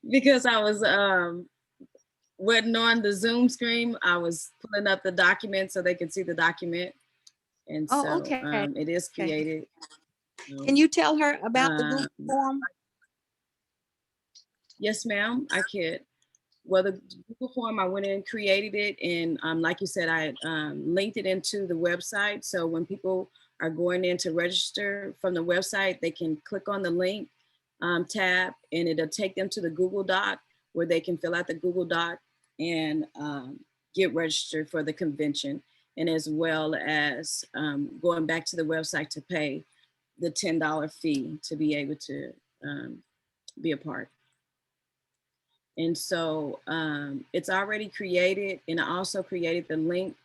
Because I was wasn't on the Zoom screen. I was pulling up the document so they could see the document. And Oh, so okay. it is Okay. created. Can you tell her about the Google Um, form? yes, ma'am, I could. Well, the Google form, I went in, created it, and like you said, I linked it into the website. So when people are going in to register from the website, they can click on the link tab, and it'll take them to the Google Doc where they can fill out the Google Doc and get registered for the convention, and as well as going back to the website to pay the $10 fee to be able to be a part. And so it's already created, and I also created the link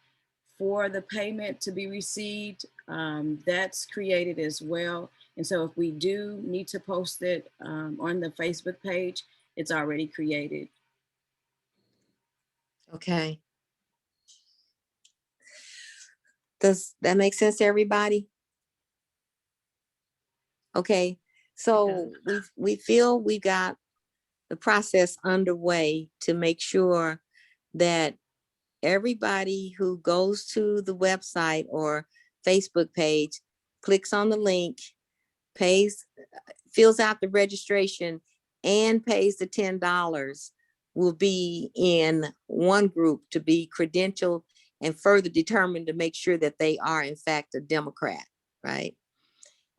for the payment to be received. That's created as well. And so if we do need to post it on the Facebook page, it's already created. Okay. Does that make sense to everybody? Okay. So we feel we got the process underway to make sure that everybody who goes to the website or Facebook page, clicks on the link, pays, fills out the registration and pays the $10 will be in one group to be credentialed and further determined to make sure that they are in fact a Democrat, right?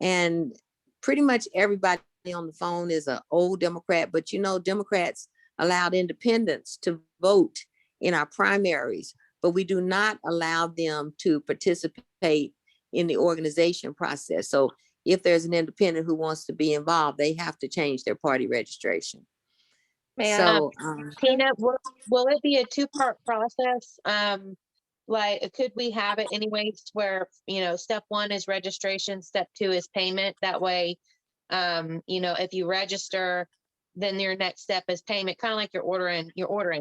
And pretty much everybody on the phone is an old Democrat, but you know, Democrats allowed independents to vote in our primaries, but we do not allow them to participate in the organization process. So if there's an independent who wants to be involved, they have to change their party registration. So, Tina, will it be a two-part process? Like, could we have it anyways where, you know, step one is registration, step two is payment? That way, you know, if you register, then your next step is payment, kind of like you're ordering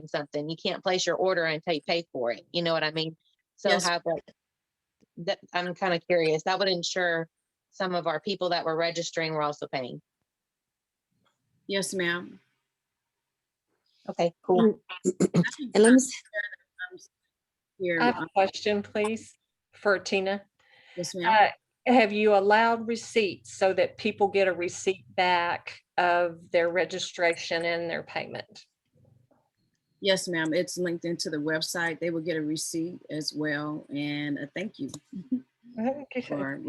something. You can't place your order until you pay for it. You know what I mean? So Yes. have like that. I'm kind of curious. That would ensure some of our people that were registering were also paying. Yes, ma'am. Okay, cool. and let me Here, I have a question, please, for Tina. yes, ma'am. Have you allowed receipts so that people get a receipt back of their registration and their payment? Yes, ma'am. It's linked into the website. They will get a receipt as well, and a thank you. For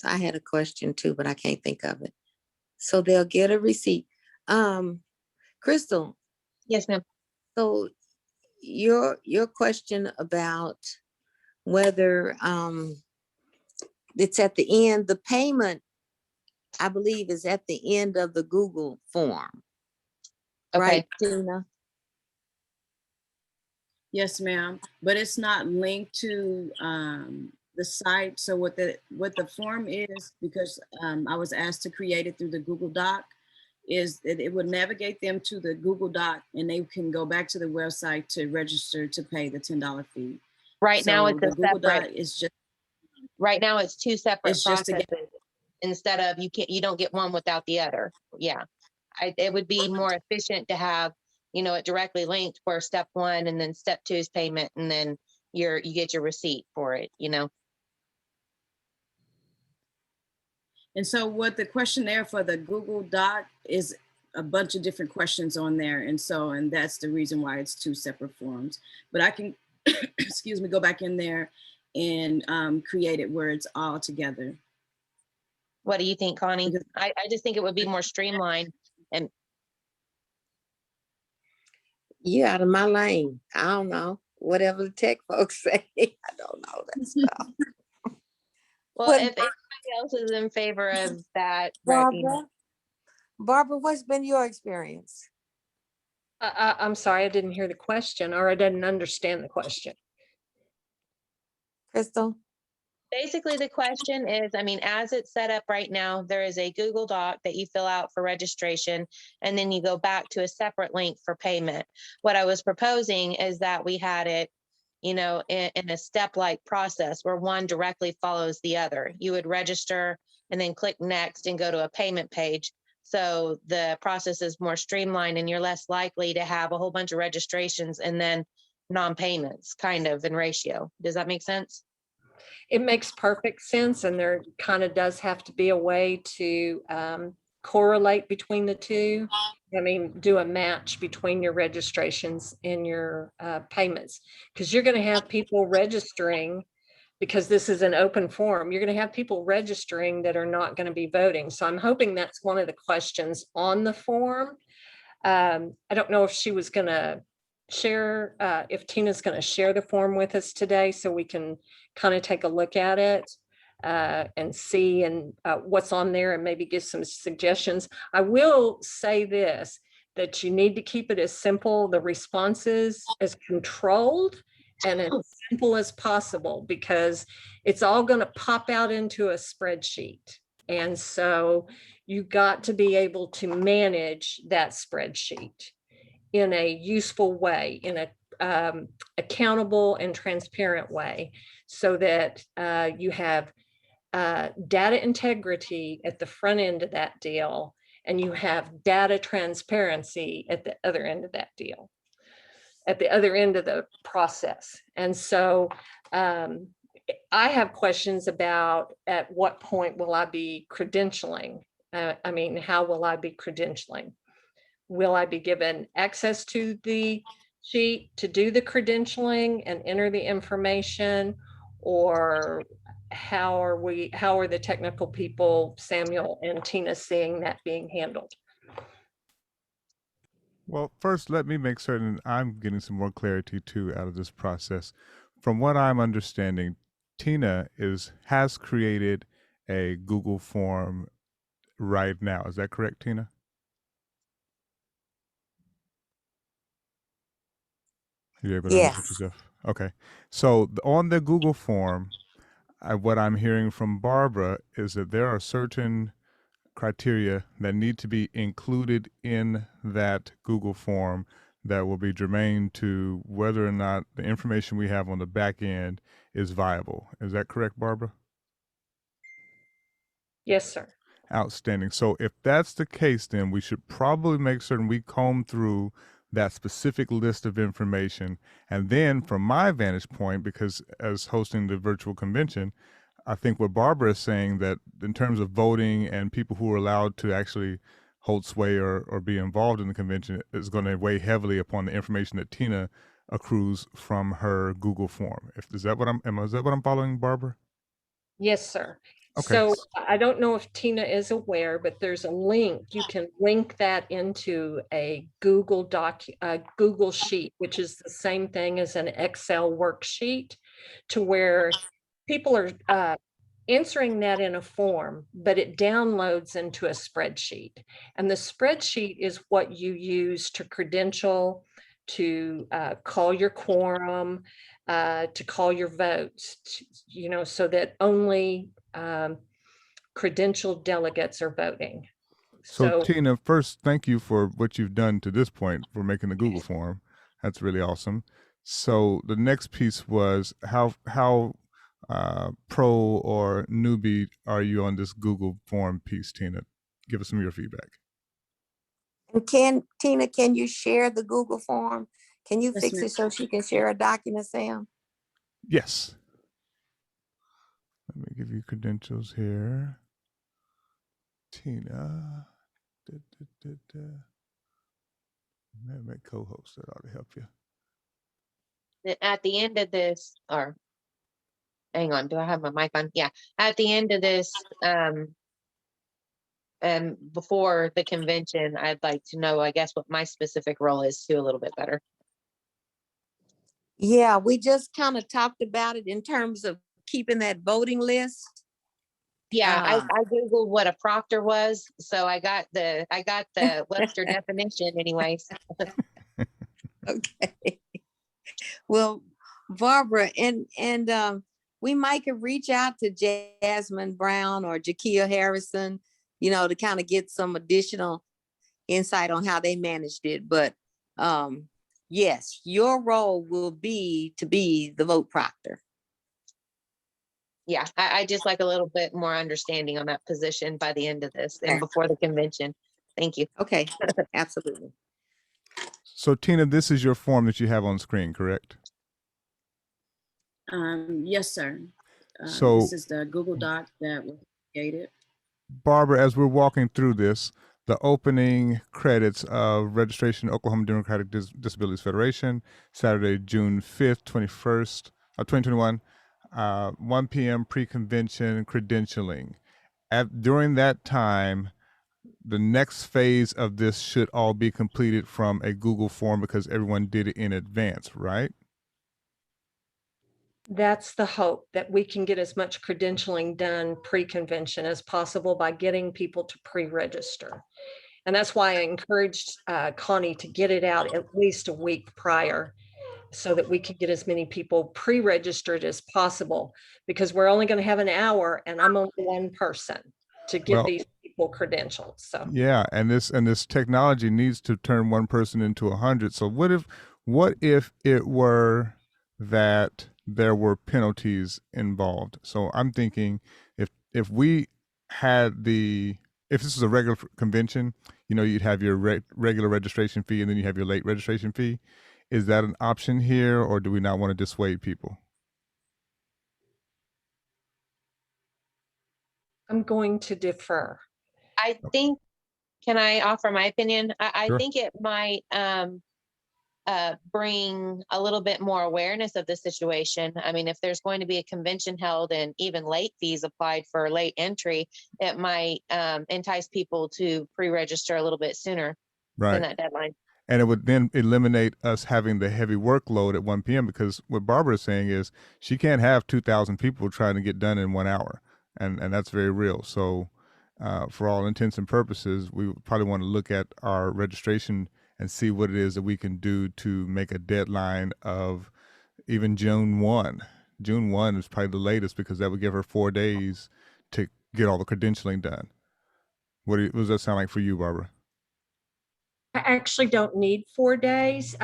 I had a question too, but I can't think of it. So they'll get a receipt. Crystal. Yes, ma'am. So your question about whether it's at the end, the payment, I believe, is at the end of the Google form. Okay. Right, Tina? Yes, ma'am. But it's not linked to the site. So what the form is, because I was asked to create it through the Google Doc, is that it would navigate them to the Google Doc and they can go back to the website to register to pay the $10 fee. Right now it's the a Google separate. Doc is just. Right now it's two separate It's just processes. Instead of you don't get one without the other. Yeah, it would be more efficient to have, you know, it directly linked where step one and then step two is payment, and then you get your receipt for it, you know. And so what the questionnaire for the Google Doc is a bunch of different questions on there. And that's the reason why it's two separate forms. But I can, excuse me, go back in there and create it where it's all together. What do you think, Connie? I just think it would be more streamlined. And you out of my lane. I don't know. Whatever the tech folks say. I don't know that stuff. well, if anybody else is in favor of that, Barbara, what's been your experience? I'm sorry, I didn't hear the question, or I didn't understand the question. Crystal? Basically, the question is, I mean, as it's set up right now, there is a Google Doc that you fill out for registration, and then you go back to a separate link for payment. What I was proposing is that we had it, you know, in a step-like process where one directly follows the other. You would register and then click next and go to a payment page. So the process is more streamlined and you're less likely to have a whole bunch of registrations and then non-payments kind of in ratio. Does that make sense? It makes perfect sense, and there kind of does have to be a way to correlate between the two. I mean, do a match between your registrations and your payments, because you're going to have people registering, because this is an open forum. You're going to have people registering that are not going to be voting. So I'm hoping that's one of the questions on the form. I don't know if she was going to share, if Tina's going to share the form with us today, so we can kind of take a look at it and see what's on there, and maybe give some suggestions. I will say this, that you need to keep it as simple, the responses as controlled and as simple as possible, because it's all going to pop out into a spreadsheet. And so you got to be able to manage that spreadsheet in a useful way, in a accountable and transparent way, so that you have data integrity at the front end of that deal, and you have data transparency at the other end of that deal, at the other end of the process. And so I have questions about at what point will I be credentialing? I mean, how will I be credentialing? Will I be given access to the sheet to do the credentialing and enter the information? Or how are the technical people, Samuel and Tina, seeing that being handled? Well, first, let me make certain I'm getting some more clarity too out of this process. From what I'm understanding, Tina has created a Google form right now. Is that correct, Tina? You're able to Yes. unmute yourself? Okay. So on the Google form, what I'm hearing from Barbara is that there are certain criteria that need to be included in that Google form that will be germane to whether or not the information we have on the back end is viable. Is that correct, Barbara? Yes, sir. Outstanding. So if that's the case, then we should probably make certain we comb through that specific list of information. And then from my vantage point, because as hosting the virtual convention, I think what Barbara is saying, that in terms of voting and people who are allowed to actually hold sway or be involved in the convention, is going to weigh heavily upon the information that Tina accrues from her Google form. Is that what I'm following, Barbara? Yes, sir. Okay. So I don't know if Tina is aware, but there's a link. You can link that into a Google sheet, which is the same thing as an Excel worksheet, to where people are answering that in a form, but it downloads into a spreadsheet. And the spreadsheet is what you use to credential, to call your quorum, to call your votes, so that only credentialed delegates are voting. So Tina, first, thank you for what you've done to this point for making the Google form. That's really awesome. So the next piece was how pro or newbie are you on this Google form piece, Tina? Give us some of your feedback. And Tina, can you share the Google form? Can you Yes, fix ma'am. it so she can share a document, Sam? Yes. Let me give you credentials here. Tina. My co-host, that ought to help you. At the end of this, or hang on, do I have my mic on? Yeah. At the end of this, before the convention, I'd like to know, I guess, what my specific role is too, a little bit better. Yeah, we just kind of talked about it in terms of keeping that voting list. Yeah, I Googled what a proctor was, so I got the Webster definition anyways. Okay. Well, Barbara, and we might could reach out to Jasmine Brown or Jakia Harrison, to kind of get some additional insight on how they managed it. But yes, your role will be to be the vote proctor. Yeah, I just like a little bit more understanding on that position by the end of this and Okay. before the convention. Thank you. Okay, absolutely. So Tina, this is your form that you have on screen, correct? Yes, sir. So This is the Google Doc that was created. Barbara, as we're walking through this, the opening credits of registration Oklahoma Democratic Disabilities Federation, Saturday, June 5th, 2021, 1 p.m. pre-convention credentialing. During that time, the next phase of this should all be completed from a Google form because everyone did it in advance, right? That's the hope, that we can get as much credentialing done pre-convention as possible by getting people to pre-register. And that's why I encouraged Connie to get it out at least a week prior so that we can get as many people pre-registered as possible, because we're only going to have an hour and I'm only one person to get Well, these people credentialed. So yeah, and this technology needs to turn one person into 100. So what if it were that there were penalties involved? So I'm thinking if we had if this is a regular convention, you'd have your regular registration fee and then you have your late registration fee. Is that an option here, or do we not want to dissuade people? I'm going to defer. I think, can I offer my opinion? I Sure. think it might bring a little bit more awareness of the situation. I mean, if there's going to be a convention held and even late fees applied for late entry, it might entice people to pre-register a little bit sooner than Right. that deadline. And it would then eliminate us having the heavy workload at 1 p.m. because what Barbara is saying is she can't have 2,000 people trying to get done in 1 hour, and that's very real. So, for all intents and purposes, we would probably want to look at our registration and see what it is that we can do to make a deadline of even June 1. June 1 is probably the latest because that would give her 4 days to get all the credentialing done. What does that sound like for you, Barbara? I actually don't need 4 days,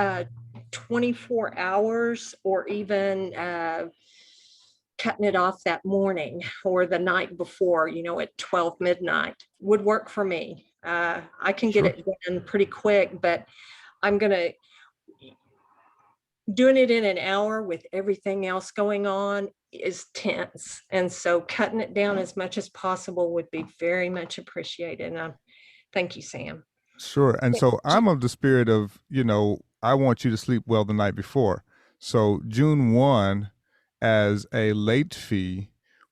24 hours, or even cutting it off that morning or the night before, at 12 midnight would work for me. I can get Sure. it done pretty quick, but doing it in an hour with everything else going on is tense. And so cutting it down as much as possible would be very much appreciated. And thank you, Sam. Sure. And so I'm of the spirit of, I want you to sleep well the night before. So June 1 as a late fee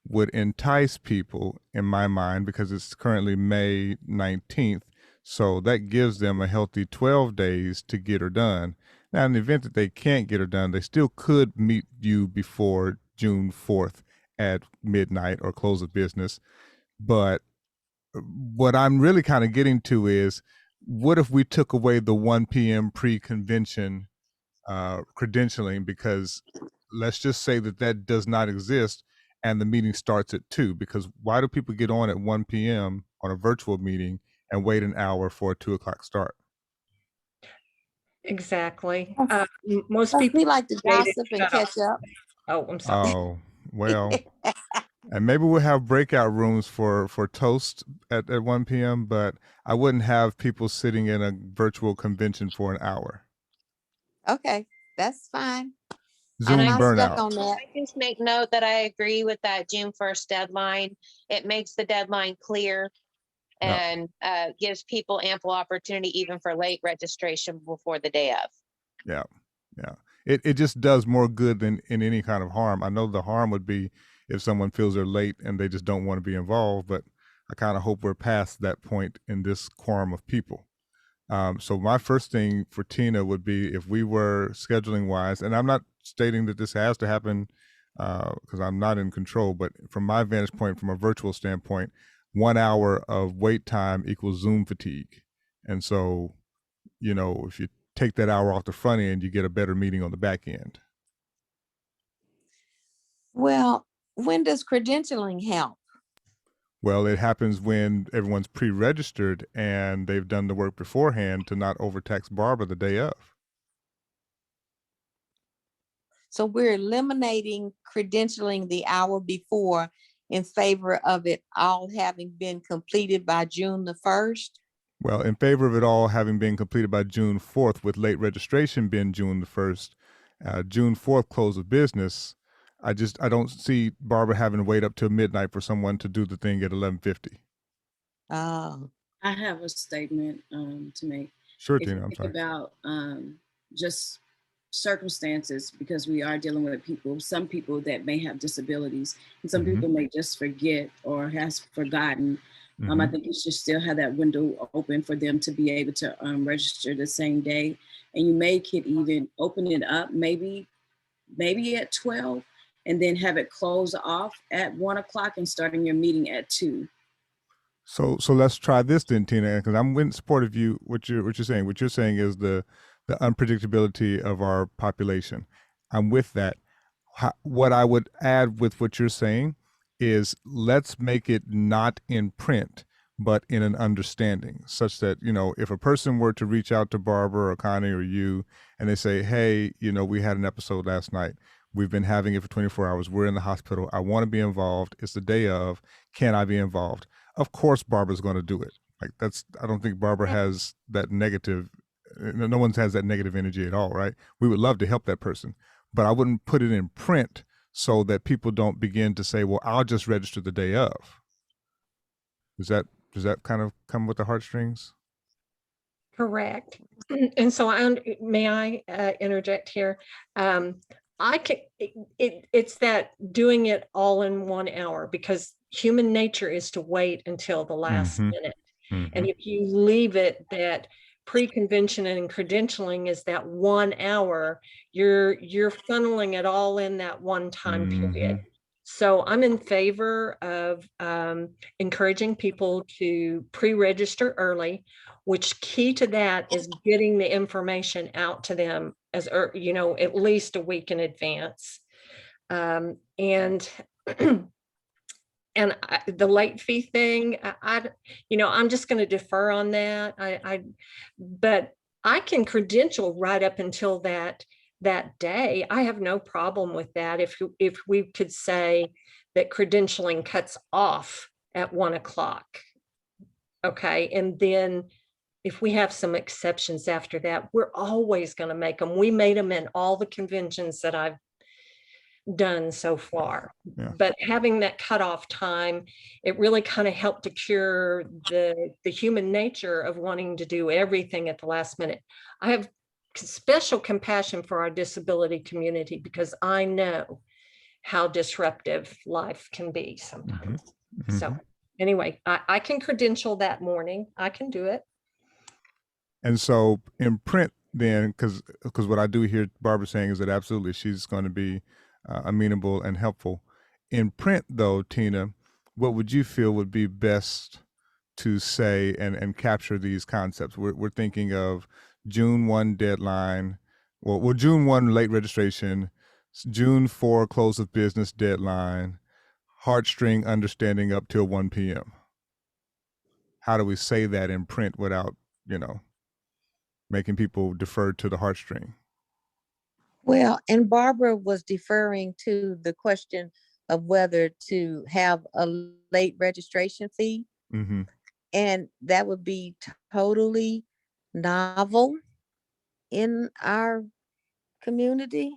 would entice people in my mind because it's currently May 19th. So that gives them a healthy 12 days to get her done. Now, in the event that they can't get her done, they still could meet you before June 4th at midnight or close of business. But what I'm really kind of getting to is, what if we took away the 1 p.m. pre-convention credentialing? Because let's just say that does not exist and the meeting starts at 2, because why do people get on at 1 p.m. on a virtual meeting and wait an hour for a 2 o'clock start? Exactly. Yes. Most people We like to waited gossip and shut off. catch up. Oh, I'm sorry. Oh, well, and maybe we'll have breakout rooms for toast at 1 p.m., but I wouldn't have people sitting in a virtual convention for an hour. Okay, that's fine. Zoom I'm not stuck burnout. on that. I just make note that I agree with that June 1st deadline. It makes the deadline clear Yeah. and gives people ample opportunity even for late registration before the day of. Yeah. Yeah. It just does more good than in any kind of harm. I know the harm would be if someone feels they're late and they just don't want to be involved, but I kind of hope we're past that point in this quorum of people. So my first thing for Tina would be, if we were scheduling wise, and I'm not stating that this has to happen because I'm not in control, but from my vantage point, from a virtual standpoint, 1 hour of wait time equals Zoom fatigue. And so, if you take that hour off the front end, you get a better meeting on the back end. Well, when does credentialing help? Well, it happens when everyone's pre-registered and they've done the work beforehand to not overtax Barbara the day of. So we're eliminating credentialing the hour before in favor of it all having been completed by June the 1st. Well, in favor of it all having been completed by June 4th, with late registration being June the 1st, June 4th close of business, I don't see Barbara having to wait up till midnight for someone to do the thing at 11:50. Oh, I have a statement to make. Sure, If you Tina, I'm think sorry. about just circumstances, because we are dealing with people, some people that may have disabilities, and some people may just forget or has forgotten. I think you should still have that window open for them to be able to register the same day, and you could even open it up maybe at 12, and then have it close off at 1 o'clock and starting your meeting at 2. So let's try this then, Tina, because I'm in support of you. What you're saying. What you're saying is the unpredictability of our population. I'm with that. What I would add with what you're saying is let's make it not in print, but in an understanding, such that, if a person were to reach out to Barbara or Connie or you, and they say, hey, we had an episode last night. We've been having it for 24 hours. We're in the hospital. I want to be involved. It's the day of. Can I be involved? Of course Barbara's going to do it. Like, I don't think Barbara has that negative, no one has that negative energy at all, right? We would love to help that person, but I wouldn't put it in print so that people don't begin to say, well, I'll just register the day of. Does that kind of come with the heartstrings? Correct. And so may I interject here? I can, it's that doing it all in 1 hour, because human nature is to wait until the last minute. And if you leave it that pre-convention and credentialing is that 1 hour, you're funneling it all in that one time period. So I'm in favor of encouraging people to pre-register early, which key to that is getting the information out to them as at least a week in advance. And the late fee thing, I'm just going to defer on that. But I can credential right up until that day. I have no problem with that. If we could say that credentialing cuts off at 1 o'clock. Okay. And then if we have some exceptions after that, we're always going to make them. We made them in all the conventions that I've done so far. Yeah. But having that cutoff time, it really kind of helped to cure the human nature of wanting to do everything at the last minute. I have special compassion for our disability community because I know how disruptive life can be sometimes. So anyway, I can credential that morning. I can do it. And so in print then, because what I do hear Barbara saying is that absolutely she's going to be amenable and helpful. In print though, Tina, what would you feel would be best to say and capture these concepts? We're thinking of June 1 deadline, well, June 1 late registration, June 4 close of business deadline, heartstring understanding up till 1 p.m. How do we say that in print without, making people defer to the heartstring? well, and Barbara was deferring to the question of whether to have a late registration fee. And that would be totally novel in our community.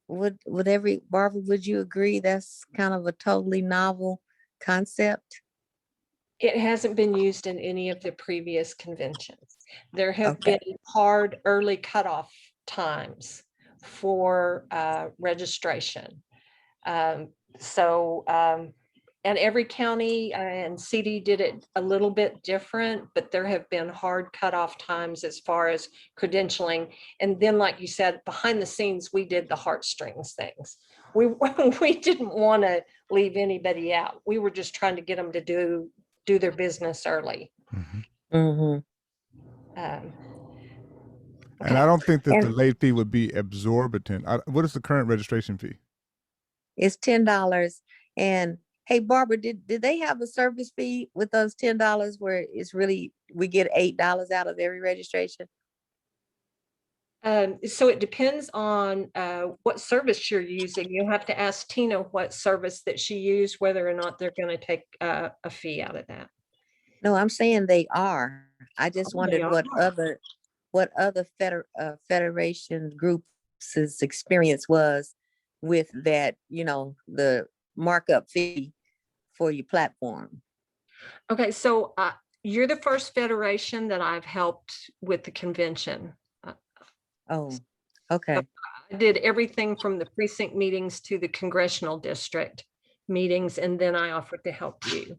Barbara, would you agree that's kind of a totally novel concept? It hasn't been used in any of the previous conventions. There have Okay. been hard early cutoff times for registration. And every county and CD did it a little bit different, but there have been hard cutoff times as far as credentialing. And then, like you said, behind the scenes, we did the heartstrings things. We didn't want to leave anybody out. We were just trying to get them to do their business early. And I don't think that the late fee would be exorbitant. What is the current registration fee? It's $10. And hey, Barbara, did they have a service fee with those $10 where it's really, we get $8 out of every registration? So it depends on what service you're using. You have to ask Tina what service that she used, whether or not they're going to take a fee out of that. No, I'm saying they are. I just Oh, they wondered are. what other federation groups' experience was with that, the markup fee for your platform. Okay, so you're the first federation that I've helped with the convention. Oh, okay. I did everything from the precinct meetings to the congressional district meetings, and then I offered to help you.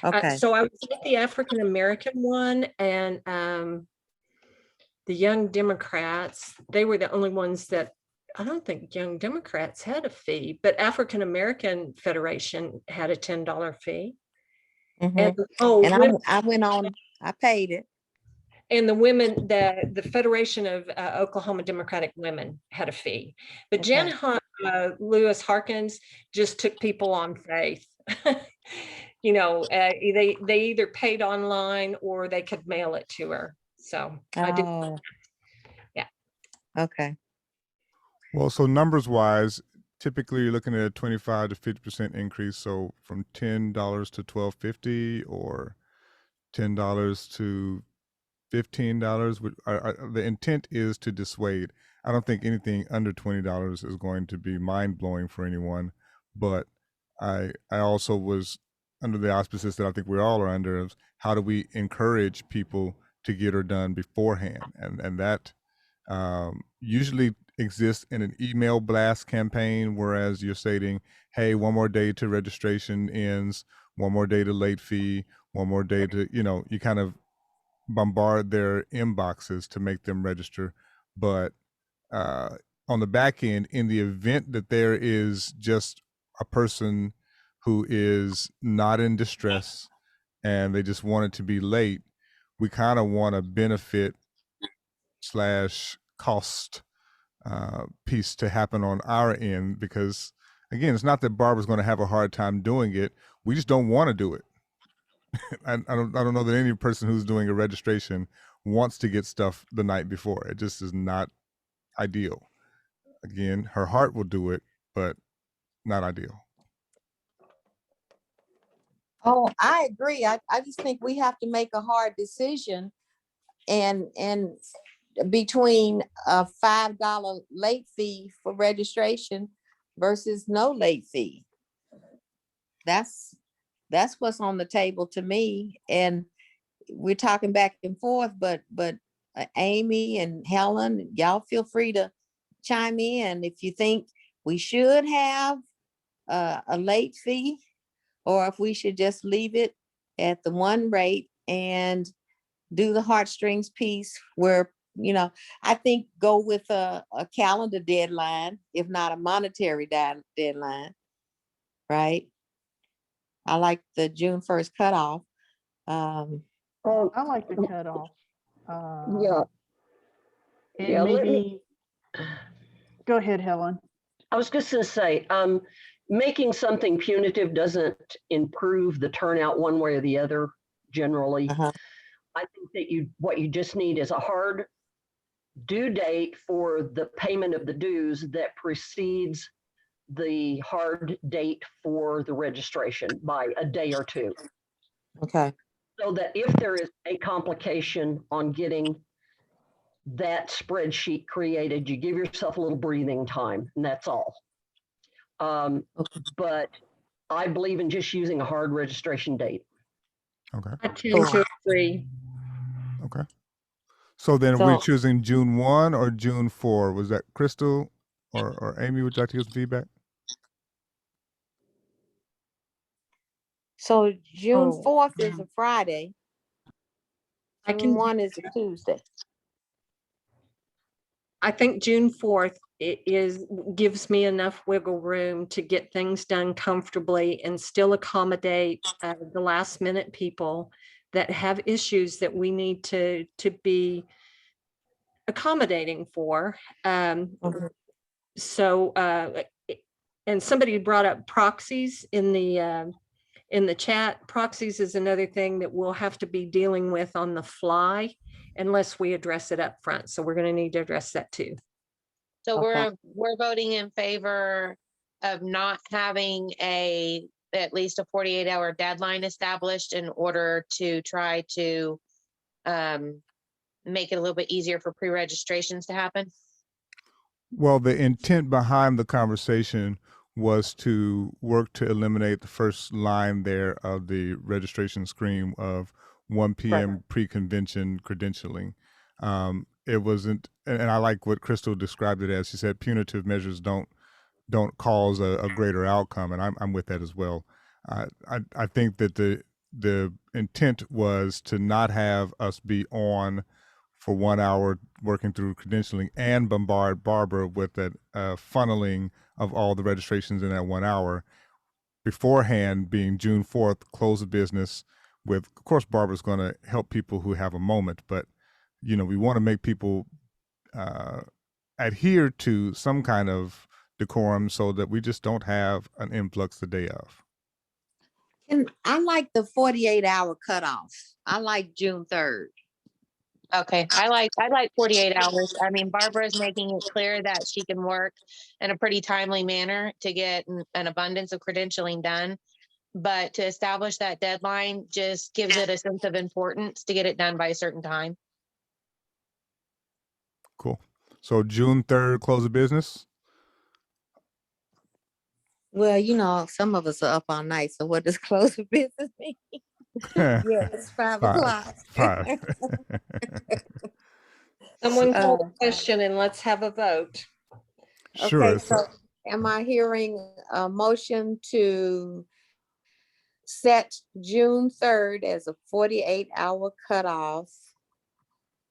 Okay. So I was at the African American one, and the Young Democrats, they were the only ones that, I don't think Young Democrats had a fee, but African American Federation had a $10 fee. Mhm. And I went on, I paid it. and the women, the Federation of Oklahoma Democratic Women had a fee, but Okay. Jan Lewis Harkins just took people on faith. They either paid online or they could mail it to her. So I did. Oh, Yeah. okay. Well, so numbers wise, typically you're looking at a 25 to 50% increase. So from $10 to $12.50 or $10 to $15. The intent is to dissuade. I don't think anything under $20 is going to be mind blowing for anyone. But I also was under the auspices that I think we all are under of how do we encourage people to get her done beforehand, and that usually exists in an email blast campaign, whereas you're stating, hey, one more day to registration ends, one more day to late fee, one more day to, you kind of bombard their inboxes to make them register. But on the back end, in the event that there is just a person who is not in distress and they just want it to be late, we kind of want a benefit / cost piece to happen on our end, because again, it's not that Barbara's going to have a hard time doing it. We just don't want to do it. I don't know that any person who's doing a registration wants to get stuff the night before. It just is not ideal. Again, her heart will do it, but not ideal. Oh, I agree. I just think we have to make a hard decision and between a $5 late fee for registration versus no late fee. That's what's on the table to me. And we're talking back and forth, but Amy and Helen, y'all feel free to chime in if you think we should have a late fee, or if we should just leave it at the one rate and do the heartstrings piece where, I think go with a calendar deadline, if not a monetary deadline, right? I like the June 1st cutoff. I like the cutoff. Yeah. And Yeah, maybe, go ahead, Helen. I was just going to say, making something punitive doesn't improve the turnout one way or the other. Generally, Uh-huh. I think that what you just need is a hard due date for the payment of the dues that precedes the hard date for the registration by a day or two. Okay. So that if there is a complication on getting that spreadsheet created, you give yourself a little breathing time, and that's all. Okay. But I believe in just using a hard registration date. Okay. I tend to agree. Okay. So then we're choosing June 1 or June 4. Was that Crystal or Amy? Would you like to give some feedback? So June 4th is a Friday. June 1 is a Tuesday. I think June 4th gives me enough wiggle room to get things done comfortably and still accommodate the last minute people that have issues that we need to be accommodating for. So, and somebody brought up proxies in the in the chat. Proxies is another thing that we'll have to be dealing with on the fly unless we address it up front. So we're going to need to address that too. So Okay. we're voting in favor of not having at least a 48-hour deadline established in order to try to make it a little bit easier for pre-registrations to happen. Well, the intent behind the conversation was to work to eliminate the first line there of the registration screen of 1 p.m. pre-convention credentialing. It wasn't, and I like what Crystal described it as. She said punitive measures don't cause a greater outcome, and I'm with that as well. I think that the intent was to not have us be on for 1 hour working through credentialing and bombard Barbara with that funneling of all the registrations in that 1 hour. Beforehand, being June 4th, close of business. With, of course, Barbara's going to help people who have a moment, but we want to make people adhere to some kind of decorum so that we just don't have an influx the day of. And I like the 48-hour cutoff. I like June 3rd. Okay, I like 48 hours. I mean, Barbara is making it clear that she can work in a pretty timely manner to get an abundance of credentialing done. But to establish that deadline just gives it a sense of importance to get it done by a certain time. Cool. So June 3rd, close of business. Well, some of us are up all night. So what does close of business mean? Yeah, it's 5 o'clock. 5. Someone call the question and let's have a vote. Sure. Okay, so am I hearing a motion to set June 3rd as a 48-hour cutoff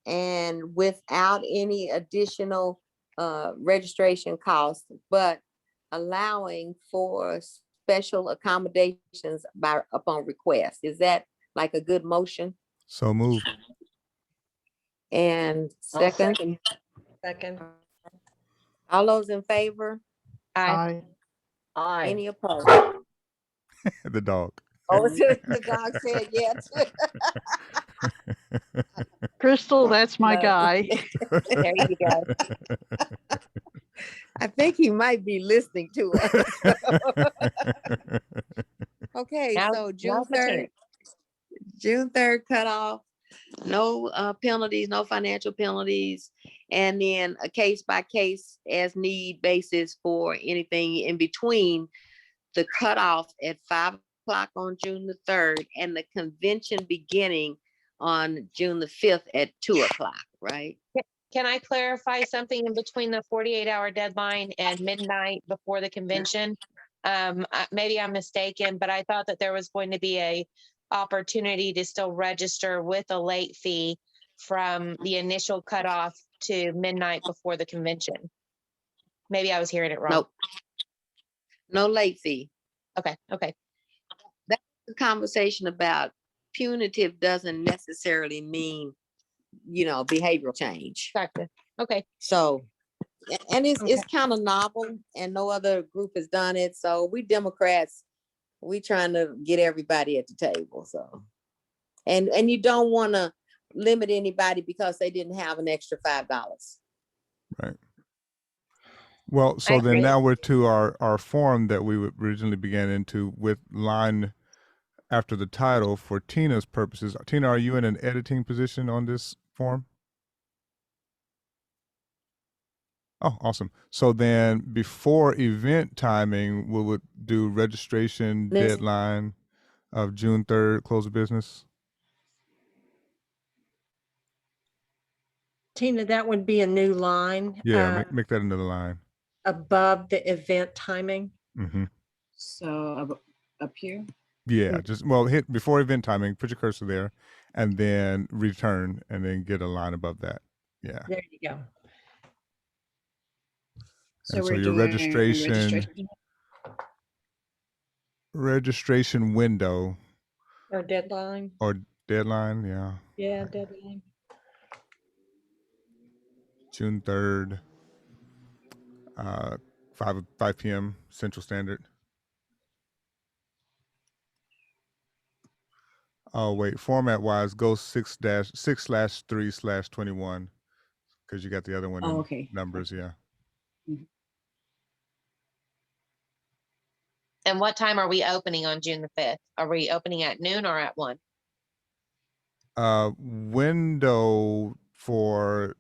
and without any additional registration costs, but allowing for special accommodations upon request? Is that like a good motion? So moved. And second? Second. All those in favor? Aye. Aye. Any opposed? The dog. Oh, the dog said yes. Crystal, that's my No. guy. There you go. I think he might be listening to us. Okay, Now- so June now's the 3rd, chance. June 3rd cutoff, no penalties, no financial penalties, and then a case by case as need basis for anything in between the cutoff at 5 o'clock on June the 3rd and the convention beginning on June the 5th at 2 o'clock, right? Can I clarify something in between the 48-hour deadline and midnight before the convention? Maybe I'm mistaken, but I thought that there was going to be a opportunity to still register with a late fee from the initial cutoff to midnight before the convention. Maybe I was hearing it wrong. Nope. No late fee. Okay. The conversation about punitive doesn't necessarily mean, behavioral change. Gotcha. Okay. So, and it's Okay. kind of novel and no other group has done it. So we Democrats, we trying to get everybody at the table. So, and you don't want to limit anybody because they didn't have an extra $5. Right. Well, so I then agree. now we're to our form that we originally began into with line after the title for Tina's purposes. Tina, are you in an editing position on this form? Oh, awesome. So then before event timing, we would do registration This- deadline of June 3rd, close of business. Tina, that would be a new line. Yeah, make that another line. Above the event timing. Mm-hmm. So up here. Yeah, hit before event timing, put your cursor there, and then return, and then get a line above that. Yeah. There you go. So And so we're your doing registration window Or deadline. or deadline, yeah, Yeah, deadline. June 3rd, 5 p.m. Central Standard. Oh, wait, format wise, go 6/3/21, because you got the other one Oh, in okay. numbers, yeah. And what time are we opening on June the 5th? Are we opening at noon or at 1? Window for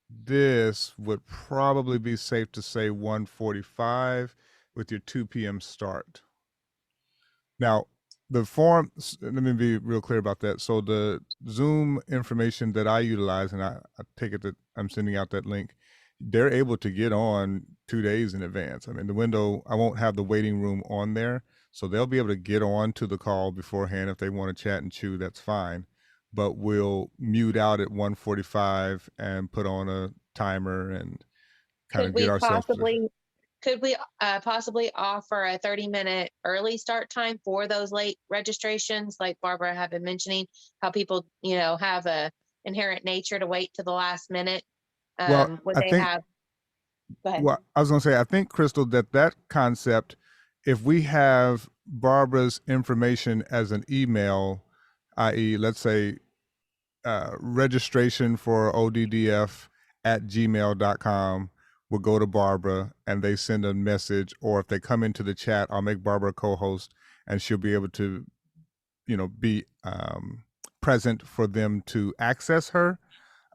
this would probably be safe to say 1:45 with your 2 p.m. start. Now, the form, let me be real clear about that. So the Zoom information that I utilize, and I take it that I'm sending out that link, they're able to get on 2 days in advance. I mean, the window, I won't have the waiting room on there. So they'll be able to get on to the call beforehand. If they want to chat and chew, that's fine. But we'll mute out at 1:45 and put on a timer and kind Could of get we ourselves to, possibly offer a 30-minute early start time for those late registrations, like Barbara had been mentioning, how people, have a inherent nature to wait to the last minute? well, Would I they think, have? Go ahead. well, I was going to say, I think, Crystal, that concept, if we have Barbara's information as an email, i.e., let's say registration for ODDF at gmail.com, will go to Barbara and they send a message, or if they come into the chat, I'll make Barbara a co-host and she'll be able to, be present for them to access her.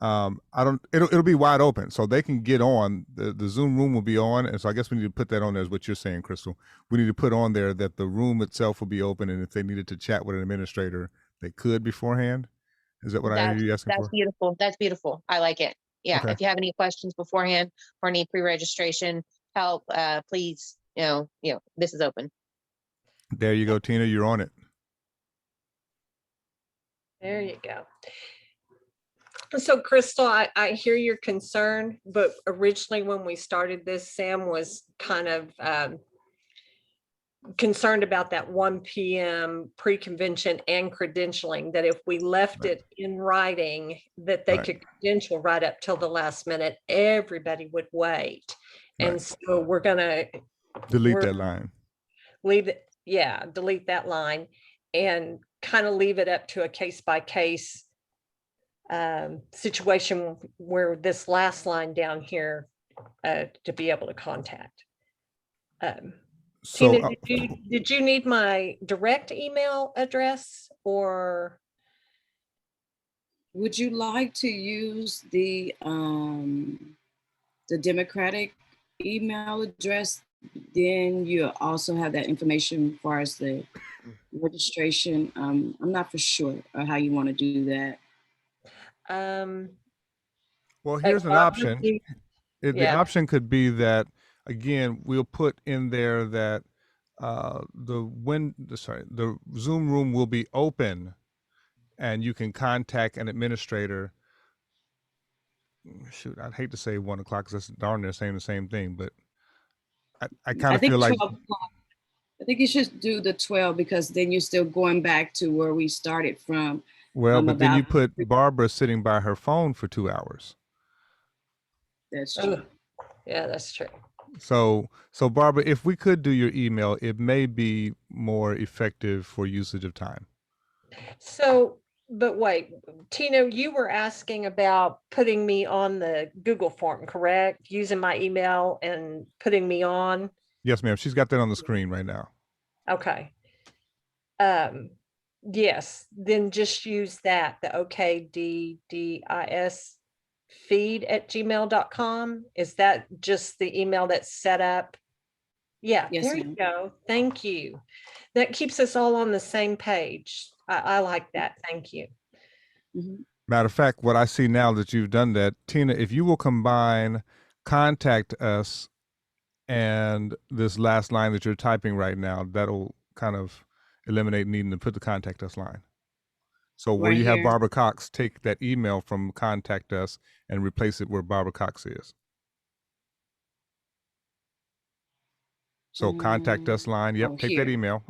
It'll be wide open, so they can get on. The Zoom room will be on, and so I guess we need to put that on there, is what you're saying, Crystal. We need to put on there that the room itself will be open, and if they needed to chat with an administrator, they could beforehand. Is that what I hear you asking That's for? beautiful. That's beautiful. I like it. Yeah. Okay. If you have any questions beforehand or need pre-registration help, please, this is open. There you go, Tina. You're on it. There you go. So Crystal, I hear your concern, but originally when we started this, Sam was kind of concerned about that 1 p.m. pre-convention and credentialing, that if we left Right. it in writing, that they Right. could credential right up till the last minute, everybody would wait. And Right. so we're gonna Delete that line. leave it, delete that line and kind of leave it up to a case by case situation where this last line down here to be able to contact. So Tina, did you need my direct email address, or Would you like to use the Democratic email address? Then you also have that information as far as the registration. I'm not for sure how you want to do that. well, like here's an Barbara, option. The yeah, option could be that, again, we'll put in there that the Zoom room will be open and you can contact an administrator. Shoot, I'd hate to say 1 o'clock because that's darn near saying the same thing, but I kind I of think feel like, 12 o'clock. I think you should do the 12 because then you're still going back to where we started from. well, but then you About put Barbara sitting by her phone for 2 hours. that's oh, true. yeah, that's true. So Barbara, if we could do your email, it may be more effective for usage of time. So, but wait, Tina, you were asking about putting me on the Google form, correct? Using my email and putting me on. Yes, ma'am. She's got that on the screen right now. Okay. Yes, then just use that, the OKDDIS feed@gmail.com. Is that just the email that's set up? Yeah, Yes, there you ma'am. go. Thank you. That keeps us all on the same page. I like that. Thank you. Mhm. Matter of fact, what I see now that you've done that, Tina, if you will combine contact us and this last line that you're typing right now, that'll kind of eliminate needing to put the contact us line. So where Right you have here. Barbara Cox, take that email from contact us and replace it where Barbara Cox is. So contact us line. Yep. Oh, Take that here. email.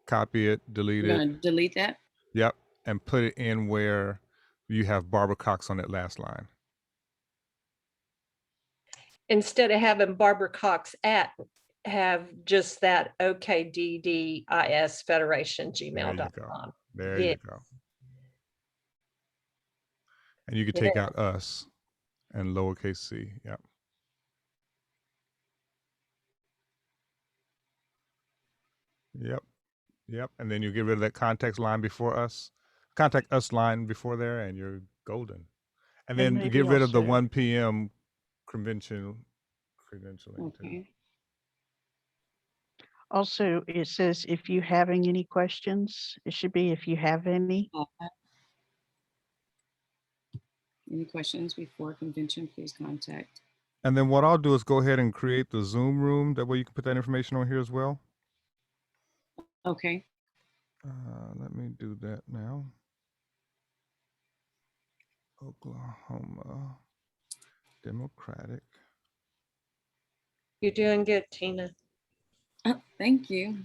Copy it, delete You're it. gonna delete that? Yep. And put it in where you have Barbara Cox on that last line. Instead of having Barbara Cox at, have just that OKDDIS Federation There you go. gmail.com. There Yeah. you go. And you could Yeah. take out us and lowercase c. Yep. Yep. Yep. And then you get rid of that contact line before us, contact us line before there, and you're golden. And then maybe get rid of the also- 1 p.m. credentialing too. Okay. Also, it says if you having any questions, it should be if you have any. Any questions before convention, please contact. And then what I'll do is go ahead and create the Zoom room. That way you can put that information on here as well. Okay. Let me do that now. Oklahoma Democratic. You're doing good, Tina. Oh, thank you.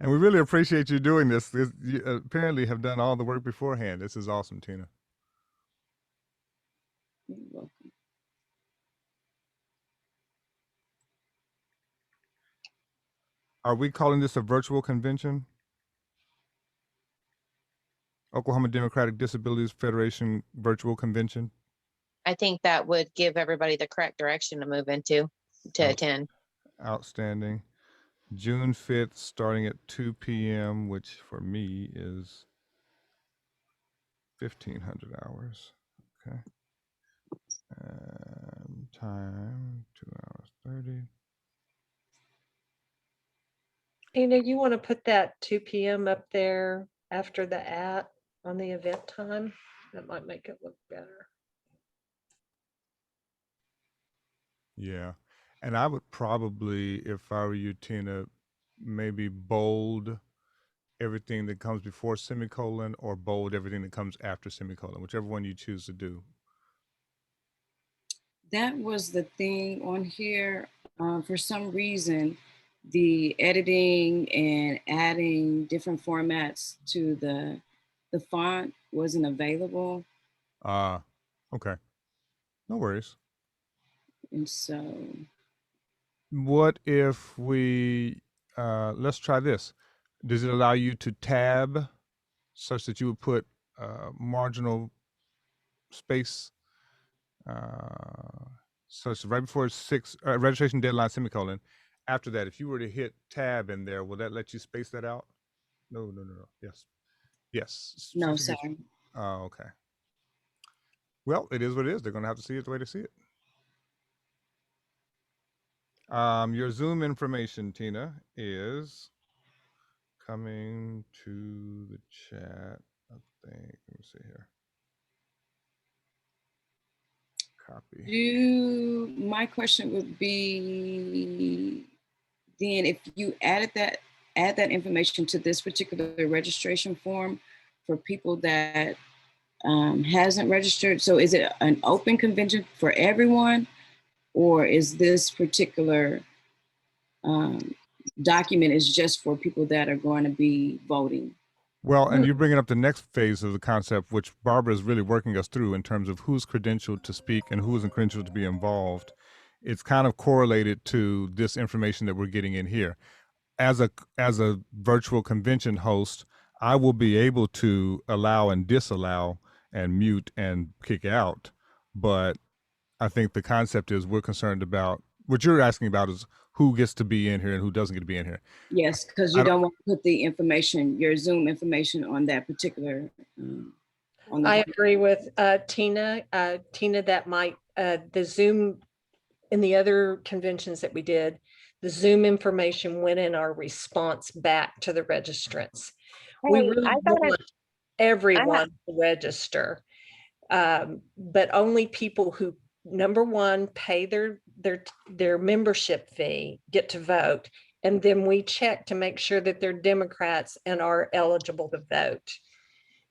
And we really appreciate you doing this. You apparently have done all the work beforehand. This is awesome, Tina. You're welcome. Are we calling this a virtual convention? Oklahoma Democratic Disabilities Federation virtual convention? I think that would give everybody the correct direction to move into, to Oh. attend. Outstanding. June 5th, starting at 2 p.m., which for me is 1,500 hours. Okay. Time, 2 hours 30. Tina, you want to put that 2 p.m. up there after the @ on the event time? That might make it look better. Yeah. And I would probably, if I were you, Tina, maybe bold everything that comes before semicolon or bold everything that comes after semicolon, whichever one you choose to do. That was the thing on here. For some reason, the editing and adding different formats to the font wasn't available. Okay. No worries. And so, What if we, let's try this. Does it allow you to tab such that you would put marginal space, such right before registration deadline semicolon? After that, if you were to hit tab in there, will that let you space that out? No. Yes. Yes. no, Specifically- sorry. Oh, okay. Well, it is what it is. They're going to have to see it the way they see it. Your Zoom information, Tina, is coming to the chat. I think. Let me see here. Copy. My question would be then if you add that information to this particular registration form for people that hasn't registered. So is it an open convention for everyone, or is this particular document is just for people that are going to be voting? Well, and you're bringing up the next phase of the concept, which Barbara is really working us through in terms of who's credentialed to speak and who isn't credentialed to be involved. It's kind of correlated to this information that we're getting in here. As a virtual convention host, I will be able to allow and disallow and mute and kick out. But I think the concept is we're concerned about what you're asking about is who gets to be in here and who doesn't get to be in here. Yes, because you don't want to put the information, your Zoom information on that particular. I agree with Tina. Tina, that might, the Zoom, in the other conventions that we did, the Zoom information went in our response back to the registrants. We Hey, really I thought want everyone to register, but only people who, number one, pay their membership fee, get to vote. And then we check to make sure that they're Democrats and are eligible to vote.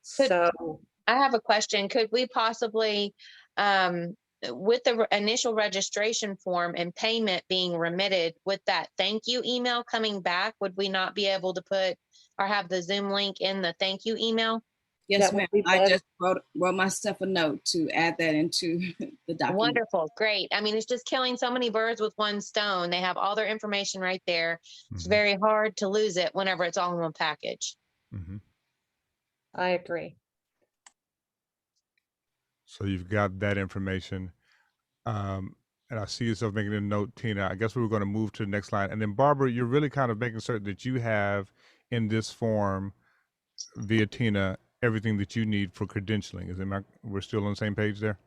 So I have a question. Could we possibly, with the initial registration form and payment being remitted, with that thank you email coming back, would we not be able to put or have the Zoom link in the thank you email? Yes, that would ma'am. be I better. just wrote myself a note to add that into the document. Wonderful. Great. I mean, it's just killing so many birds with one stone. They have all their information right there. It's very hard to lose it whenever it's all in one package. Mhm. I agree. So you've got that information. And I see yourself making a note, Tina. I guess we were going to move to the next line. And then Barbara, you're really kind of making certain that you have in this form via Tina everything that you need for credentialing. We're still on the same page there?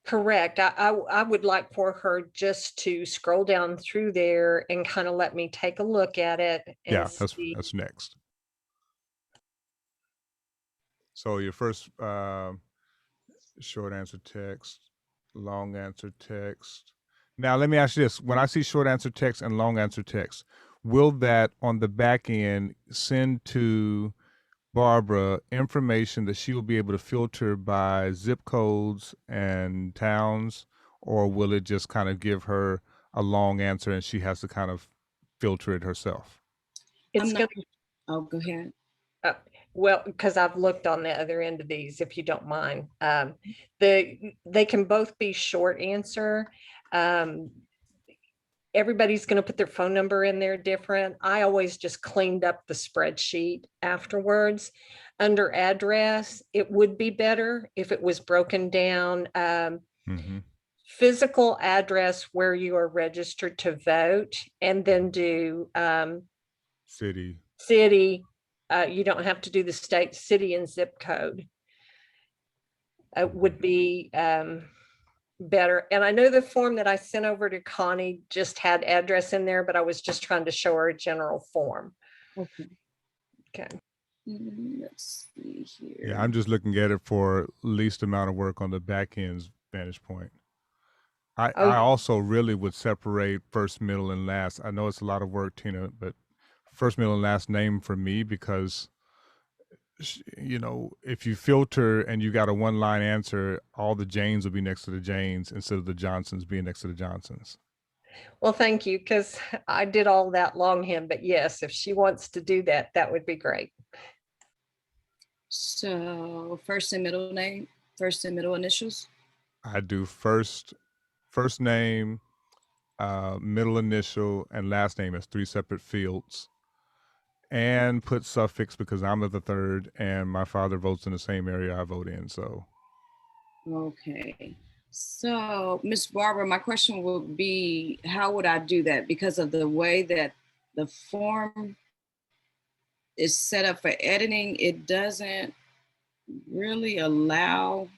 Correct. I would like for her just to scroll down through there and kind of let me take a look at it and Yeah, see. that's next. So your first short answer text, long answer text. Now let me ask you this. When I see short answer text and long answer text, will that on the back end send to Barbara information that she will be able to filter by zip codes and towns, or will it just kind of give her a long answer and she has to kind of filter it herself? It's I'm going not, oh, go ahead. to, well, because I've looked on the other end of these, if you don't mind. They can both be short answer. Everybody's going to put their phone number in there different. I always just cleaned up the spreadsheet afterwards. Under address, it would be better if it was broken down. Mm-hmm. Physical address where you are registered to vote, and then do City. You don't have to do the state, city, and zip code. Would be better. And I know the form that I sent over to Connie just had address in there, but I was just trying to show her a general form. Okay. Okay. Let's see here. Yeah, I'm just looking at it for least amount of work on the back end's vantage point. I also really would separate first, middle, and last. I know it's a lot of work, Tina, but first, middle, and last name for me, because you know, if you filter and you got a one line answer, all the Janes will be next to the Janes instead of the Johnsons being next to the Johnsons. Well, thank you, because I did all that longhand, but yes, if she wants to do that, that would be great. So first and middle name, first and middle initials. I do first name, middle initial, and last name as 3 separate fields, and put suffix because I'm of the third and my father votes in the same area I vote in. So Okay. So, Miss Barbara, my question would be, how would I do that? Because of the way that the form is set up for editing, it doesn't really allow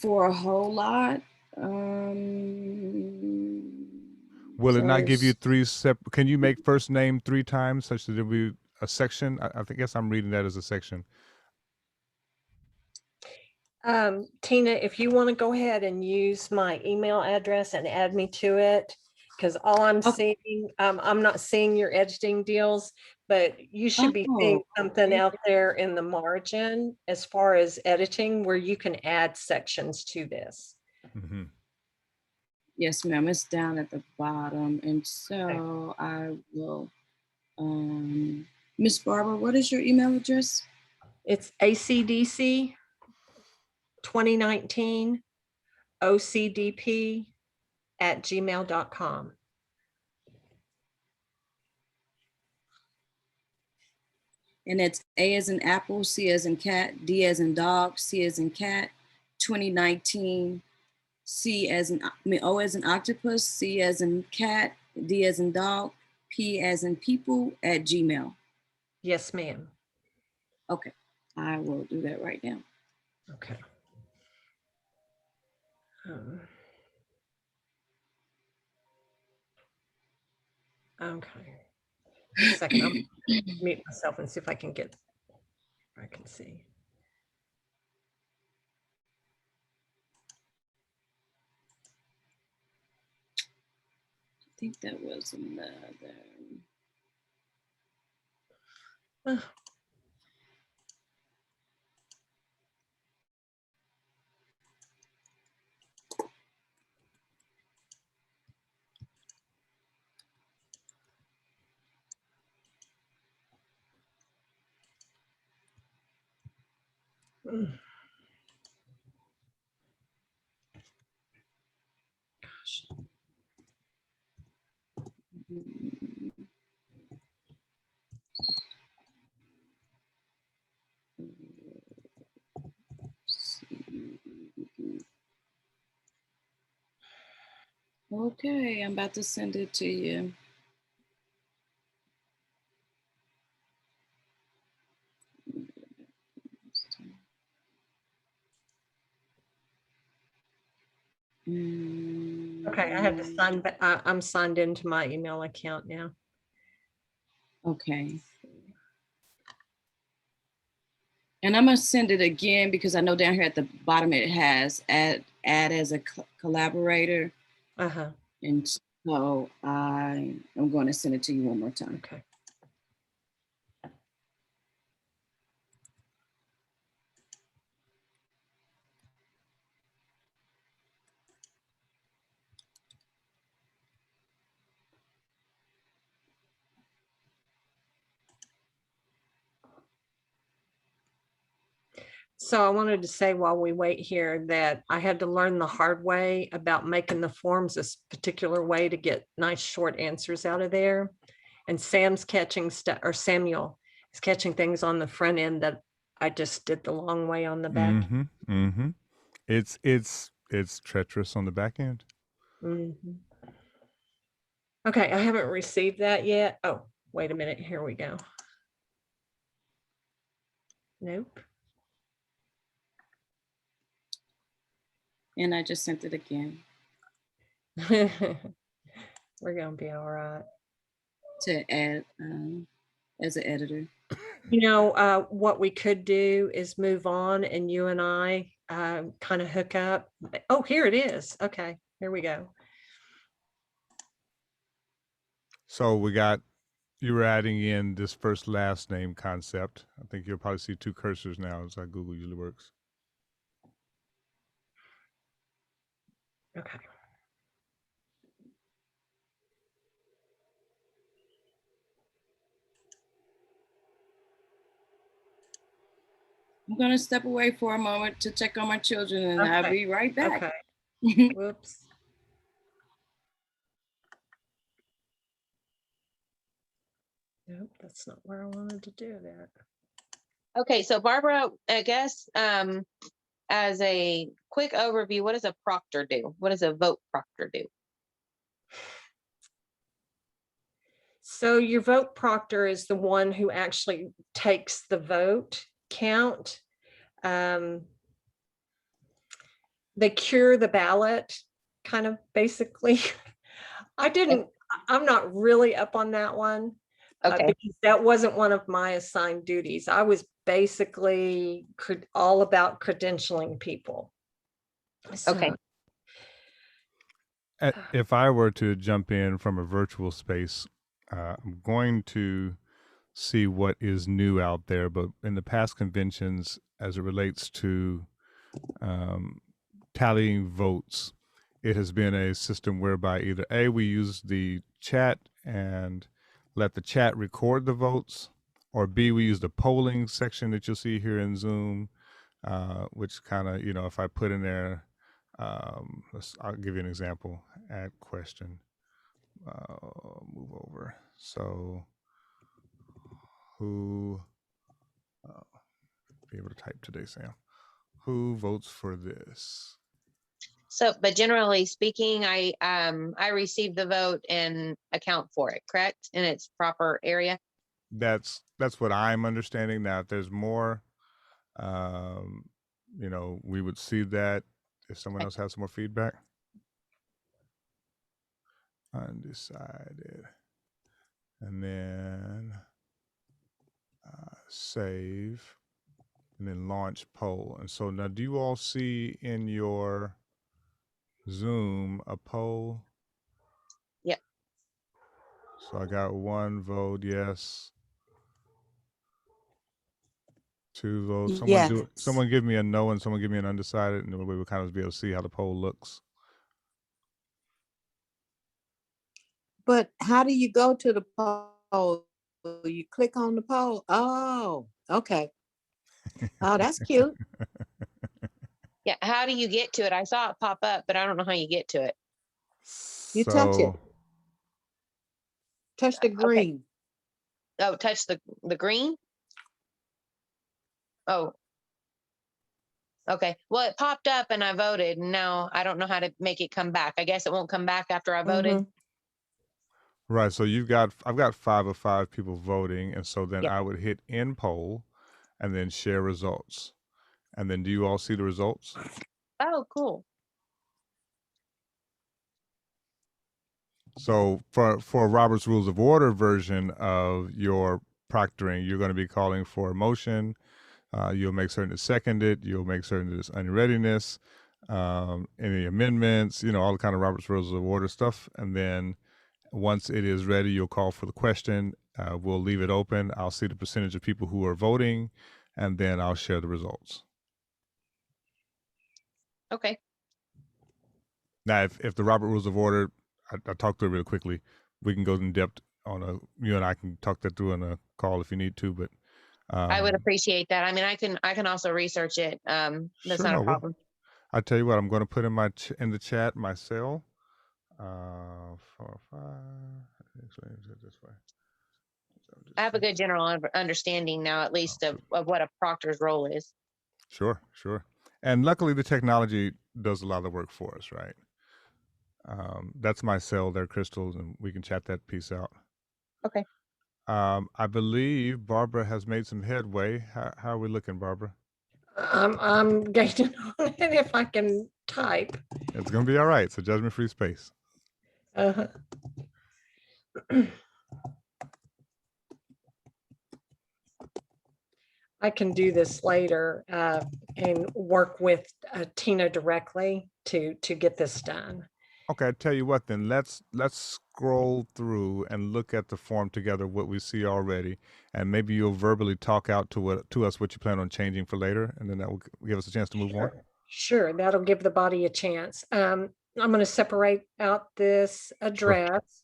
for a whole lot. will it not give you First, 3 separate? Can you make first name 3 times such that it will be a section? I guess I'm reading that as a section. Tina, if you want to go ahead and use my email address and add me to it, because all I'm okay. seeing, I'm not seeing your editing deals, but you should be seeing Oh, something okay. out there in the margin as far as editing where you can add sections to this. Mm-hmm. Yes, ma'am. It's down at the bottom. And so I will, Miss Barbara, what is your email address? It's ACDC 2019 OCDP@gmail.com. And it's A as in apple, C as in cat, D as in dog, C as in cat, 2019, C as in, O as in octopus, C as in cat, D as in dog, P as in people at Gmail. Yes, ma'am. Okay, I will do that right now. Okay. Okay. A second, I'm mute myself and see if I can get, I can see. I think that was another. Gosh. Okay, I'm about to send it to you. Okay, I have to Mm, sign, but I'm signed into my email account now. okay. And I'm gonna send it again because I know down here at the bottom it has add as a collaborator. Uh-huh, And so I'm going to send it to you one more time. okay. So I wanted to say while we wait here that I had to learn the hard way about making the forms this particular way to get nice short answers out of there. And Sam's catching stuff, or Samuel is catching things on the front end that I just did the long way on the back. Mm-hmm. Mm-hmm. It's treacherous on the back end. Mhm. Okay, I haven't received that yet. Oh, wait a minute. Here we go. Nope. And I just sent it again We're gonna be all right. to add as an editor. You know, what we could do is move on and you and I kind of hook up. Oh, here it is. Okay, here we go. So you were adding in this first last name concept. I think you'll probably see two cursors now as like Google usually works. Okay. I'm going to step away for a moment to check on my children and I'll Okay. be right back. Okay. Whoops. Nope, that's not where I wanted to do that. Okay, so Barbara, I guess as a quick overview, what does a proctor do? What does a vote proctor do? So your vote proctor is the one who actually takes the vote count. They cure the ballot, kind of basically. I'm not really up on that one. Okay. Because that wasn't one of my assigned duties. I was basically all about credentialing people. So, Okay. If I were to jump in from a virtual space, I'm going to see what is new out there. But in the past conventions, as it relates to tallying votes, it has been a system whereby either A, we use the chat and let the chat record the votes, or B, we use the polling section that you'll see here in Zoom, which kind of, if I put in there, I'll give you an example. Add question. Move over. So, who? Be able to type today, Sam. Who votes for this? So, but generally speaking, I receive the vote and account for it, correct? In its proper area. That's what I'm understanding. Now, if there's more, we would see that if someone else has some more feedback. Undecided. And then save. And then launch poll. And so now, do you all see in your Zoom a poll? Yeah. So I got one vote yes. Two votes. Someone give me a no and someone give me an undecided, and then we will kind of be able to see how the poll looks. But how do you go to the poll? You click on the poll. Oh, okay. Oh, that's cute. Yeah. How do you get to it? I saw it pop up, but I don't know how you get to it. You touch it. Touch the green. Oh, touch the green. Oh. Okay, well, it popped up and I voted, and now I don't know how to make it come back. I guess it won't come back after I voted. Mhm. Right. So I've got 5 of 5 people voting. And so then Yep. I would hit end poll and then share results. And then do you all see the results? Oh, cool. So for Robert's Rules of Order version of your proctoring, you're going to be calling for a motion. You'll make certain it's seconded. You'll make certain it's unreadiness, any amendments, all the kind of Robert's Rules of Order stuff. And then once it is ready, you'll call for the question. We'll leave it open. I'll see the percentage of people who are voting, and then I'll share the results. Okay. Now, if the Robert Rules of Order, I talked through it really quickly. We can go in depth you and I can talk that through on a call if you need to, but I would appreciate that. I mean, I can also research it. That's sure, not no, a problem. I tell you what, I'm going to put in the chat my cell. 4, 5. Explain it this way. I have a good general understanding now, at least of what a proctor's role is. Sure. And luckily, the technology does a lot of the work for us, right? That's my cell there, Crystals, and we can chat that piece out. Okay. I believe Barbara has made some headway. How are we looking, Barbara? I'm gaining on it if I can type. It's going to be all right. It's a judgment-free space. Uh-huh. I can do this later and work with Tina directly to get this done. Okay, I tell you what then, let's scroll through and look at the form together, what we see already, and maybe you'll verbally talk out to us what you plan on changing for later, and then that will give us a chance to move on. Sure, that'll give the body a chance. I'm going to separate out this address.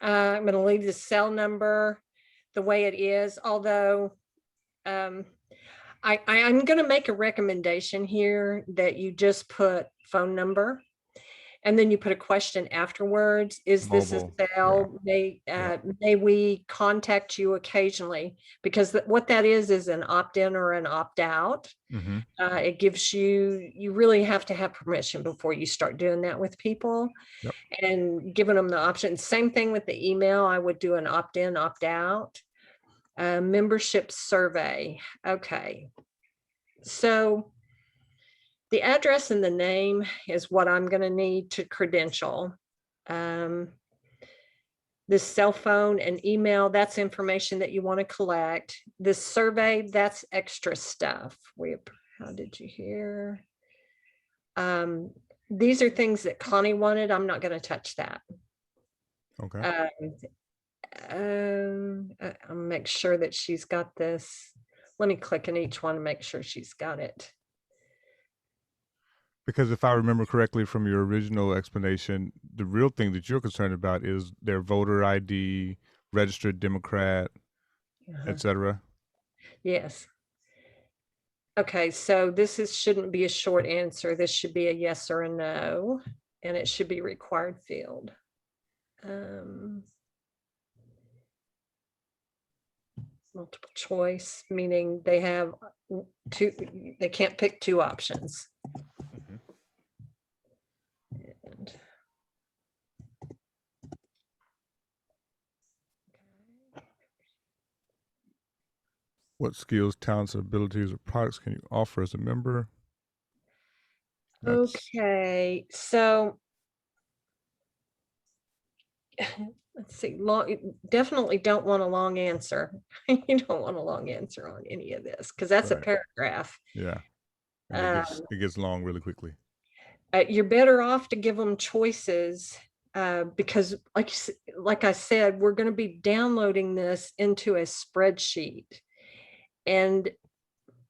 I'm going to leave the cell number the way it is, although I'm going to make a recommendation here that you just put phone number and then you put a question afterwards. Is this a cell? May we contact you occasionally? Because what that is an opt-in or an opt-out. Mm-hmm. It gives you really have to have permission before you start doing that with people. Yep. And giving them the option. Same thing with the email. I would do an opt-in, opt-out. Membership survey. Okay. So the address and the name is what I'm going to need to credential. This cell phone and email, that's information that you want to collect. This survey, that's extra stuff. How did you hear? These are things that Connie wanted. I'm not going to touch that. Okay. I'll make sure that she's got this. Let me click on each one and make sure she's got it. Because if I remember correctly from your original explanation, the real thing that you're concerned about is their voter ID, registered Democrat, etc. Yes. Okay, so this shouldn't be a short answer. This should be a yes or a no, and it should be required field. Multiple choice, meaning they have two, they can't pick two options. And, What skills, talents, abilities, or products can you offer as a member? okay, so let's see. Definitely don't want a long answer. You don't want a long answer on any of this because that's a paragraph. Yeah, it gets long really quickly. You're better off to give them choices because, like I said, we're going to be downloading this into a spreadsheet, and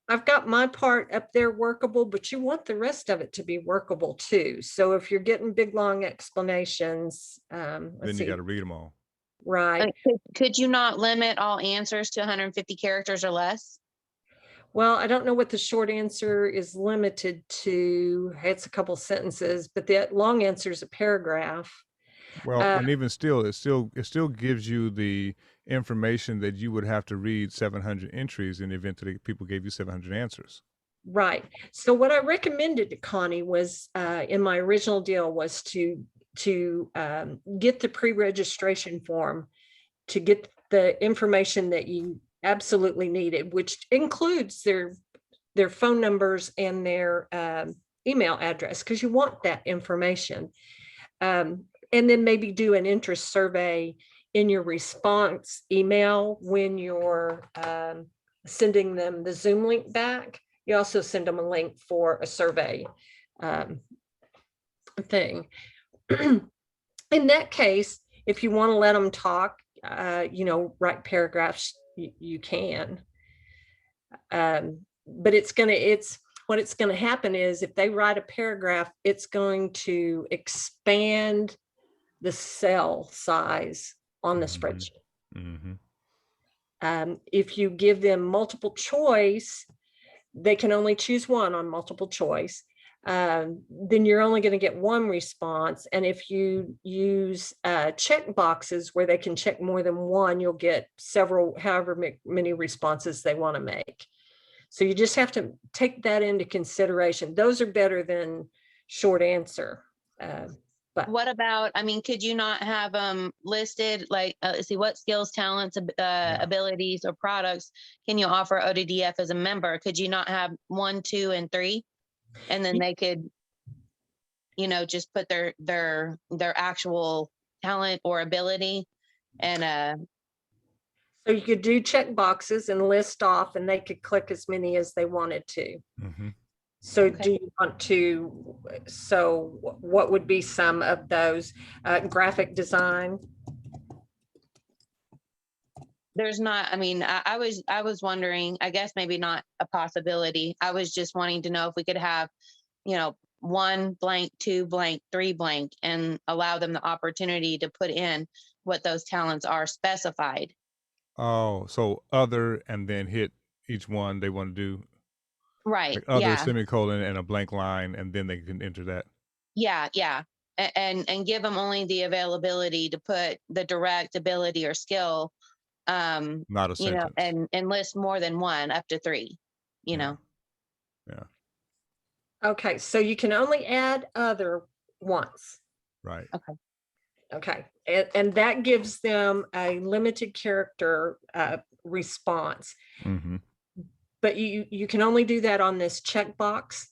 I've got my part up there workable, but you want the rest of it to be workable too. So if you're getting big, long explanations, then you got to read them all. Right. Could you not limit all answers to 150 characters or less? Well, I don't know what the short answer is limited to. It's a couple sentences, but the long answer is a paragraph. Well, and even still, it still gives you the information that you would have to read 700 entries in the event that people gave you 700 answers. Right. So what I recommended to Connie was, in my original deal, was to get the pre-registration form, to get the information that you absolutely needed, which includes their phone numbers and their email address, because you want that information. And then maybe do an interest survey in your response email when you're sending them the Zoom link back. You also send them a link for a survey thing. In that case, if you want to let them talk, write paragraphs, you can. But what it's going to happen is, if they write a paragraph, it's going to expand the cell size on the spreadsheet. If you give them multiple choice, they can only choose one on multiple choice. Then you're only going to get one response. And if you use check boxes where they can check more than one, you'll get several, however many responses they want to make. So you just have to take that into consideration. Those are better than short answer. But what about, I mean, could you not have them listed, like, let's see, what skills, talents, abilities, or products can you offer ODDF as a member? Could you not have 1, 2, and 3? And then they could, just put their actual talent or ability, and so you could do check boxes and list off, and they could click as many as they wanted to. So Okay. do you want to, so what would be some of those? Graphic design? there's not, I mean, I was wondering, I guess maybe not a possibility. I was just wanting to know if we could have, 1 blank, 2 blank, 3 blank, and allow them the opportunity to put in what those talents are specified. Oh, so other, and then hit each one they want to do, Right. like other, Yeah. semicolon, and a blank line, and then they can enter that. Yeah. Yeah. And give them only the availability to put the direct ability or skill, Not a sentence. and list more than 1, up to 3, Yeah. Okay, so you can only add other once. Right. Okay, and that gives them a limited character response. But you can only do that on this checkbox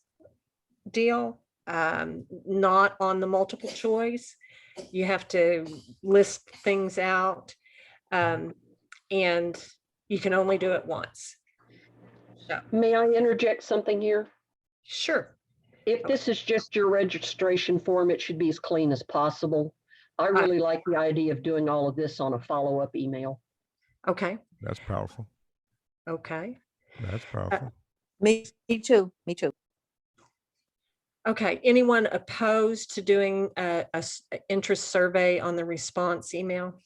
deal, not on the multiple choice. You have to list things out, and you can only do it once. So, May I interject something here? sure. If this is just your registration form, it should be as clean as possible. I really like the idea of doing all of this on a follow-up email. Okay. That's powerful. Okay. That's powerful. Me too. Okay. Anyone opposed to doing a interest survey on the response email?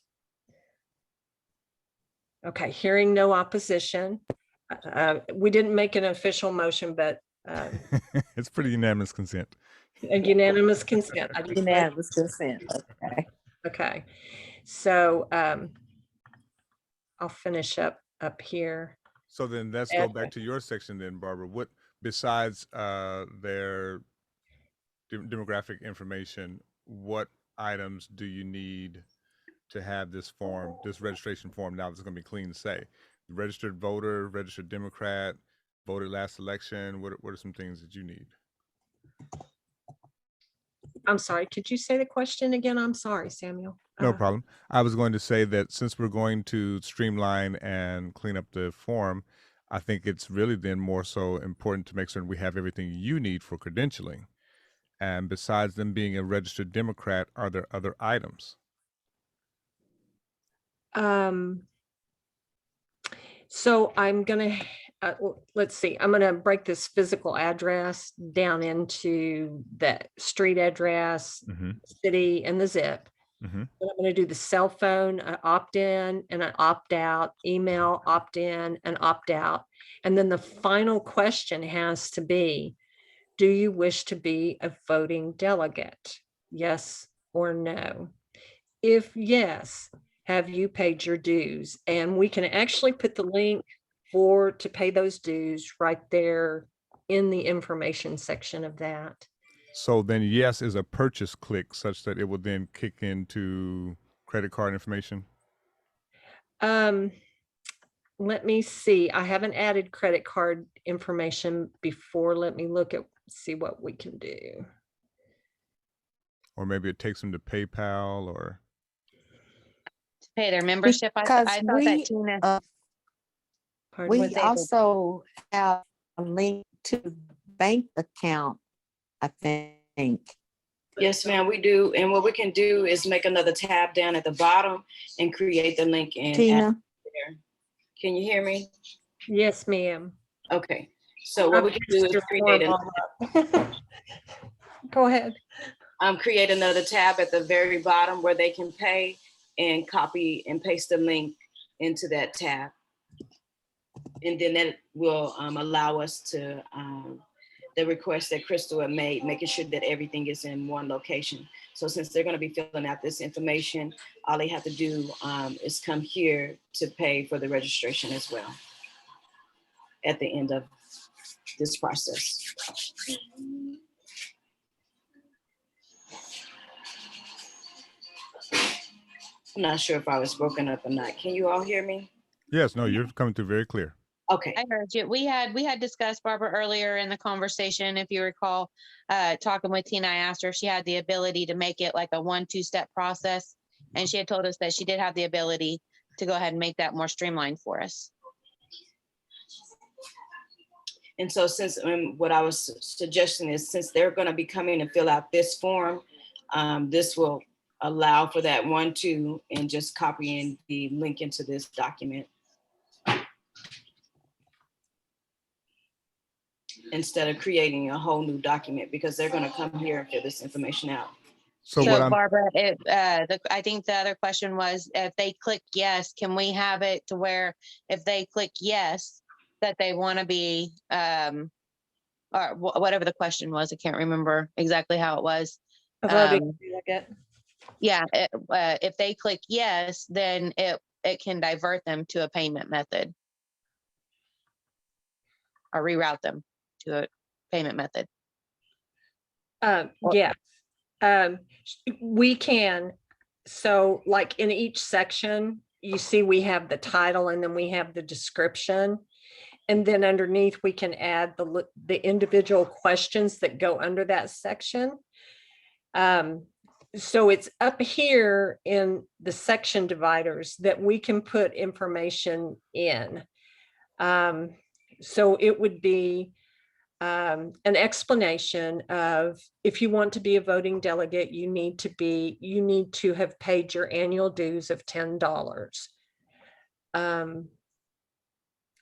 Okay. Hearing no opposition. We didn't make an official motion, but It's pretty unanimous consent. a unanimous consent. I just Unanimous consent. Okay. Okay. So I'll finish up here. So then let's go back to your section then, Barbara. What, besides their demographic information, what items do you need to have this form, this registration form, now it's going to be clean to say? Registered voter, registered Democrat, voted last election. What are some things that you need? I'm sorry, could you say the question again? I'm sorry, Samuel. No problem. I was going to say that since we're going to streamline and clean up the form, I think it's really then more so important to make certain we have everything you need for credentialing. And besides them being a registered Democrat, are there other items? So I'm gonna, let's see, I'm gonna break this physical address down into the street address, city, and the zip. And I'm gonna do the cell phone, opt-in and an opt-out, email, opt-in and opt-out. And then the final question has to be, do you wish to be a voting delegate? Yes or no? If yes, have you paid your dues? And we can actually put the link to pay those dues right there in the information section of that. So then yes is a purchase click such that it will then kick into credit card information. Let me see. I haven't added credit card information before. Let me look at, see what we can do. Or maybe it takes them to PayPal or. To pay their membership. I Because thought that we, Tina Pardon? was we able. also have a link to the bank account, I think. Yes, ma'am, we do. And what we can do is make another tab down at the bottom and create the link and add Tina, it there. Can you hear me? Yes, ma'am. Okay. So what we can do is Go ahead. create another tab at the very bottom where they can pay and copy and paste the link into that tab. And then that will allow us to, the request that Crystal had made, making sure that everything is in one location. So since they're gonna be filling out this information, all they have to do is come here to pay for the registration as well at the end of this process. I'm not sure if I was broken up or not. Can you all hear me? Yes, no, you're coming through very clear. Okay. I heard you. We had discussed, Barbara, earlier in the conversation, if you recall, talking with Tina. I asked her if she had the ability to make it like a 1-2 step process. And she had told us that she did have the ability to go ahead and make that more streamlined for us. And so since what I was suggesting is, since they're going to be coming to fill out this form, this will allow for that 1-2 and just copying the link into this document instead of creating a whole new document, because they're going to come here and fill this information out. So what I'm, Barbara, I think the other question was, if they click yes, can we have it to where if they click yes, that they want to be, or whatever the question was, I can't remember exactly how it was. A voting delegate. Yeah, if they click yes, then it can divert them to a payment method or reroute them to a payment method. Yeah, we can. So like in each section, you see we have the title and then we have the description. And then underneath we can add the individual questions that go under that section. So it's up here in the section dividers that we can put information in. So it would be an explanation of, if you want to be a voting delegate, you need to have paid your annual dues of $10.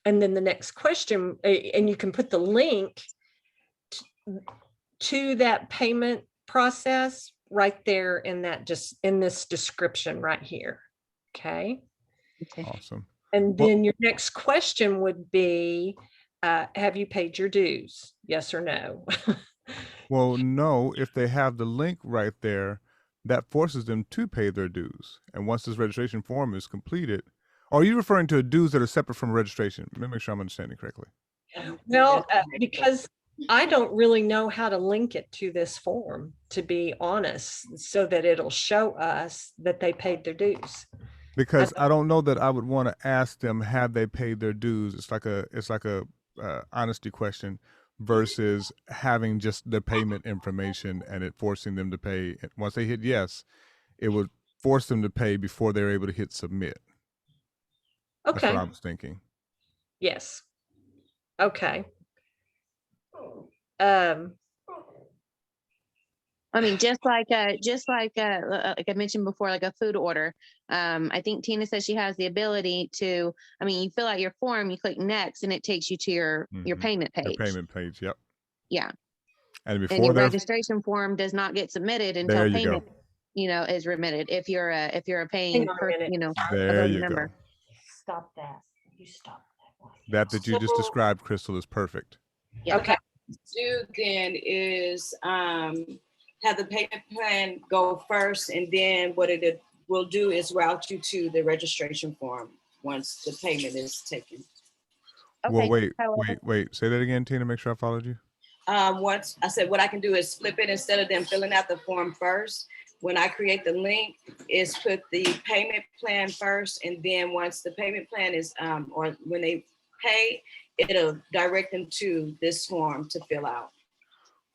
And then the next question, and you can put the link to that payment process right there in that, just in this description right here. Okay. awesome. And then your next question would be, have you paid your dues? Yes or no? Well, no, if they have the link right there, that forces them to pay their dues. And once this registration form is completed, are you referring to dues that are separate from registration? Let me make sure I'm understanding correctly. Well, because I don't really know how to link it to this form, to be honest, so that it'll show us that they paid their dues. Because I don't know that I would want to ask them, have they paid their dues? It's like a honesty question versus having just the payment information and it forcing them to pay. Once they hit yes, it would force them to pay before they're able to hit submit. Okay. That's what I was thinking. Yes. Okay. I mean, just like I mentioned before, like a food order. I think Tina says she has the ability to, I mean, you fill out your form, you click next, and it takes you to your payment page. The payment page, yep. Yeah. And And before your their registration form does not get submitted until there you payment, go. is remitted. If you're a Hang paying, on a minute. a There voting you member. go. Stop that. You stop that one. That you just described, Crystal, is perfect. Yeah. Okay. Do then is have the payment plan go first, and then what it will do is route you to the registration form once the payment is taken. Well, Okay. however- wait. Say that again, Tina. Make sure I followed you. Once I said what I can do is flip it instead of them filling out the form first. When I create the link, is put the payment plan first, and then once the payment plan is or when they pay, it'll direct them to this form to fill out.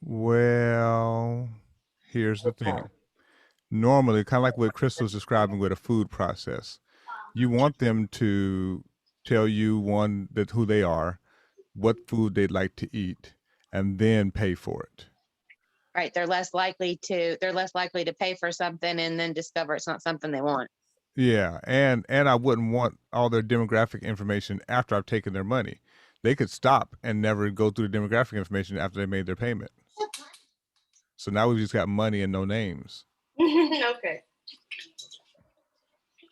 Well, here's the thing. Normally, kind of like what Crystal's describing with a food process, you want them to tell you that who they are, what food they'd like to eat, and then pay for it. Right. They're less likely to pay for something and then discover it's not something they want. Yeah, and I wouldn't want all their demographic information after I've taken their money. They could stop and never go through the demographic information after they made their payment. So now we've just got money and no names. Okay.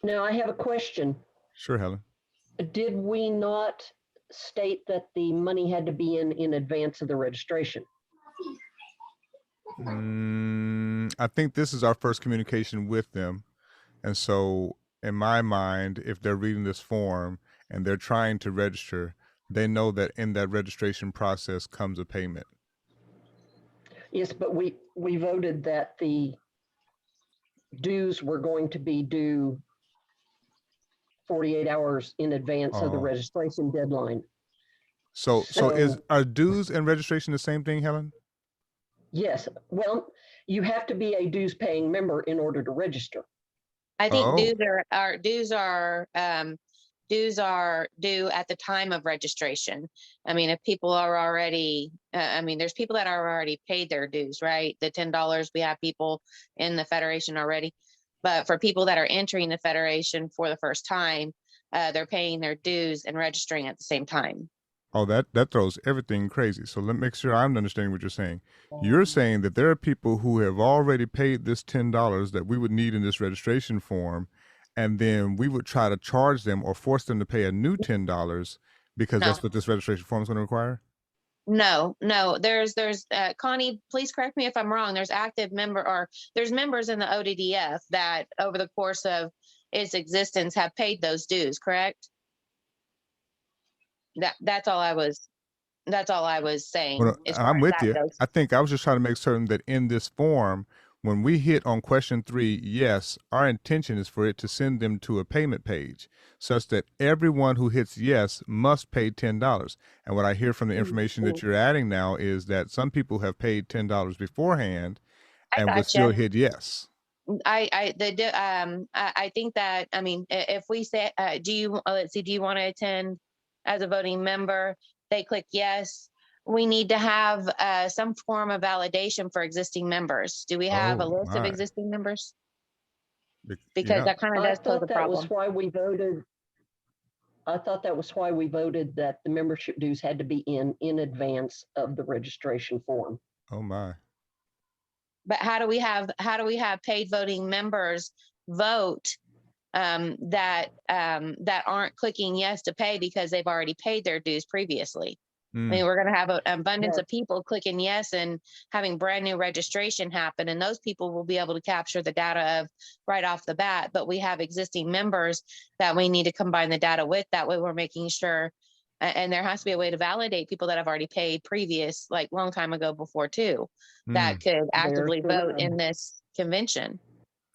Now I have a question. Sure, Helen. Did we not state that the money had to be in advance of the registration? I think this is our first communication with them. And so in my mind, if they're reading this form and they're trying to register, they know that in that registration process comes a payment. Yes, but we voted that the dues were going to be due 48 hours in advance of the Oh. registration deadline. So are dues and registration the same thing, Helen? Yes, well, you have to be a dues paying member in order to register. I think Oh. dues are due at the time of registration. I mean, if people are already, there's people that are already paid their dues, right? The $10, we have people in the Federation already. But for people that are entering the Federation for the first time, they're paying their dues and registering at the same time. Oh, that throws everything crazy. So let me make sure I'm understanding what you're saying. You're saying that there are people who have already paid this $10 that we would need in this registration form, and then we would try to charge them or force them to pay a new $10 because that's No. what this registration form is going to require? No, there's Connie, please correct me if I'm wrong. There's there's members in the ODDF that over the course of its existence have paid those dues, correct? That's all I was saying. Well, as far I'm as with that you. goes. I think I was just trying to make certain that in this form, when we hit on question 3, yes, our intention is for it to send them to a payment page such that everyone who hits yes must pay $10. And what I hear from the information that you're adding now is that some people have paid $10 beforehand I and would gotcha. still hit yes. I think that, if we say, do you want to attend as a voting member? They click yes. We need to have some form of validation for existing members. Do we have a Oh, list of my. existing members? Because Yeah. that kind of I does pose a thought that was problem. why we voted. I thought that was why we voted that the membership dues had to be in advance of the registration form. Oh, my. But how do we have paid voting members vote that aren't clicking yes to pay because they've already paid their dues previously? I mean, we're going to have an abundance of people clicking yes and having brand new registration happen, and those people will be able to capture the data of right off the bat. But we have existing members that we need to combine the data with. That way we're making sure, and there has to be a way to validate people that have already paid previous, like long time ago before too, that could actively vote in this convention.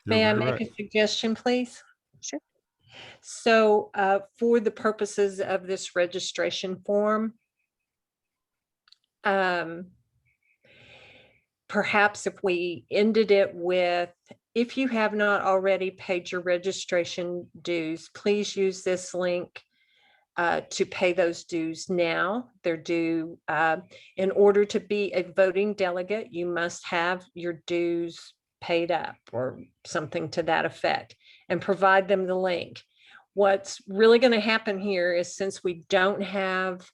You're May I very make right. a suggestion, please? Sure. So for the purposes of this registration form, perhaps if we ended it with, if you have not already paid your registration dues, please use this link to pay those dues now. They're due. In order to be a voting delegate, you must have your dues paid up or something to that effect, and provide them the link. What's really going to happen here is, since we don't have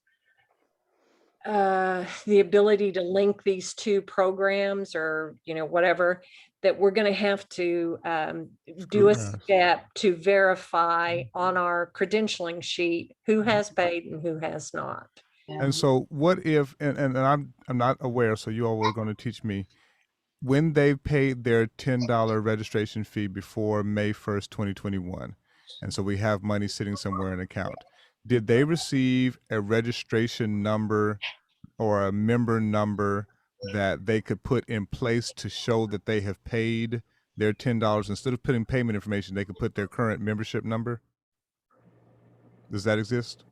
the ability to link these two programs or whatever, that we're going to have to do a Scrutinize. step to verify on our credentialing sheet who has paid and who has not. And so what if, and I'm not aware, so you all were going to teach me, when they paid their $10 registration fee before May 1st, 2021, and so we have money sitting somewhere in an account, did they receive a registration number or a member number that they could put in place to show that they have paid their $10? Instead of putting payment information, they could put their current membership number? Does that exist?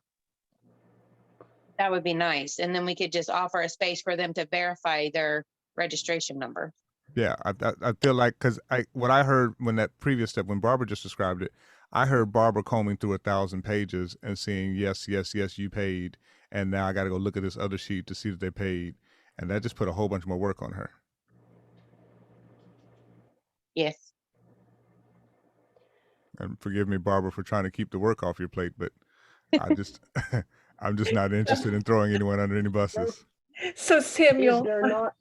That would be nice. And then we could just offer a space for them to verify their registration number. Yeah, I feel like, because what I heard when that previous step, when Barbara just described it, I heard Barbara combing through 1,000 pages and seeing yes, yes, yes, you paid, and now I got to go look at this other sheet to see that they paid, and that just put a whole bunch more work on her. Yes. And forgive me, Barbara, for trying to keep the work off your plate, but I just I'm just not interested in throwing anyone under any buses. So Is Samuel, there not?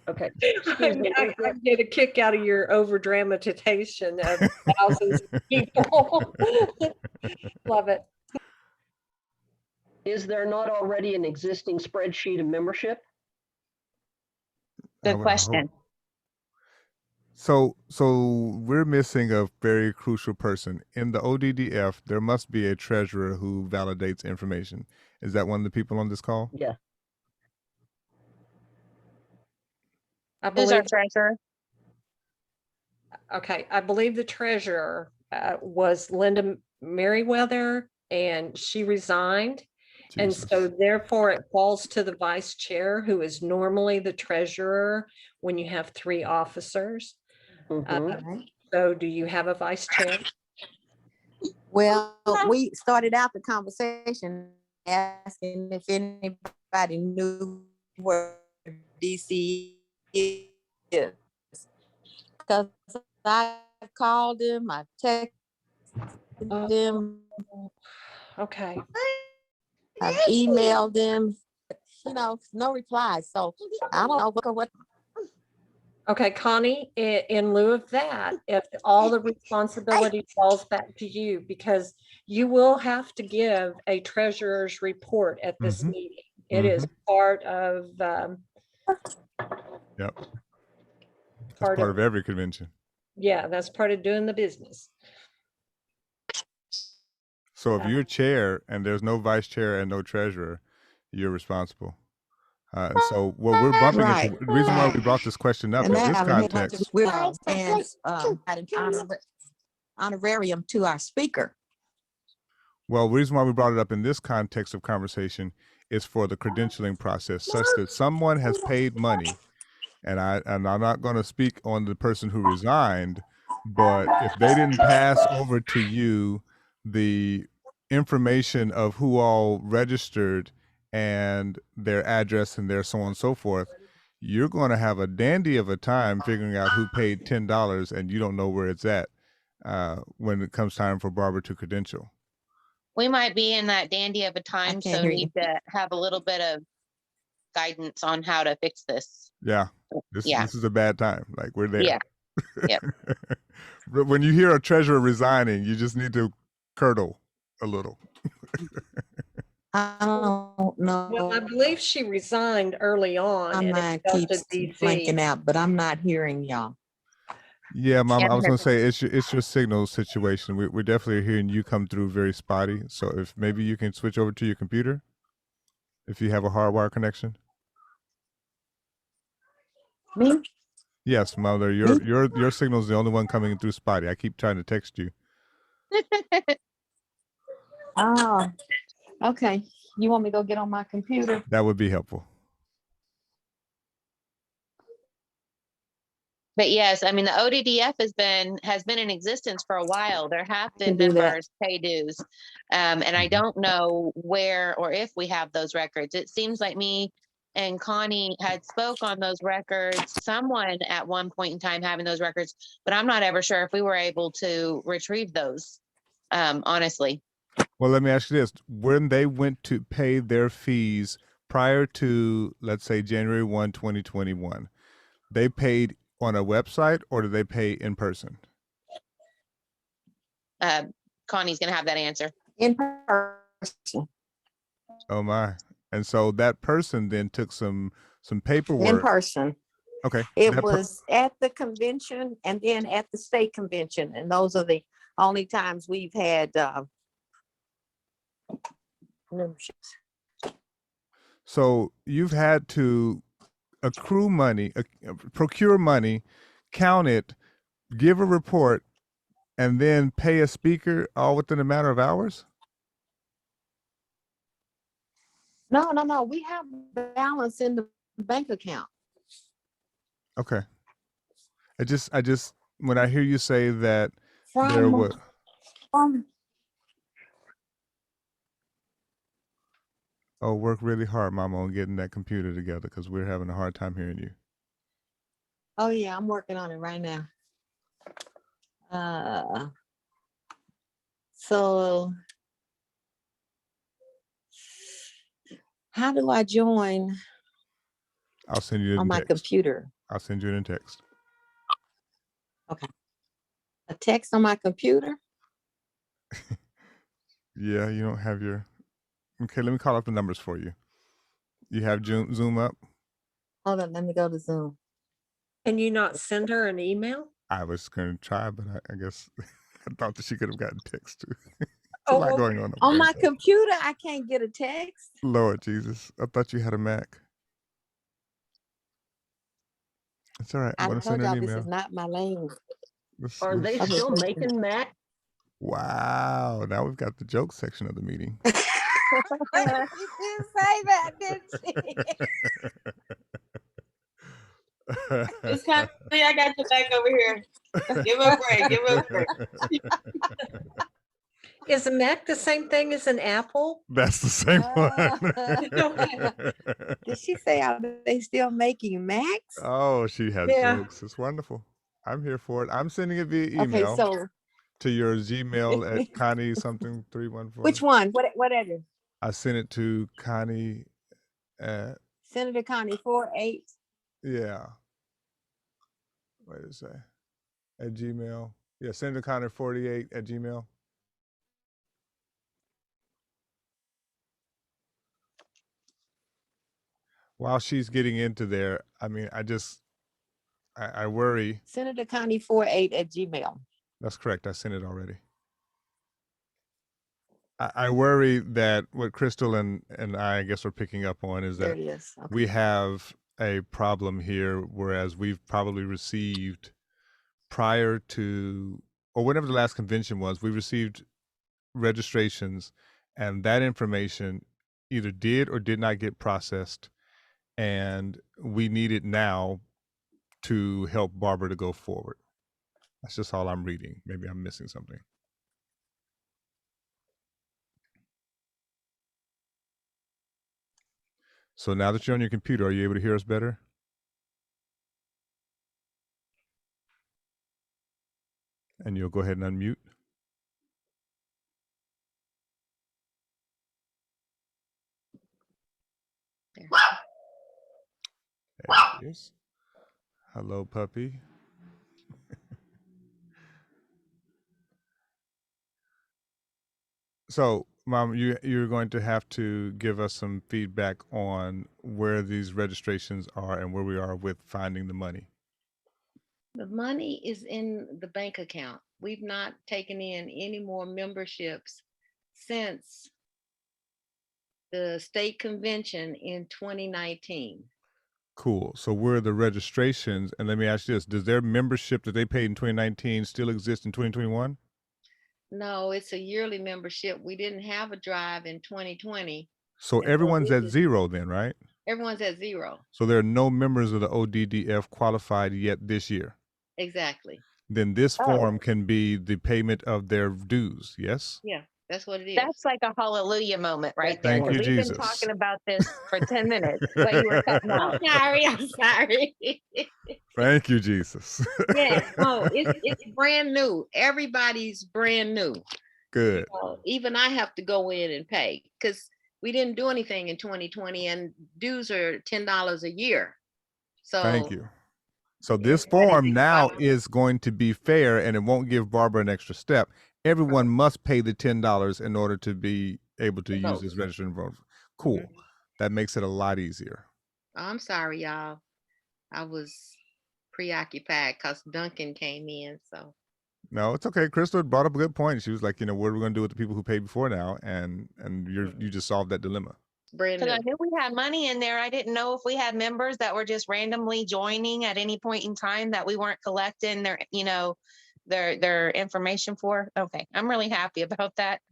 Okay. Excuse me. I get a kick out of your over dramatization of thousands of people. Love it. Is there not already an existing spreadsheet of membership? I Good would question. hope. So we're missing a very crucial person. In the ODDF, there must be a treasurer who validates information. Is that one of the people on this call? Yeah. I Who's our believe, treasurer? okay, I believe the treasurer was Linda Merriweather, and she resigned. And so Jesus. therefore it falls to the vice chair, who is normally the treasurer when you have 3 officers. Mhm. So do you have a vice chair? Well, we started out the conversation asking if anybody knew where DC is. Because I called them, I texted them, Okay. I emailed them, no reply. So I don't know what. Okay, Connie, in lieu of that, if all the responsibility falls back to you, because you will have to give a treasurer's report at this meeting. It is part of, Yep. That's part of every convention. yeah, that's part of doing the business. So if you're chair and there's no vice chair and no treasurer, you're responsible. And so what we're bumping into, the reason why we brought this question up And in that this context, and an honorarium to our speaker. well, the reason why we brought it up in this context of conversation is for the credentialing process, such that someone has paid money, and I'm not going to speak on the person who resigned, but if they didn't pass over to you the information of who all registered and their address and their so on and so forth, you're going to have a dandy of a time figuring out who paid $10 and you don't know where it's at when it comes time for Barbara to credential. We might be in that dandy of a time, so need to have a little bit of guidance on how to fix this. Yeah, this is a bad time. Like, we're there. Yeah. Yep. But when you hear a treasurer resigning, you just need to curdle a little. I don't know. Well, I believe she resigned early on. My and mind it fell to keeps DC. blanking out, but I'm not hearing y'all. Yeah, Mom, I was going to say, it's your signal situation. We're definitely hearing you come through very spotty. So if maybe you can switch over to your computer, if you have a hardwire connection. Me? Yes, Mother, your signal is the only one coming through spotty. I keep trying to text you. Oh, okay. You want me to go get on my computer? That would be helpful. But yes, I mean, the ODDF has been in existence for a while. There have been Can do that. members pay dues. And I don't know where or if we have those records. It seems like me and Connie had spoke on those records, someone at one point in time having those records, but I'm not ever sure if we were able to retrieve those, honestly. Well, let me ask you this. When they went to pay their fees prior to, let's say, January 1, 2021, they paid on a website or did they pay in person? Connie's going to have that answer. In person. Oh my. And so that person then took some paperwork. In person. Okay. It was at the convention and then at the state convention. And those are the only times we've had memberships. So you've had to accrue money, procure money, count it, give a report, and then pay a speaker all within a matter of hours? No. We have balance in the bank account. Okay. I just when I hear you say that there From, was from, work really hard, Mama, on getting that computer together because we're having a hard time hearing you. oh yeah, I'm working on it right now. So how do I join I'll send you on in my text. computer? I'll send you in text. Okay. A text on my computer? Yeah, you don't have your. Okay, let me call up the numbers for you. You have Zoom up? Hold on, let me go to Zoom. Can you not send her an email? I was going to try, but I guess I thought that she could have gotten text too. It's Oh, a lot okay. going on. On my computer, I can't get a text. Lord Jesus, I thought you had a Mac. It's all right. I'm I going to told send an y'all this email. is not my lane. Are they Okay. still making Mac? Wow, now we've got the joke section of the meeting. She didn't say that, did she? It's kind of, I got your back over here. Give a break. Give a break. Is a Mac the same thing as an Apple? That's the same Okay. one. Did she say are they still making Macs? Oh, she has Yeah. jokes. It's wonderful. I'm here for it. I'm sending it via Okay, email so to your Gmail at Connie something 314. which one? What address? I sent it to Connie at, Senator Connie 48. yeah. Wait a second. At Gmail. Yeah, Senator Connie 48 at Gmail. While she's getting into there, I mean, I worry. Senator Connie 48 at Gmail. That's correct. I sent it already. I worry that what Crystal and I guess are picking up on is There that it is. Okay. we have a problem here, whereas we've probably received prior to, or whenever the last convention was, we received registrations and that information either did or did not get processed. And we need it now to help Barbara to go forward. That's just all I'm reading. Maybe I'm missing something. So now that you're on your computer, are you able to hear us better? And you'll go ahead and unmute. There. There she is. Hello, puppy. So, Mom, you're going to have to give us some feedback on where these registrations are and where we are with finding the money. The money is in the bank account. We've not taken in any more memberships since the state convention in 2019. Cool. So where are the registrations? And let me ask you this, does their membership that they paid in 2019 still exist in 2021? No, it's a yearly membership. We didn't have a drive in 2020. So And so everyone's this at is- zero then, right? Everyone's at zero. So there are no members of the ODDF qualified yet this year. Exactly. Then this Oh. form can be the payment of their dues, yes? Yeah, that's what it is. That's like a hallelujah moment right there. Thank you, 'cause we've Jesus. been talking about this for 10 minutes, but you were cutting out. I'm sorry. Thank you, Jesus. Yeah, no, it's brand new. Everybody's brand new. Good. Even I have to go in and pay because we didn't do anything in 2020 and dues are $10 a year. So Thank you. So this everybody form thinks now about- is going to be fair and it won't give Barbara an extra step. Everyone must pay the $10 in order to be able to use this registration vote. Cool. That makes it a lot easier. I'm sorry, y'all. I was preoccupied because Duncan came in. So No, it's okay. Crystal had brought up a good point. She was like, what are we going to do with the people who paid before now? And you just solved that dilemma. Brand Because I new. knew we had money in there. I didn't know if we had members that were just randomly joining at any point in time that we weren't collecting their, their information for. Okay, I'm really happy about that.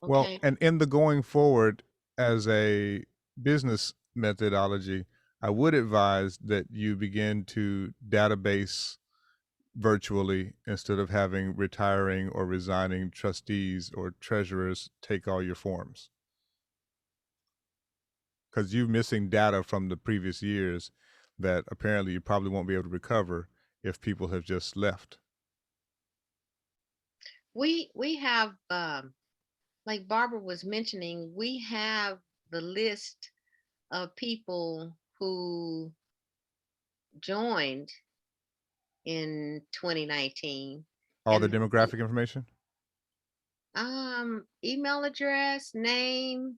Well, Okay. and in the going forward as a business methodology, I would advise that you begin to database virtually instead of having retiring or resigning trustees or treasurers take all your forms. Because you're missing data from the previous years that apparently you probably won't be able to recover if people have just left. We have like Barbara was mentioning, we have the list of people who joined in 2019. All the And demographic information? email address, name,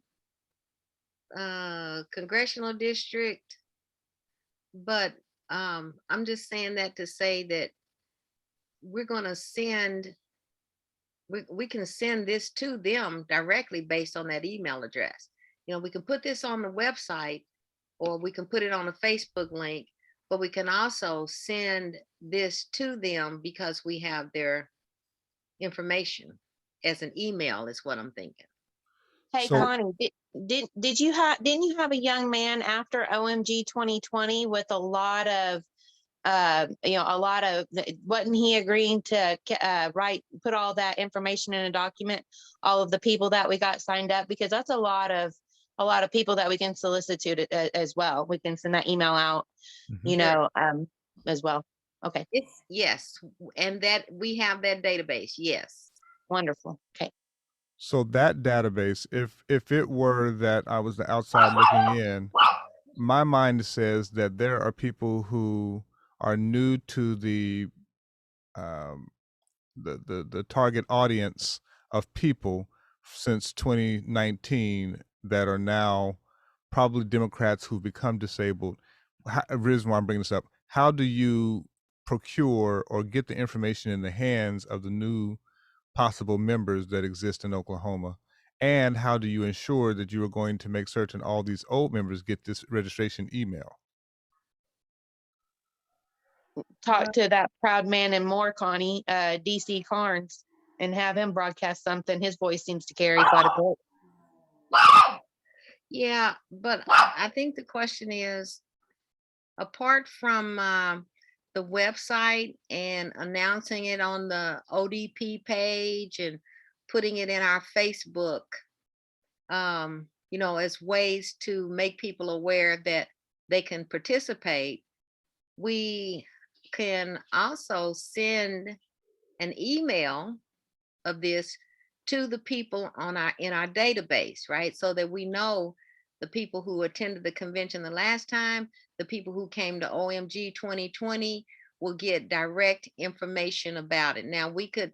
congressional district. But I'm just saying that to say that we're gonna send, we can send this to them directly based on that email address. We can put this on the website or we can put it on a Facebook link, but we can also send this to them because we have their information as an email is what I'm thinking. Hey, So- Connie, didn't you have a young man after OMG 2020 with a lot of wasn't he agreeing to put all that information in a document, all of the people that we got signed up? Because that's a lot of people that we can solicit to as well. We can send that email out, as well. Okay, It's yes, and that we have that database. Yes. wonderful. Okay. So that database, if it were that I was the outside looking in, my mind says that there are people who are new to the target audience of people since 2019 that are now probably Democrats who've become disabled. The reason why I'm bringing this up, how do you procure or get the information in the hands of the new possible members that exist in Oklahoma? And how do you ensure that you are going to make certain all these old members get this registration email? Talk to that proud man and more, Connie, DC Carnes, and have him broadcast something. His voice seems to carry quite a bit. Yeah, but I think the question is, apart from the website and announcing it on the ODP page and putting it in our Facebook, as ways to make people aware that they can participate, we can also send an email of this to the people in our database, right? So that we know the people who attended the convention the last time, the people who came to OMG 2020 will get direct information about it. Now we could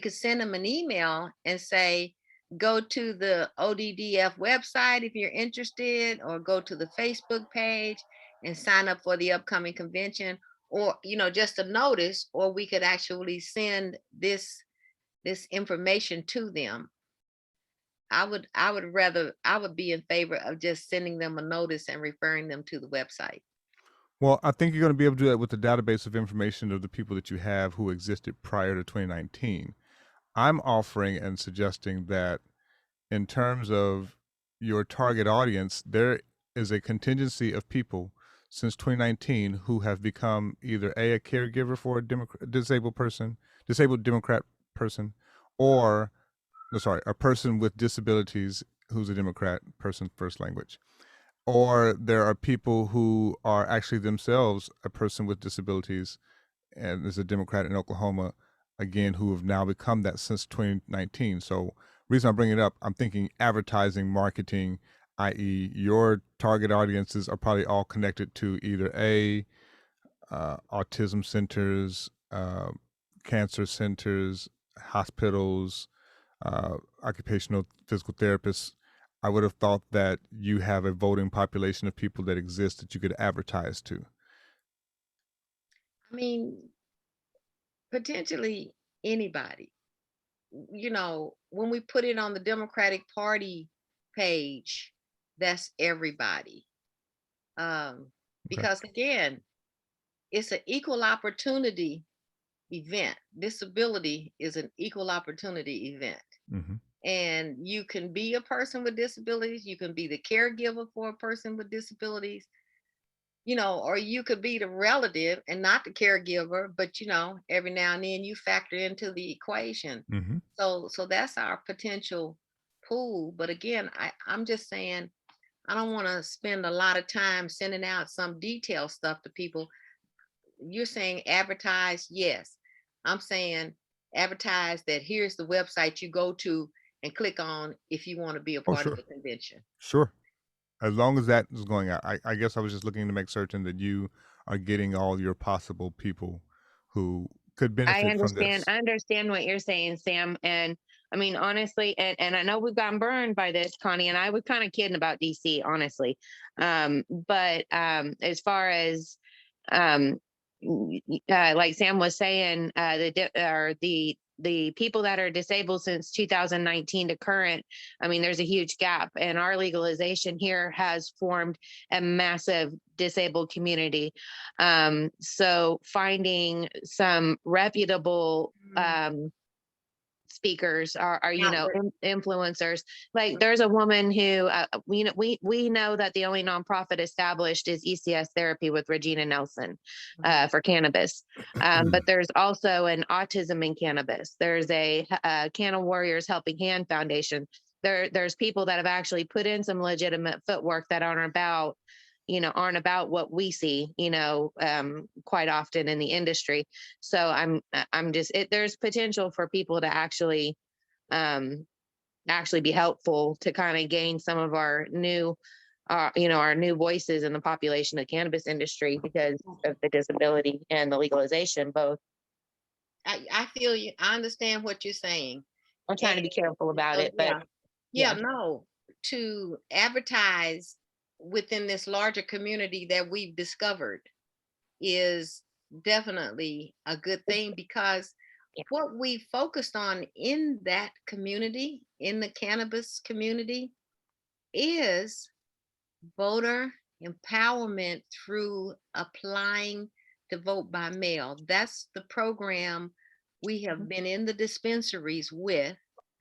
send them an email and say, go to the ODDF website if you're interested, or go to the Facebook page and sign up for the upcoming convention, or just a notice, or we could actually send this information to them. I would be in favor of just sending them a notice and referring them to the website. Well, I think you're going to be able to do that with the database of information of the people that you have who existed prior to 2019. I'm offering and suggesting that in terms of your target audience, there is a contingency of people since 2019 who have become either a caregiver for a disabled Democrat person, or a person with disabilities who's a Democrat person first language, or there are people who are actually themselves a person with disabilities and is a Democrat in Oklahoma, again, who have now become that since 2019. So reason I'm bringing it up, I'm thinking advertising, marketing, i.e. your target audiences are probably all connected to either autism centers, cancer centers, hospitals, occupational physical therapists. I would have thought that you have a voting population of people that exist that you could advertise to. I mean, potentially anybody. You know, when we put it on the Democratic Party page, that's everybody. Because again, it's an equal opportunity event. Disability is an equal opportunity event. Mhm. And you can be a person with disabilities, you can be the caregiver for a person with disabilities, you know, or you could be the relative and not the caregiver, but you know, every now and then you factor into the equation. Mhm. So that's our potential pool. But again, I'm just saying, I don't want to spend a lot of time sending out some detailed stuff to people. You're saying advertise, yes. I'm saying advertise that here's the website you go to and click on if you want to be a Oh, part of sure. the convention. Sure. As long as that is going out. I guess I was just looking to make certain that you are getting all your possible people who could benefit from this. I understand what you're saying, Sam. And I mean, honestly, and I know we've gotten burned by this, Connie, and I was kind of kidding about DC, honestly. But as far as like Sam was saying, the people that are disabled since 2019 to current, I mean, there's a huge gap, and our legalization here has formed a massive disabled community. So finding some reputable speakers are you know, influencers. Like there's a woman who we know that the only nonprofit established is ECS Therapy with Regina Nelson for cannabis. But there's also an Autism in Cannabis. There's a Canna Warriors Helping Hand Foundation. There's people that have actually put in some legitimate footwork that aren't about what we see, quite often in the industry. So I'm just, there's potential for people to actually be helpful to kind of gain some of our new voices in the population of cannabis industry because of the disability and the legalization both. I feel you. I understand what you're saying. I'm trying to be careful about it, but no, to advertise within this larger community that we've discovered is definitely a good thing, because what we focused on in that community, in the cannabis community, is voter empowerment through applying to vote by mail. That's the program we have been in the dispensaries with.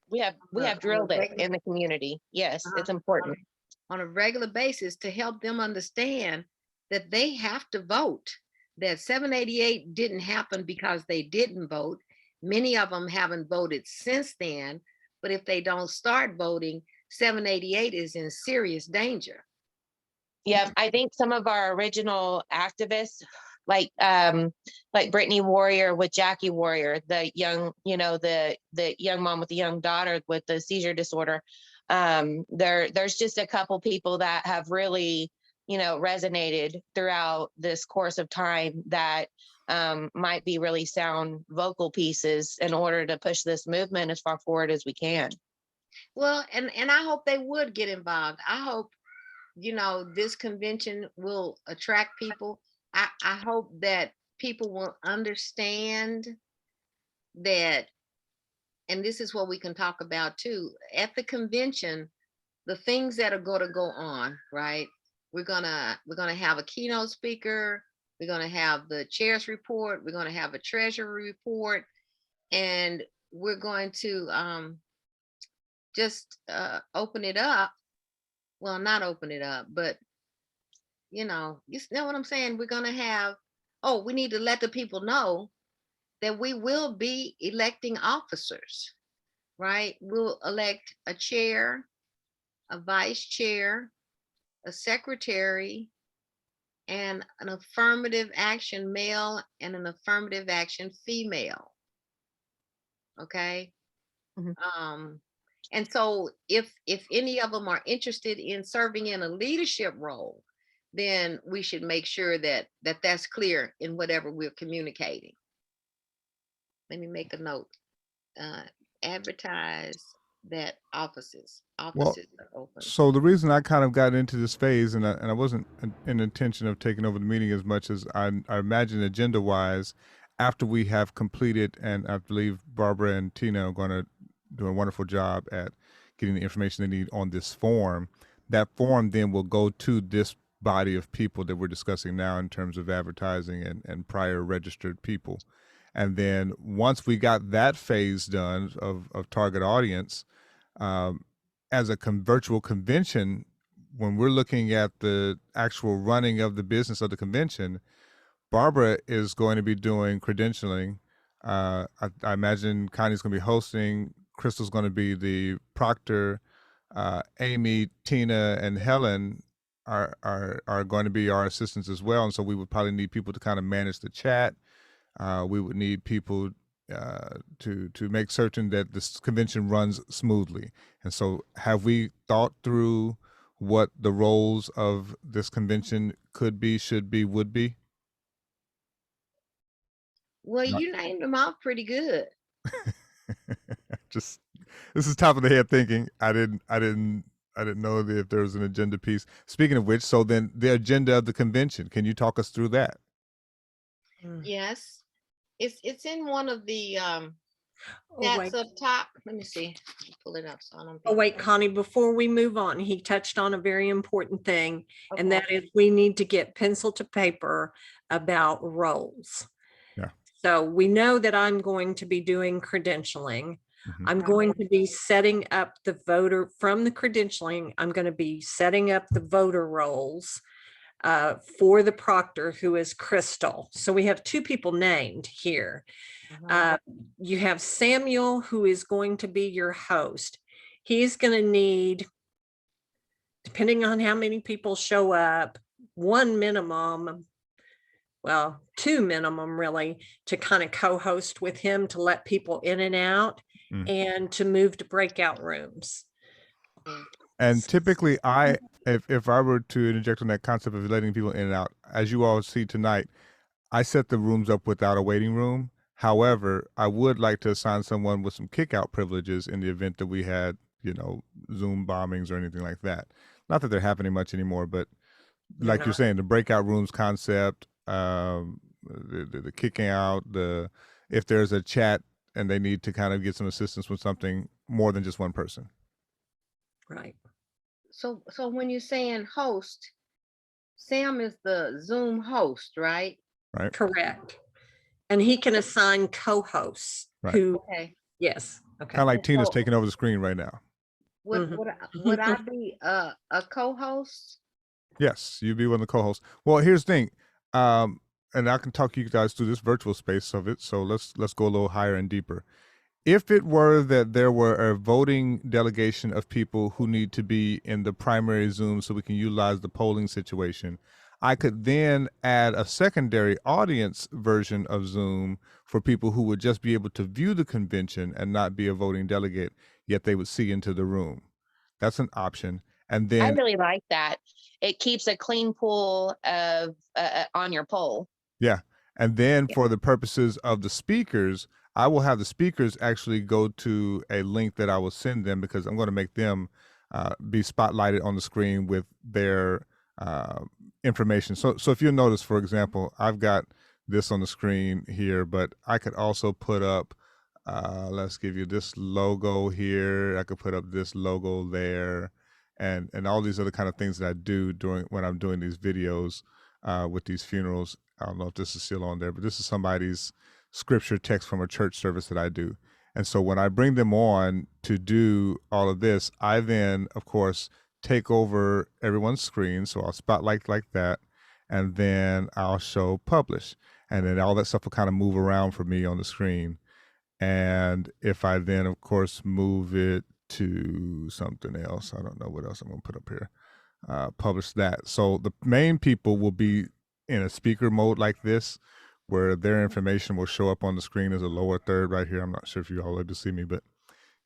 we have drilled it in the community. Yes, it's important on a regular basis to help them understand that they have to vote, that 788 didn't happen because they didn't vote. Many of them haven't voted since then, but if they don't start voting, 788 is in serious danger. Yeah, I think some of our original activists, like Brittany Warrior with Jackie Warrior, the young, the young mom with the young daughter with the seizure disorder. There's just a couple people that have really, resonated throughout this course of time that might be really sound vocal pieces in order to push this movement as far forward as we can. Well, and I hope they would get involved. I hope this convention will attract people. I hope that people will understand that, and this is what we can talk about too, at the convention, the things that are going to go on, right? We're gonna have a keynote speaker, we're gonna have the chair's report, we're gonna have a treasury report, and we're going to just open it up. Well, not open it up, but you know what I'm saying? We're going to have, we need to let the people know that we will be electing officers, right? We'll elect a chair, a vice chair, a secretary, and an affirmative action male and an affirmative action female. Okay. Mm-hmm. And so if any of them are interested in serving in a leadership role, then we should make sure that that's clear in whatever we're communicating. Let me make a note. Advertise that offices are open. So the reason I kind of got into this phase, and I wasn't in intention of taking over the meeting as much as I imagine agenda wise, after we have completed, and I believe Barbara and Tina are going to do a wonderful job at getting the information they need on this form, that form then will go to this body of people that we're discussing now in terms of advertising and prior registered people. And then once we got that phase done of target audience, um, as a virtual convention, when we're looking at the actual running of the business of the convention, Barbara is going to be doing credentialing. I imagine Connie's going to be hosting. Crystal's going to be the proctor. Amy, Tina, and Helen are going to be our assistants as well. And so we would probably need people to kind of manage the chat. We would need people to make certain that this convention runs smoothly. And so, have we thought through what the roles of this convention could be, should be, would be? Well, Not- you named them off pretty good. Just this is top of the head thinking. I didn't know if there was an agenda piece. Speaking of which, so then the agenda of the convention. Can you talk us through that? Yes. It's in one of the Oh, stats wait. up top. Let me see. Pull it up so I don't Oh, be- wait, Connie, before we move on, he touched on a very important thing, and Okay. that is we need to get pencil to paper about roles. Yeah. So we know that I'm going to be doing credentialing. Mhm. I'm going to be setting up the voter from the credentialing. I'm going to be setting up the voter rolls for the proctor, who is Crystal. So we have two people named here. Uh-huh. You have Samuel, who is going to be your host. He's going to need, depending on how many people show up, one minimum, well, two minimum really, to kind of co-host with him to let people in and out and to move to breakout rooms. And typically, if I were to interject on that concept of letting people in and out, as you all see tonight, I set the rooms up without a waiting room. However, I would like to assign someone with some kick out privileges in the event that we had, Zoom bombings or anything like that. Not that they're happening much anymore, but like you're saying, the breakout rooms concept, the kicking out, if there's a chat and they need to kind of get some assistance with something more than just one person. Right. So when you're saying host, Sam is the Zoom host, right? Right. Correct. And he can assign co-hosts Right. who, Okay. yes. Okay. Kind of like And Tina's so taking over the screen right now. would Mhm. would I be a co-host? Yes, you'd be one of the co-hosts. Well, here's the thing, and I can talk you guys through this virtual space of it. So let's go a little higher and deeper. If it were that there were a voting delegation of people who need to be in the primary Zoom so we can utilize the polling situation, I could then add a secondary audience version of Zoom for people who would just be able to view the convention and not be a voting delegate, yet they would see into the room. That's an option. And I then, really like that. It keeps a clean pool of on your poll. yeah. And then Yeah. for the purposes of the speakers, I will have the speakers actually go to a link that I will send them because I'm going to make them be spotlighted on the screen with their information. So if you notice, for example, I've got this on the screen here, but I could also put up, let's give you this logo here. I could put up this logo there, and all these other kind of things that I do when I'm doing these videos with these funerals. I don't know if this is still on there, but this is somebody's scripture text from a church service that I do. And so when I bring them on to do all of this, I then, of course, take over everyone's screen. So I'll spotlight like that. And then I'll show publish. And then all that stuff will kind of move around for me on the screen. And if I then, of course, move it to something else, I don't know what else I'm going to put up here, publish that. So the main people will be in a speaker mode like this, where their information will show up on the screen as a lower third right here. I'm not sure if you all able to see me, but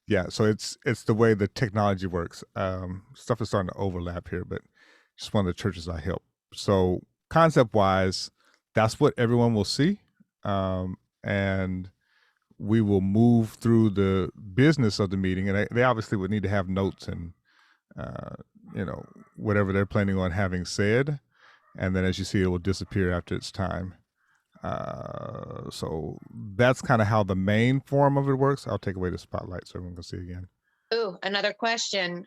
yeah, so it's the way the technology works. Stuff is starting to overlap here, but just one of the churches I help. So concept wise, that's what everyone will see. And we will move through the business of the meeting, and they obviously would need to have notes and whatever they're planning on having said, and then as you see, it will disappear after its time. So that's kind of how the main form of it works. I'll take away the spotlight so everyone can see again. Ooh, another question.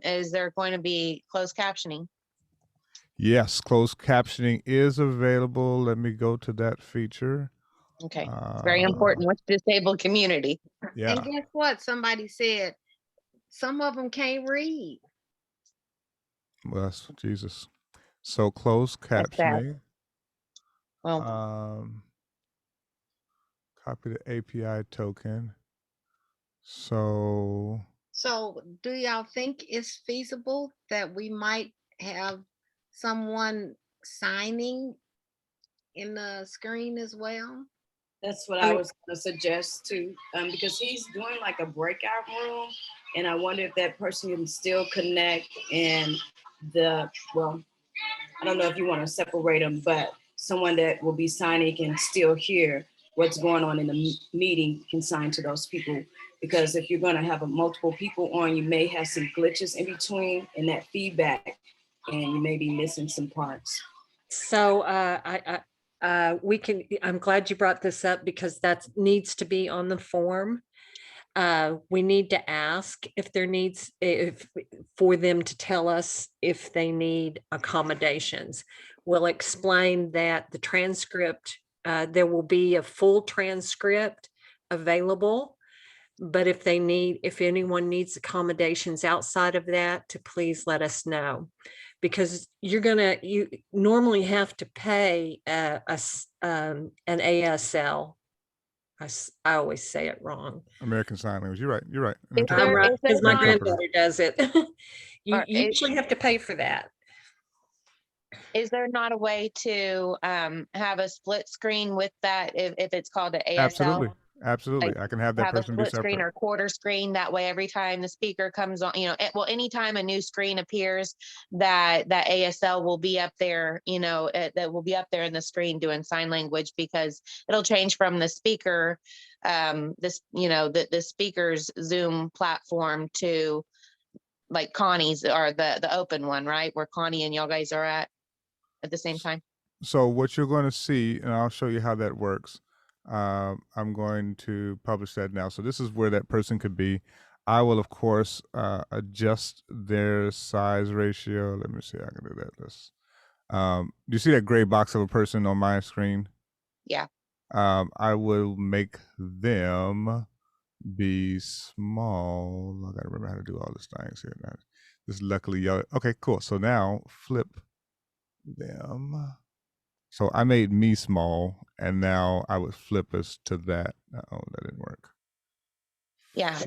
Is there going to be closed captioning? Yes, closed captioning is available. Let me go to that feature. Okay, it's very important with the disabled community. Yeah. And guess what? Somebody said some of them can't read. Well, that's Jesus. So closed That's sad. captioning. Well, Copy the API token. So So do y'all think it's feasible that we might have someone signing in the screen as well? That's what I I mean- was gonna suggest too, because he's doing like a breakout room, and I wonder if that person can still connect and well, I don't know if you want to separate them, but someone that will be signing can still hear what's going on in the meeting can sign to those people. Because if you're gonna have multiple people on, you may have some glitches in between and that feedback, and you may be missing some parts. So we can, I'm glad you brought this up because that needs to be on the form. We need to ask if there needs, if for them to tell us if they need accommodations. We'll explain that the transcript, there will be a full transcript available. But if anyone needs accommodations outside of that, to please let us know. Because you normally have to pay an ASL. I always say it wrong. American Sign Language. You're right. You're right. An Is interpreter. I'm right, is there because my not- granddaughter does it. You Or usually have to pay for that. Is there not a way to have a split screen with that if it's called an ASL? Absolutely. Absolutely. I can have that Have a person be split screen separate. or quarter screen. That way, every time the speaker comes on, well, anytime a new screen appears, that ASL will be up there, that will be up there in the screen doing sign language, because it'll change from the speaker, the speaker's Zoom platform to like Connie's, or the open one, right? Where Connie and y'all guys are at the same time. So what you're going to see, and I'll show you how that works. I'm going to publish that now. So this is where that person could be. I will, of course, adjust their size ratio. Let me see how I can do that. Do you see that gray box of a person on my screen? Yeah. I will make them be small. I gotta remember how to do all these things here. Now, this luckily y'all. Okay, cool. So now flip them. So I made me small, and now I would flip us to that. Oh, that didn't work. Yeah.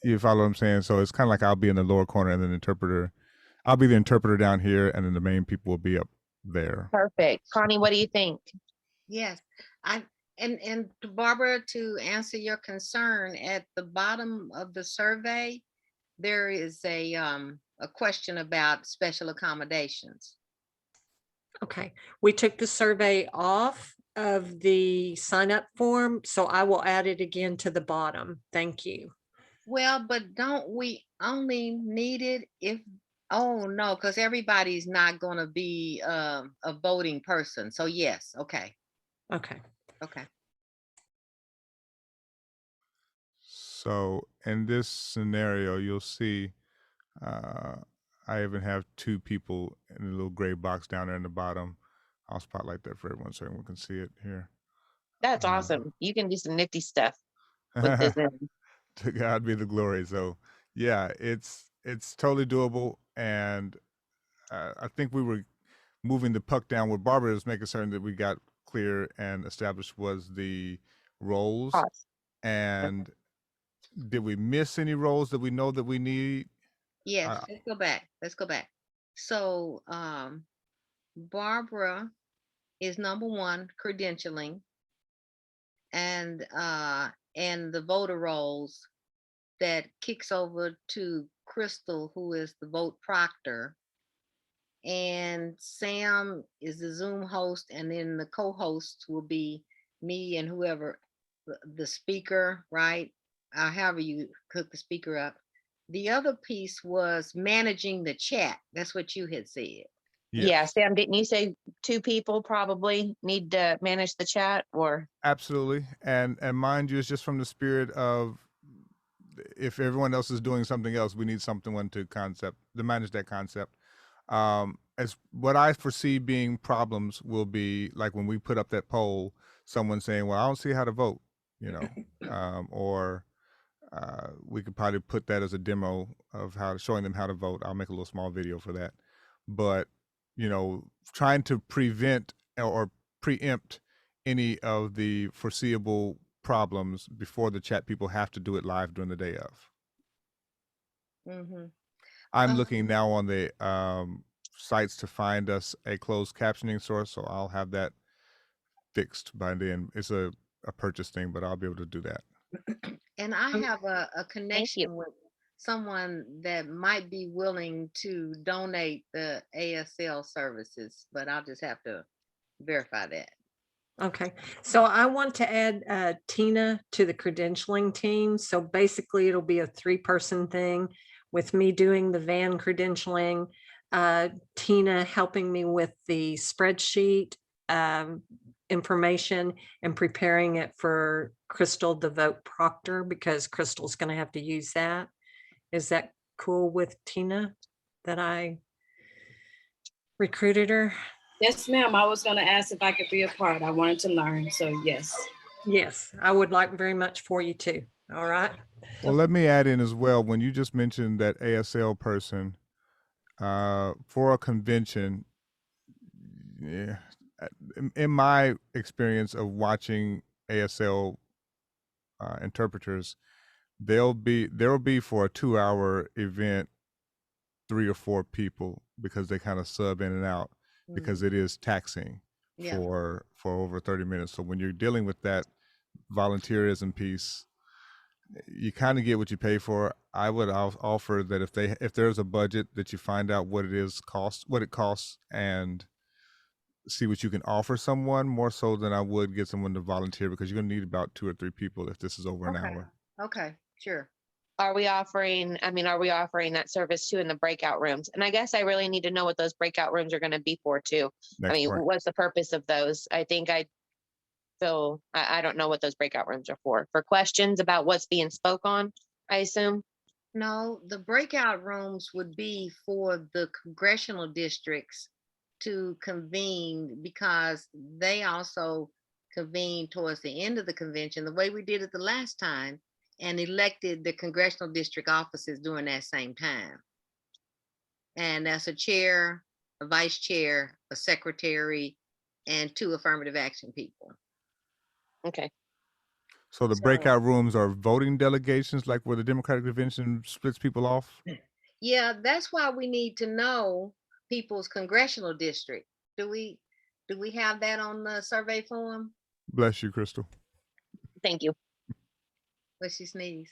You follow what I'm saying? So it's kind of like I'll be in the lower corner, and then the interpreter. I'll be the interpreter down here, and then the main people will be up there. Perfect. Connie, what do you think? Yes, and to Barbara, to answer your concern, at the bottom of the survey, there is a question about special accommodations. Okay, we took the survey off of the sign up form, so I will add it again to the bottom. Thank you. Well, but don't we only need it if, oh no, because everybody's not gonna be a voting person. So yes, okay, Okay. okay. So in this scenario, you'll see I even have two people in the little gray box down there in the bottom. I'll spotlight that for everyone so everyone can see it here. That's awesome. You can do some nifty stuff with this. To God be the glory. So yeah, it's totally doable, and I think we were moving the puck down. What Barbara is making certain that we got clear and established was the roles. Pause. And did we miss any roles that we know that we need? Yes, let's go back. Let's go back. So Barbara is number one, credentialing, and the voter rolls that kicks over to Crystal, who is the vote proctor. And Sam is the Zoom host, and then the co-host will be me and whoever the speaker, right? However you cook the speaker up. The other piece was managing the chat. That's what you had said. Yes. Yeah, Sam, didn't you say 2 people probably need to manage the chat or? Absolutely. And mind you, it's just from the spirit of if everyone else is doing something else, we need someone to manage that concept. As what I foresee being problems will be like when we put up that poll, someone saying, well, I don't see how to vote, you know, or we could probably put that as a demo of showing them how to vote. I'll make a little small video for that. But, you know, trying to prevent or preempt any of the foreseeable problems before the chat, people have to do it live during the day of. Mhm. I'm Um, looking now on the sites to find us a closed captioning source, so I'll have that fixed by then. It's a purchase thing, but I'll be able to do that. And I Um, have a Thank you. connection with someone that might be willing to donate the ASL services, but I'll just have to verify that. Okay, so I want to add Tina to the credentialing team. So basically it'll be a 3-person thing with me doing the van credentialing, Tina helping me with the spreadsheet information and preparing it for Crystal, the vote proctor, because Crystal's going to have to use that. Is that cool with Tina that I recruited her? Yes, ma'am. I was going to ask if I could be a part. I wanted to learn. So yes. Yes, I would like very much for you too. All right. Well, let me add in as well, when you just mentioned that ASL person for a convention, yeah, in my experience of watching ASL interpreters, there will be for a 2-hour event 3 or 4 people because they kind of sub in and out because it is taxing Yeah. for over 30 minutes. So when you're dealing with that volunteerism piece, you kind of get what you pay for. I would offer that if there's a budget, that you find out what it costs, and see what you can offer someone, more so than I would get someone to volunteer, because you're gonna need about 2 or 3 people if this is over an Okay. hour. Okay, sure. Are we offering that service too in the breakout rooms? And I guess I really need to know what those breakout rooms are going to be for too. I Next mean, point. what's the purpose of those? I think I don't know what those breakout rooms are for. For questions about what's being spoke on, I assume. No, the breakout rooms would be for the congressional districts to convene, because they also convened towards the end of the convention, the way we did it the last time, and elected the congressional district offices during that same time. And that's a chair, a vice chair, a secretary, and 2 affirmative action people. Okay. So the So, breakout rooms are voting delegations, like where the Democratic Convention splits people off? yeah, that's why we need to know people's congressional district. Do we have that on the survey form? Bless you, Crystal. Thank you. Let's she sneeze.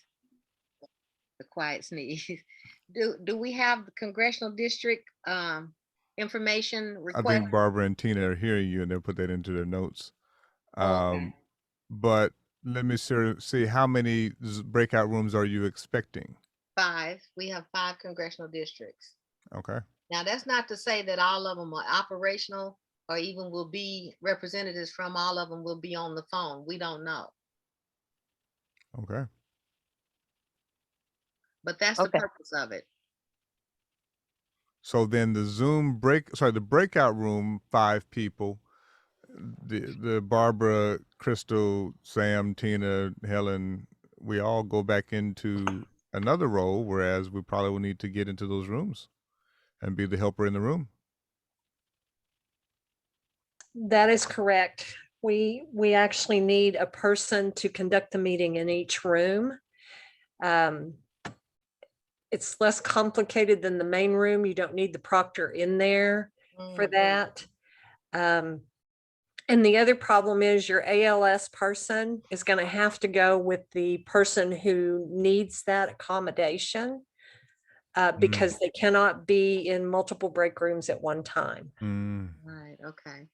The quiet sneeze. Do we have the congressional district information I request? think Barbara and Tina are hearing you, and they'll put that into their notes. Oh, okay. But let me see how many breakout rooms are you expecting? 5. We have 5 congressional districts. Okay. Now, that's not to say that all of them are operational, or even will be representatives from all of them will be on the phone. We don't know. Okay. But that's the Okay. purpose of it. So then the breakout room, 5 people, the Barbara, Crystal, Sam, Tina, Helen, we all go back into another role, whereas we probably will need to get into those rooms and be the helper in the room. That is correct. We actually need a person to conduct the meeting in each room. It's less complicated than the main room. You don't need the proctor in there for Mhm. that. And the other problem is your ALS person is going to have to go with the person who needs that accommodation, because they cannot be in multiple break rooms at one time. Right, okay.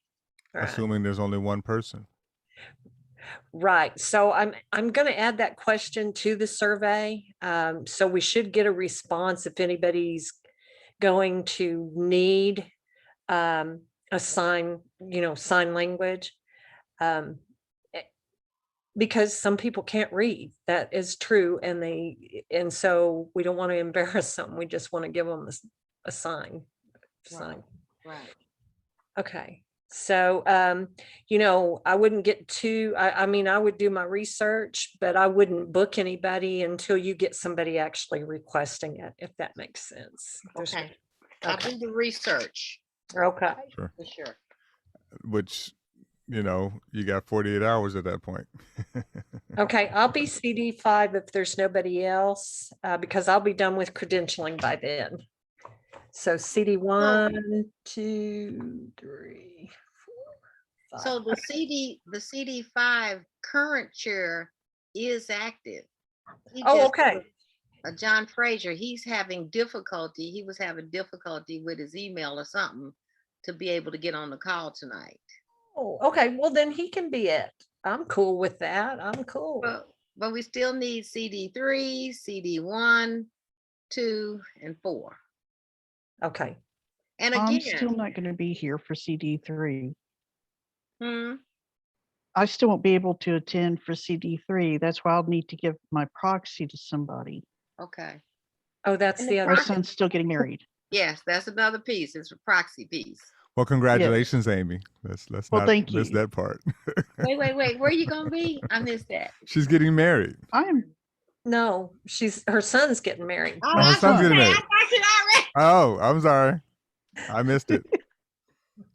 Right. Assuming there's only one person. Right. So I'm going to add that question to the survey. So we should get a response if anybody's going to need a sign, sign language. Um, because some people can't read. That is true. And so we don't want to embarrass them. We just want to give them a sign. Right. Okay. So, I wouldn't get too, I mean, I would do my research, but I wouldn't book anybody until you get somebody actually requesting it, if that makes sense. Okay. I'll do the research Okay. Sure. for sure. Which, you got 48 hours at that point. Okay. I'll be CD5 if there's nobody else, because I'll be done with credentialing by then. So CD1, 2, 3, 4, 5. So the CD5 current chair is active. He Oh, just- okay. John Fraser, he's having difficulty. He was having difficulty with his email or something to be able to get on the call tonight. Oh, okay. Well, then he can be it. I'm cool with that. I'm cool. But we still need CD3, CD1, 2, and 4. Okay. And I'm again, still not going to be here for CD3. hmm, I still won't be able to attend for CD3. That's why I'll need to give my proxy to somebody. okay. Oh, that's And the the other. My son's still getting married. Yes, that's another piece. It's a proxy piece. Well, congratulations, Amy. Let's Well, not thank miss you. that part. Wait. Where are you gonna be? I missed that. She's getting married. No, her son's getting married. Oh, My her I son's son. getting I married. thought you already. Oh, I'm sorry. I missed it.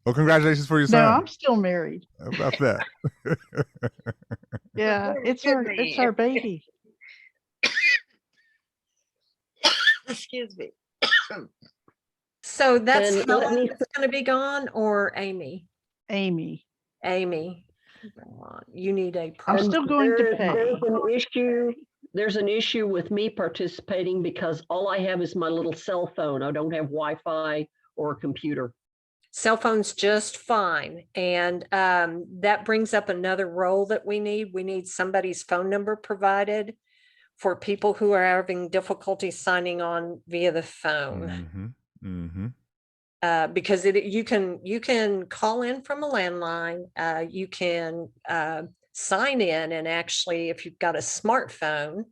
Well, congratulations for your No, son. I'm still married. How about that? Yeah, Very it's good our man. baby. Excuse me. So that's And how let long me- it's going to be gone, or Amy? Amy. Amy, you need a. I'm still going to pay. There's an issue with me participating because all I have is my little cell phone. I don't have Wi-Fi or a computer. Cell phone's just fine. And that brings up another role that we need. We need somebody's phone number provided for people who are having difficulty signing on via the phone. Because you can call in from a landline. You can sign in, and actually, if you've got a smartphone,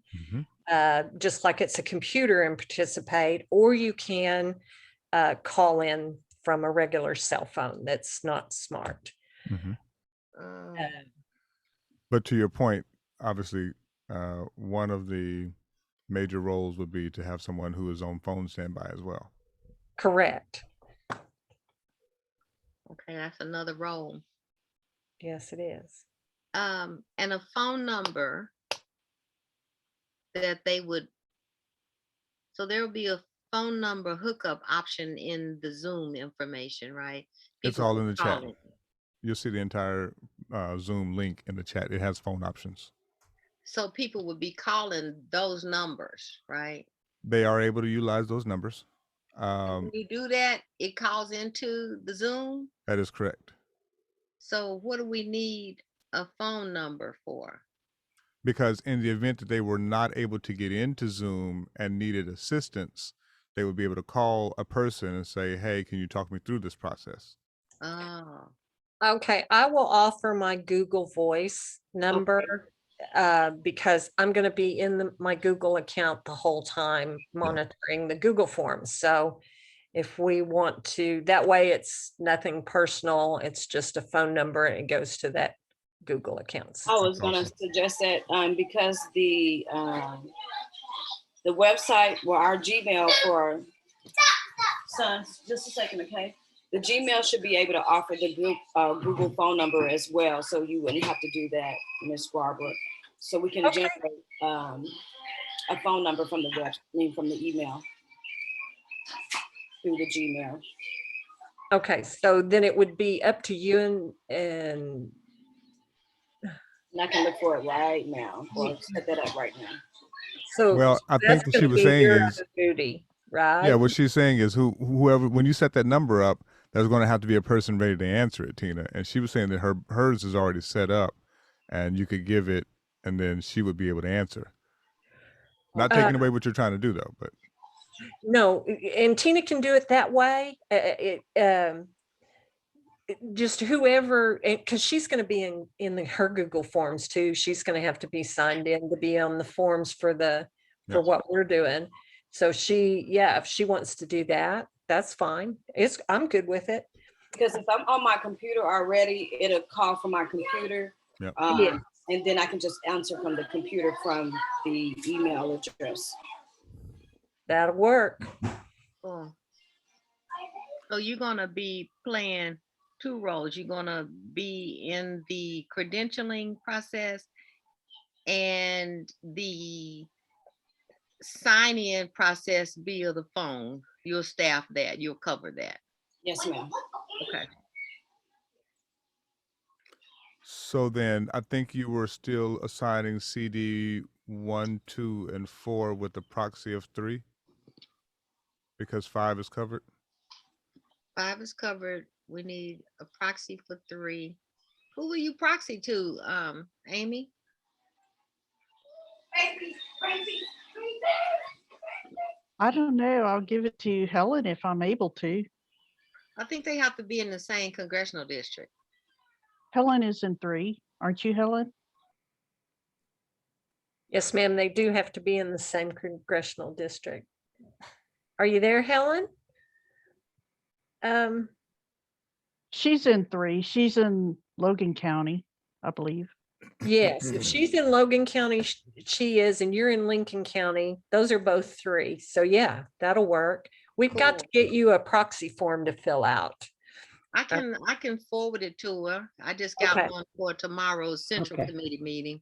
just like it's a computer, and participate, or you can call in from a regular cell phone that's not smart. But to your point, obviously, one of the major roles would be to have someone who is on phone standby as well. Correct. Okay, that's another role. Yes, it is. And a phone number that they would. So there will be a phone number hookup option in the Zoom information, right? It's People all can in the call chat. it. You'll see the entire Zoom link in the chat. It has phone options. So people would be calling those numbers, right? They are able to utilize those numbers. When you do that, it calls into the Zoom. That is correct. So what do we need a phone number for? Because in the event that they were not able to get into Zoom and needed assistance, they would be able to call a person and say, hey, can you talk me through this process? Oh, Okay, I will offer my Google Voice number because I'm going to be in my Google account the whole time monitoring the Google Forms. So if we want to, that way it's nothing personal. It's just a phone number and it goes to that Google account. I was going to suggest that because the website, well, our Gmail for sons, just a second, okay? The Gmail should be able to offer the group Google phone number as well, so you wouldn't have to do that, Ms. Barbara. So we can generate a phone number from the from the email through the Gmail. Okay, so then it would be up to you and I can look for it right now, or set that up right now. So well, I think what she was saying is duty, right? Yeah, what she's saying is whoever, when you set that number up, there's going to have to be a person ready to answer it, Tina. And she was saying that hers is already set up, and you could give it, and then she would be able to answer. Not taking away what you're trying to do, though. But no, and Tina can do it that way. just whoever, because she's going to be in her Google Forms too. She's going to have to be signed in to be on the forms for Yes. what we're doing. So if she wants to do that, that's fine. I'm good with it. Because if I'm on my computer already, it'll call from my computer. Yep. Yeah. And then I can just answer from the computer from the email address. That'll work. Oh. So you're gonna be playing two roles. You're gonna be in the credentialing process and the sign-in process via the phone. You'll staff that. You'll cover that. Yes, ma'am. Okay. So then I think you were still assigning CD 1, 2, and 4 with the proxy of 3 because 5 is covered. 5 is covered. We need a proxy for 3. Who will you proxy to, Amy? I don't know. I'll give it to Helen if I'm able to. I think they have to be in the same congressional district. Helen is in 3. Aren't you, Helen? Yes, ma'am. They do have to be in the same congressional district. Are you there, Helen? She's in 3. She's in Logan County, I believe. Yes, if she's in Logan County, she is, and you're in Lincoln County. Those are both 3. So yeah, that'll work. We've got to get you a proxy form to fill out. I can forward it to her. I just got Okay. one for tomorrow's central Okay. committee meeting.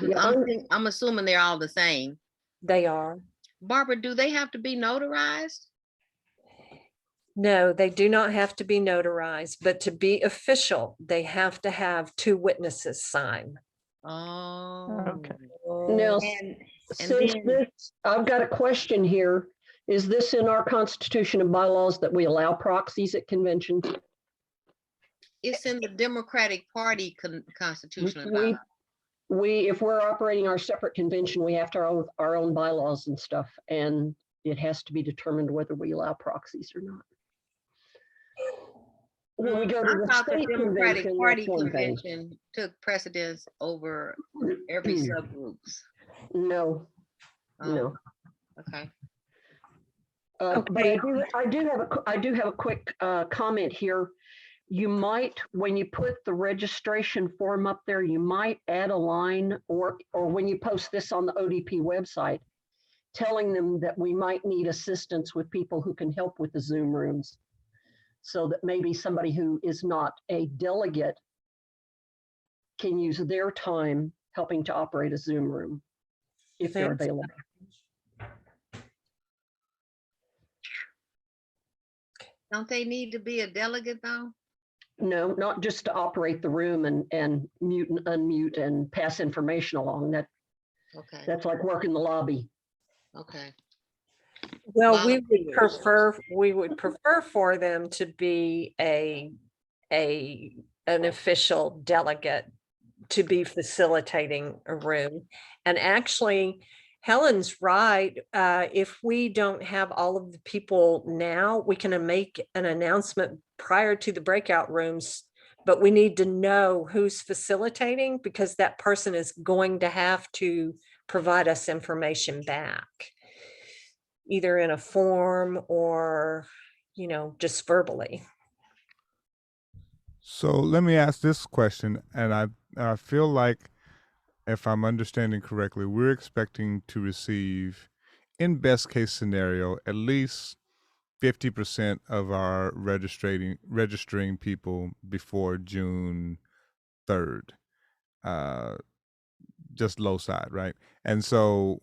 Yeah, I'm assuming they're all the same. They are. Barbara, do they have to be notarized? No, they do not have to be notarized, but to be official, they have to have 2 witnesses sign. Oh. Okay. Now, And since then- this, I've got a question here. Is this in our Constitution and bylaws that we allow proxies at conventions? It's in the Democratic Party constitution. and We, bylaws. if we're operating our separate convention, we have to our own bylaws and stuff, and it has to be determined whether we allow proxies or not. When we go to I the thought the state Democratic convention, Party that's one thing. convention took precedence over every subgroups. No, Oh, no. okay. But Okay. I do have a quick comment here. You might, when you put the registration form up there, you might add a line, or when you post this on the ODP website, telling them that we might need assistance with people who can help with the Zoom rooms. So that maybe somebody who is not a delegate can use their time helping to operate a Zoom room if they're That's- available. Don't they need to be a delegate though? No, not just to operate the room and mute and unmute and pass information along. Okay, That's like working the lobby. okay. Well, we Volunteers. would prefer for them to be an official delegate to be facilitating a room. And actually, Helen's right. If we don't have all of the people now, we can make an announcement prior to the breakout rooms, but we need to know who's facilitating because that person is going to have to provide us information back, either in a form or, just verbally. So let me ask this question, and I feel like, if I'm understanding correctly, we're expecting to receive, in best case scenario, at least 50% of our registering people before June 3rd. Just low side, right? And so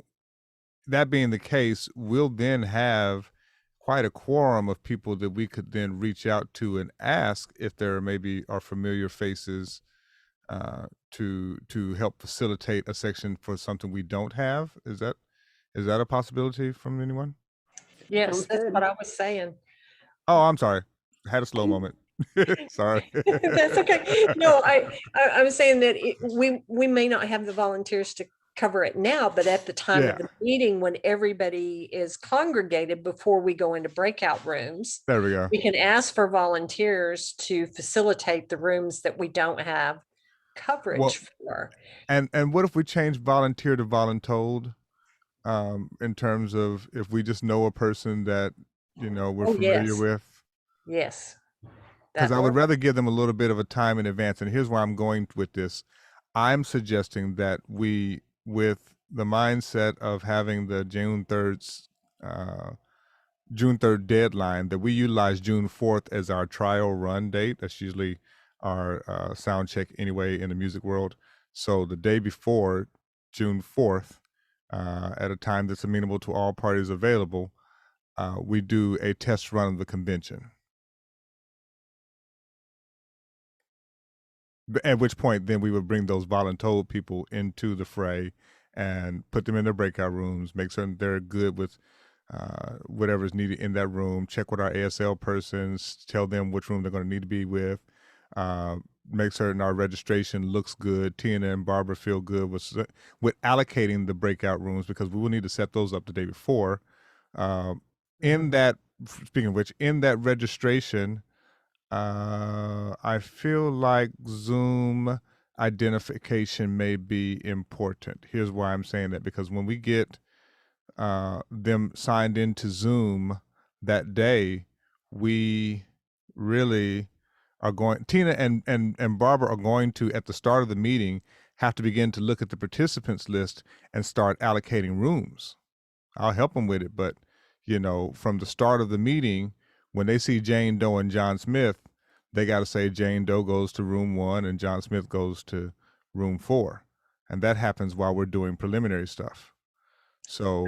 that being the case, we'll then have quite a quorum of people that we could then reach out to and ask if there maybe are familiar faces to help facilitate a section for something we don't have. Is that a possibility from anyone? Yes, Sounds that's good. what I was saying. Oh, I'm sorry. I had a slow moment. Sorry. That's okay. No, I was saying that we may not have the volunteers cover it now, but at the time Yeah. of the meeting, when everybody is congregated before we go into breakout rooms, There we go. we can ask for volunteers to facilitate the rooms that we don't have coverage Well, for. And what if we change volunteer to voluntold? In terms of if we just know a person that we're Oh, familiar yes. with, Yes. because That I would works. rather give them a little bit of a time in advance. And here's where I'm going with this. I'm suggesting that we, with the mindset of having the June 3rd deadline, that we utilize June 4th as our trial run date. That's usually our sound check anyway in the music world. So the day before, June 4th, at a time that's amenable to all parties available, we do a test run of the convention. At which point, then we would bring those voluntold people into the fray and put them in their breakout rooms, make certain they're good with whatever is needed in that room, check with our ASL persons, tell them which room they're going to need to be with, make certain our registration looks good. Tina and Barbara feel good with allocating the breakout rooms, because we will need to set those up the day before. In that, speaking of which, in that registration, I feel like Zoom identification may be important. Here's why I'm saying that, because when we get them signed into Zoom that day, we really are going, Tina and Barbara are going to, at the start of the meeting, have to begin to look at the participants list and start allocating rooms. I'll help them with it, but from the start of the meeting, when they see Jane Doe and John Smith, they got to say Jane Doe goes to room 1 and John Smith goes to room 4. And that happens while we're doing preliminary stuff. So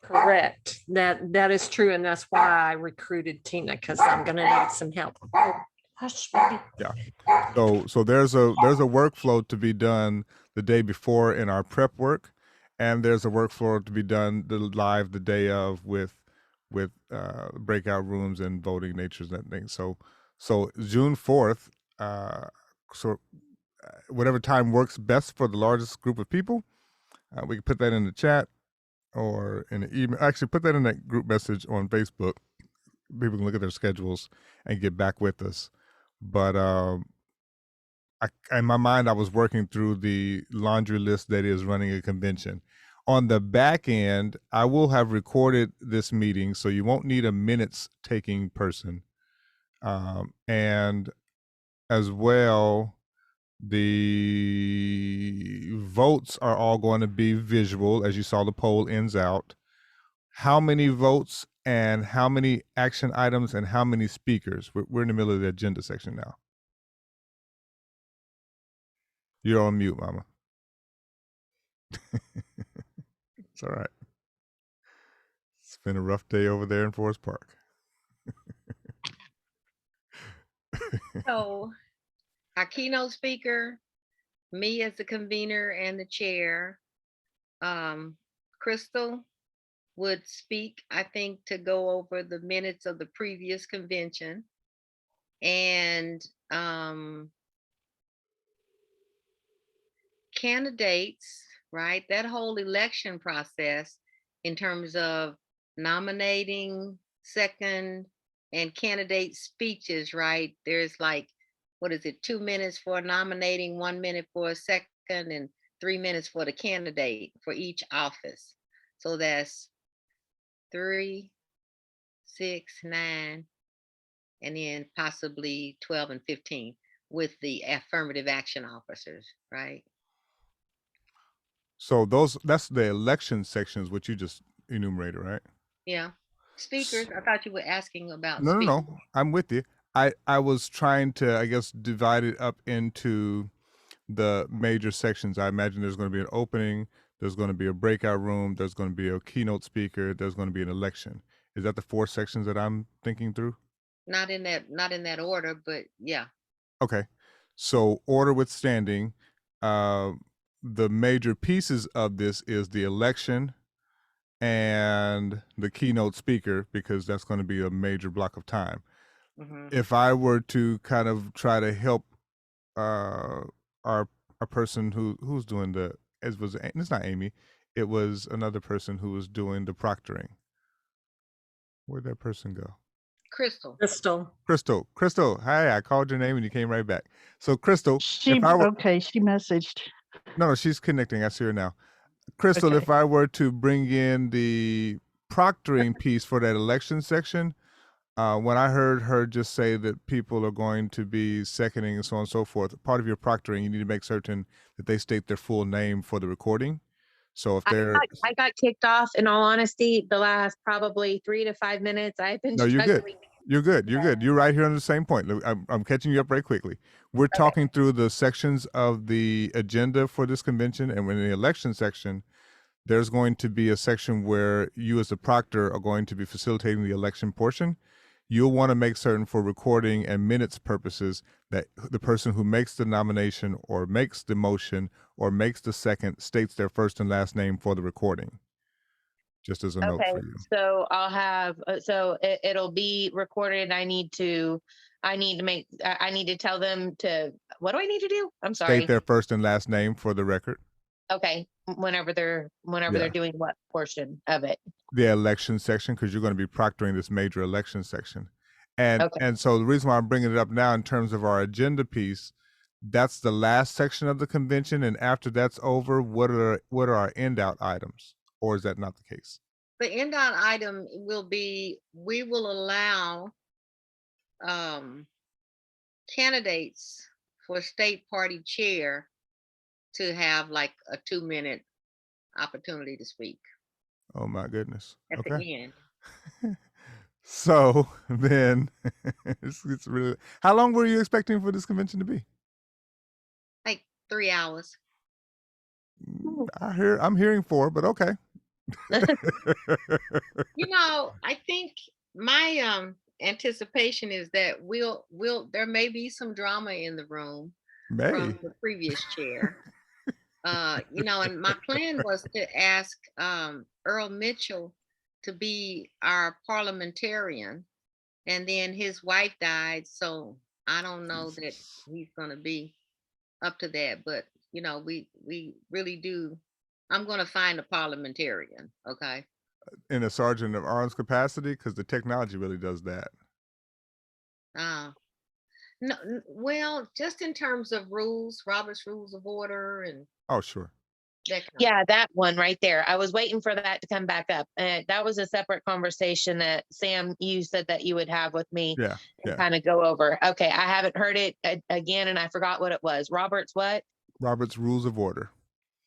Correct. That is true. And that's why I recruited Tina, because I'm going to need some help. Oh, hush, baby. yeah. So there's a workflow to be done the day before in our prep work, and there's a workflow to be done live the day of with breakout rooms and voting natures and things. So June 4th, whatever time works best for the largest group of people, we can put that in the chat or in the email. Actually, put that in that group message on Facebook. People can look at their schedules and get back with us. But in my mind, I was working through the laundry list that is running a convention. On the back end, I will have recorded this meeting, so you won't need a minutes taking person. And as well, the votes are all going to be visual, as you saw the poll ends out. How many votes and how many action items and how many speakers? We're in the middle of the agenda section now. You're on mute, Mama. It's all right. It's been a rough day over there in Forest Park. So our keynote speaker, me as the convener and the chair, Crystal would speak, I think, to go over the minutes of the previous convention. And candidates, right? That whole election process in terms of nominating, second, and candidate speeches, right? There's like, what is it, 2 minutes for nominating, 1 minute for a second, and 3 minutes for the candidate for each office. So that's 3, 6, 9, and then possibly 12 and 15 with the affirmative action officers, right? So that's the election sections, which you just enumerated, right? Yeah. Speakers, I thought you were asking about No, speakers. I'm with you. I was trying to, I guess, divide it up into the major sections. I imagine there's going to be an opening, there's going to be a breakout room, there's going to be a keynote speaker, there's going to be an election. Is that the 4 sections that I'm thinking through? Not in that order, but yeah. Okay. So order withstanding, the major pieces of this is the election and the keynote speaker, because that's going to be a major block of time. Mhm. If I were to kind of try to help our person who's doing the it's not Amy, it was another person who was doing the proctoring. Where'd that person go? Crystal. Crystal, hi, I called your name and you came right back. So Crystal, She if I were, okay, she messaged. no, she's connecting, I see her now. Crystal, Okay. if I were to bring in the proctoring piece for that election section, when I heard her just say that people are going to be seconding and so on and so forth, part of your proctoring, you need to make certain that they state their full name for the recording. So if they're, I got kicked off, in all honesty, the last probably 3 to 5 minutes. I've been no, you're good. struggling. You're good. You're good. You're right here on the same point. Look, I'm catching you up very quickly. We're talking through the sections of the agenda for this convention, and in the election section, there's going to be a section where you as the proctor are going to be facilitating the election portion. You'll want to make certain for recording and minutes purposes that the person who makes the nomination or makes the motion or makes the second states their first and last name for the recording. Just as a note Okay, for you. so I'll have, it'll be recorded. I need to tell them to, what do I need to do? I'm sorry. State their first and last name for the record. Okay, whenever they're Yeah. doing what portion of it. The election section, because you're going to be proctoring this major election section. And Okay. and so the reason why I'm bringing it up now in terms of our agenda piece, that's the last section of the convention. And after that's over, what are our end out items? Or is that not the case? The end out item will be, we will allow candidates for state party chair to have like a 2-minute opportunity to speak Oh my goodness. at Okay. the end. So then it's really, how long were you expecting for this convention to be? Like 3 hours. I'm hearing 4, but okay. You know, I think my anticipation is that there may be some drama in the room May. from the previous chair. You know, and my plan was to ask Earl Mitchell to be our parliamentarian, and then his wife died, so I don't know that he's going to be up to that. But you know, we really do. I'm going to find a parliamentarian. Okay. In a sergeant of arms capacity, because the technology really does that. No, well, just in terms of rules, Robert's Rules of Order, and Oh, sure. that kind of. Yeah, that one right there. I was waiting for that to come back up. And that was a separate conversation that Sam, you said that you would have with me. Yeah. And kind of go over. Okay, I haven't heard it again, and I forgot what it was. Robert's what? Robert's Rules of Order.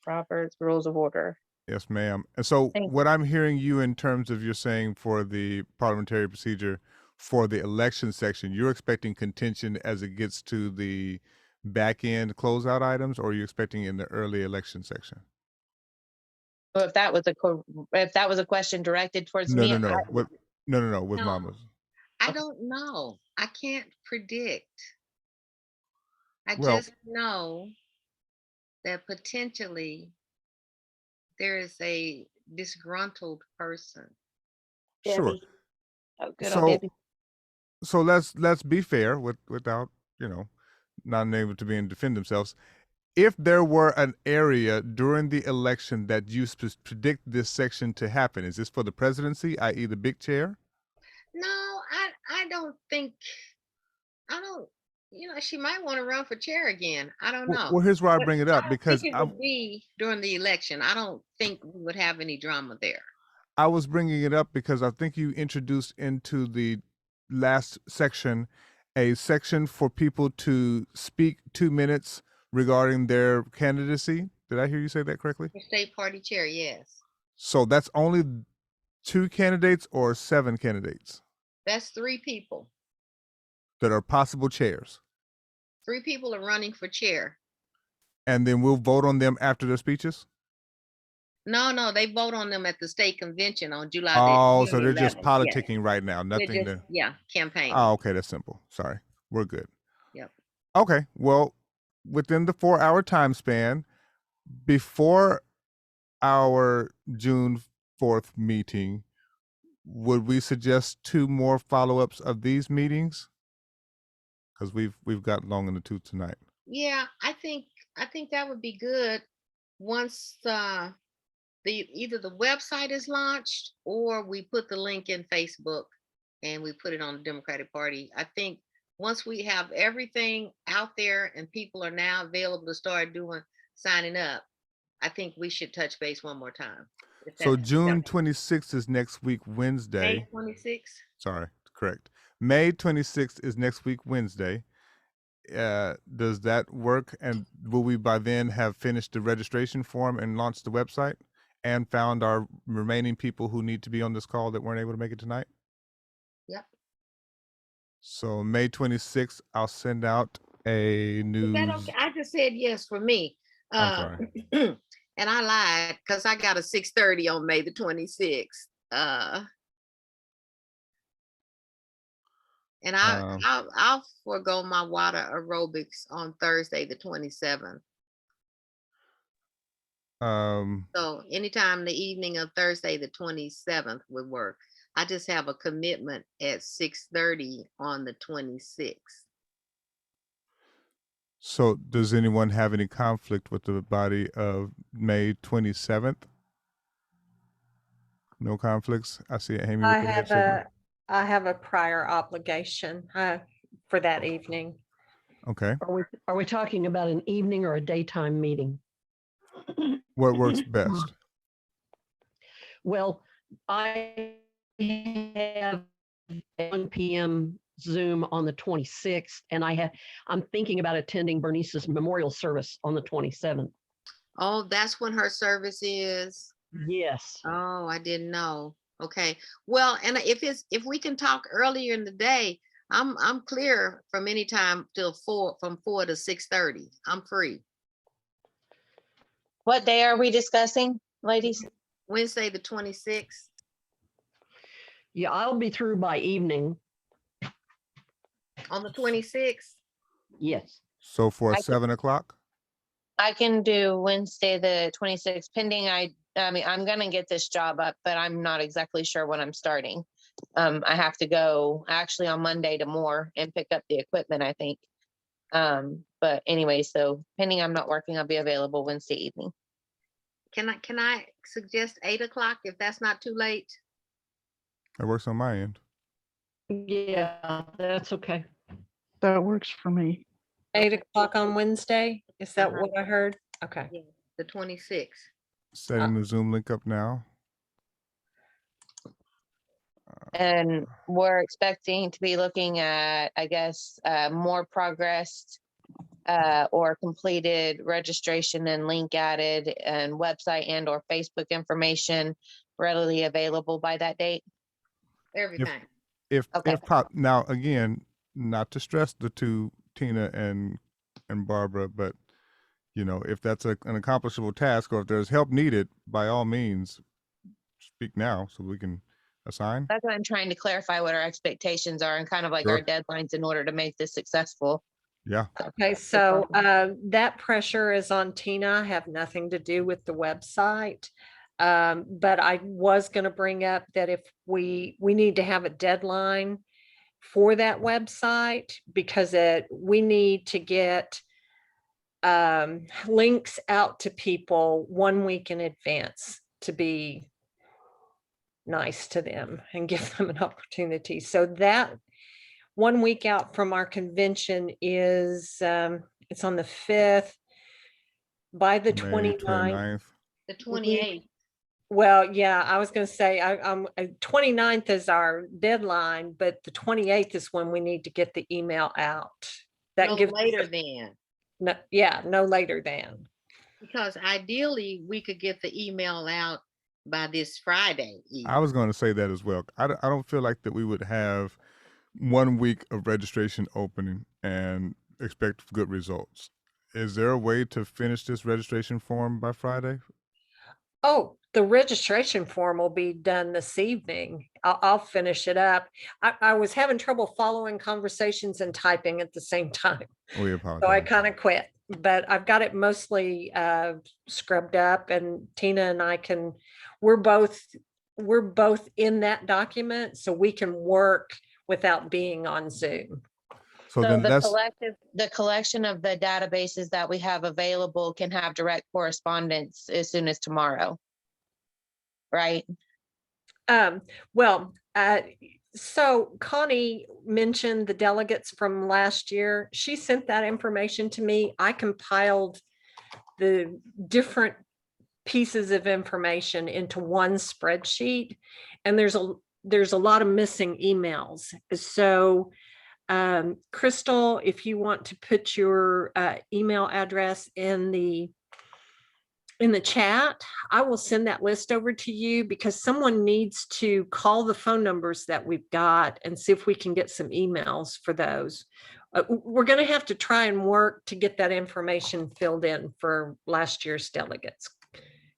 Robert's Rules of Order. Yes, ma'am. And so Thank what I'm hearing you in terms of you're saying for the parliamentary procedure for the election section, you're expecting contention as it gets to the back end closeout items, or are you expecting in the early election section? Well, if that was a question directed towards No, me, no, no. With No. mamas. I don't know. I can't predict. I Well- just know that potentially there is a disgruntled person. Sure. Debbie. Oh, good So- old Debbie. So let's be fair without, not able to be and defend themselves. If there were an area during the election that you predict this section to happen, is this for the presidency, i.e. the big chair? No, I don't think, she might want to run for chair again. I don't know. Well, here's why I But bring it up, I don't because think it would be during the election. I don't think we would have any drama there. I was bringing it up because I think you introduced into the last section a section for people to speak 2 minutes regarding their candidacy. Did I hear you say that correctly? For state party chair, yes. So that's only 2 candidates or 7 candidates That's 3 people. that are possible chairs. 3 people are running for chair. And then we'll vote on them after their speeches? No, they vote on them at the state convention on July. Oh, the so they're just 11th. politicking right now. They're Nothing just, to. campaign. Oh, okay, that's simple. Sorry. We're good. Yep. Okay. Well, within the 4-hour time span, before our June 4th meeting, would we suggest 2 more follow-ups of these meetings? Because we've got long in the tooth tonight. Yeah, I think that would be good. once either the website is launched or we put the link in Facebook and we put it on the Democratic Party. I think once we have everything out there and people are now available to start signing up, I think we should touch base one more time. So June 26th is next week, Wednesday. May 26th. Sorry, correct. May 26th is next week, Wednesday. Does that work? And will we by then have finished the registration form and launched the website and found our remaining people who need to be on this call that weren't able to make it tonight? Yep. So May 26th, I'll send out a news. Is that okay? I just said yes for me. I'm sorry. And I lied because I got a 6:30 on May the 26th. And I'll forego my water aerobics on Thursday the 27th. So anytime the evening of Thursday the 27th would work. I just have a commitment at 6:30 on the 26th. So does anyone have any conflict with the body of May 27th? No conflicts? I see Amy. I have a prior obligation for that evening. Okay. Are we talking about an evening or a daytime meeting? What works best? Well, I have 1 p.m. Zoom on the 26th, and I'm thinking about attending Bernice's memorial service on the 27th. Oh, that's when her service is. Yes. Oh, I didn't know. Okay. Well, and if we can talk earlier in the day, I'm clear from any time till 4 to 6:30. I'm free. What day are we discussing, ladies? Wednesday the 26th. Yeah, I'll be through by evening. On the 26th. Yes. So for 7 o'clock? I can do Wednesday the 26th, pending I mean, I'm gonna get this job up, but I'm not exactly sure when I'm starting. I have to go actually on Monday to Moore and pick up the equipment, I think. But anyway, so pending I'm not working, I'll be available Wednesday evening. Can I suggest 8 o'clock if that's not too late? That works on my end. Yeah, that's okay. That works for me. 8 o'clock on Wednesday? Is that what I heard? Okay. Yeah, the 26th. Setting the Zoom link up now. And we're expecting to be looking at, I guess, more progressed or completed registration and link added and website and or Facebook information readily available by that date. Everything. If Okay. now again, not to stress the two, Tina and Barbara, but you know, if that's an accomplishable task or if there's help needed, by all means, speak now so we can assign. That's what I'm trying to clarify what our expectations are and kind of like our deadlines in order to make this successful. Yeah. Okay, so that pressure is on Tina, have nothing to do with the website. But I was going to bring up that if we need to have a deadline for that website because we need to get links out to people 1 week in advance to be nice to them and give them an opportunity. So that 1 week out from our convention is it's on the 5th. By the 29th. The 28th. Well, yeah, I was going to say 29th is our deadline, but the 28th is when we need to get the email out. That no gives later than. No, yeah, no later than. Because ideally we could get the email out by this Friday. I was going to say that as well. I don't feel like that we would have 1 week of registration opening and expect good results. Is there a way to finish this registration form by Friday? Oh, the registration form will be done this evening. I'll finish it up. I was having trouble following conversations and typing at the same time. We apologize. So I kind of quit, but I've got it mostly scrubbed up, and Tina and I we're both in that document, so we can work without being on Zoom. So then that's, The collection of the databases that we have available can have direct correspondence as soon as tomorrow. Right? Well, so Connie mentioned the delegates from last year. She sent that information to me. I compiled the different pieces of information into one spreadsheet, and there's a lot of missing emails. So Crystal, if you want to put your email address in the chat, I will send that list over to you, because someone needs to call the phone numbers that we've got and see if we can get some emails for those. We're going to have to try and work to get that information filled in for last year's delegates,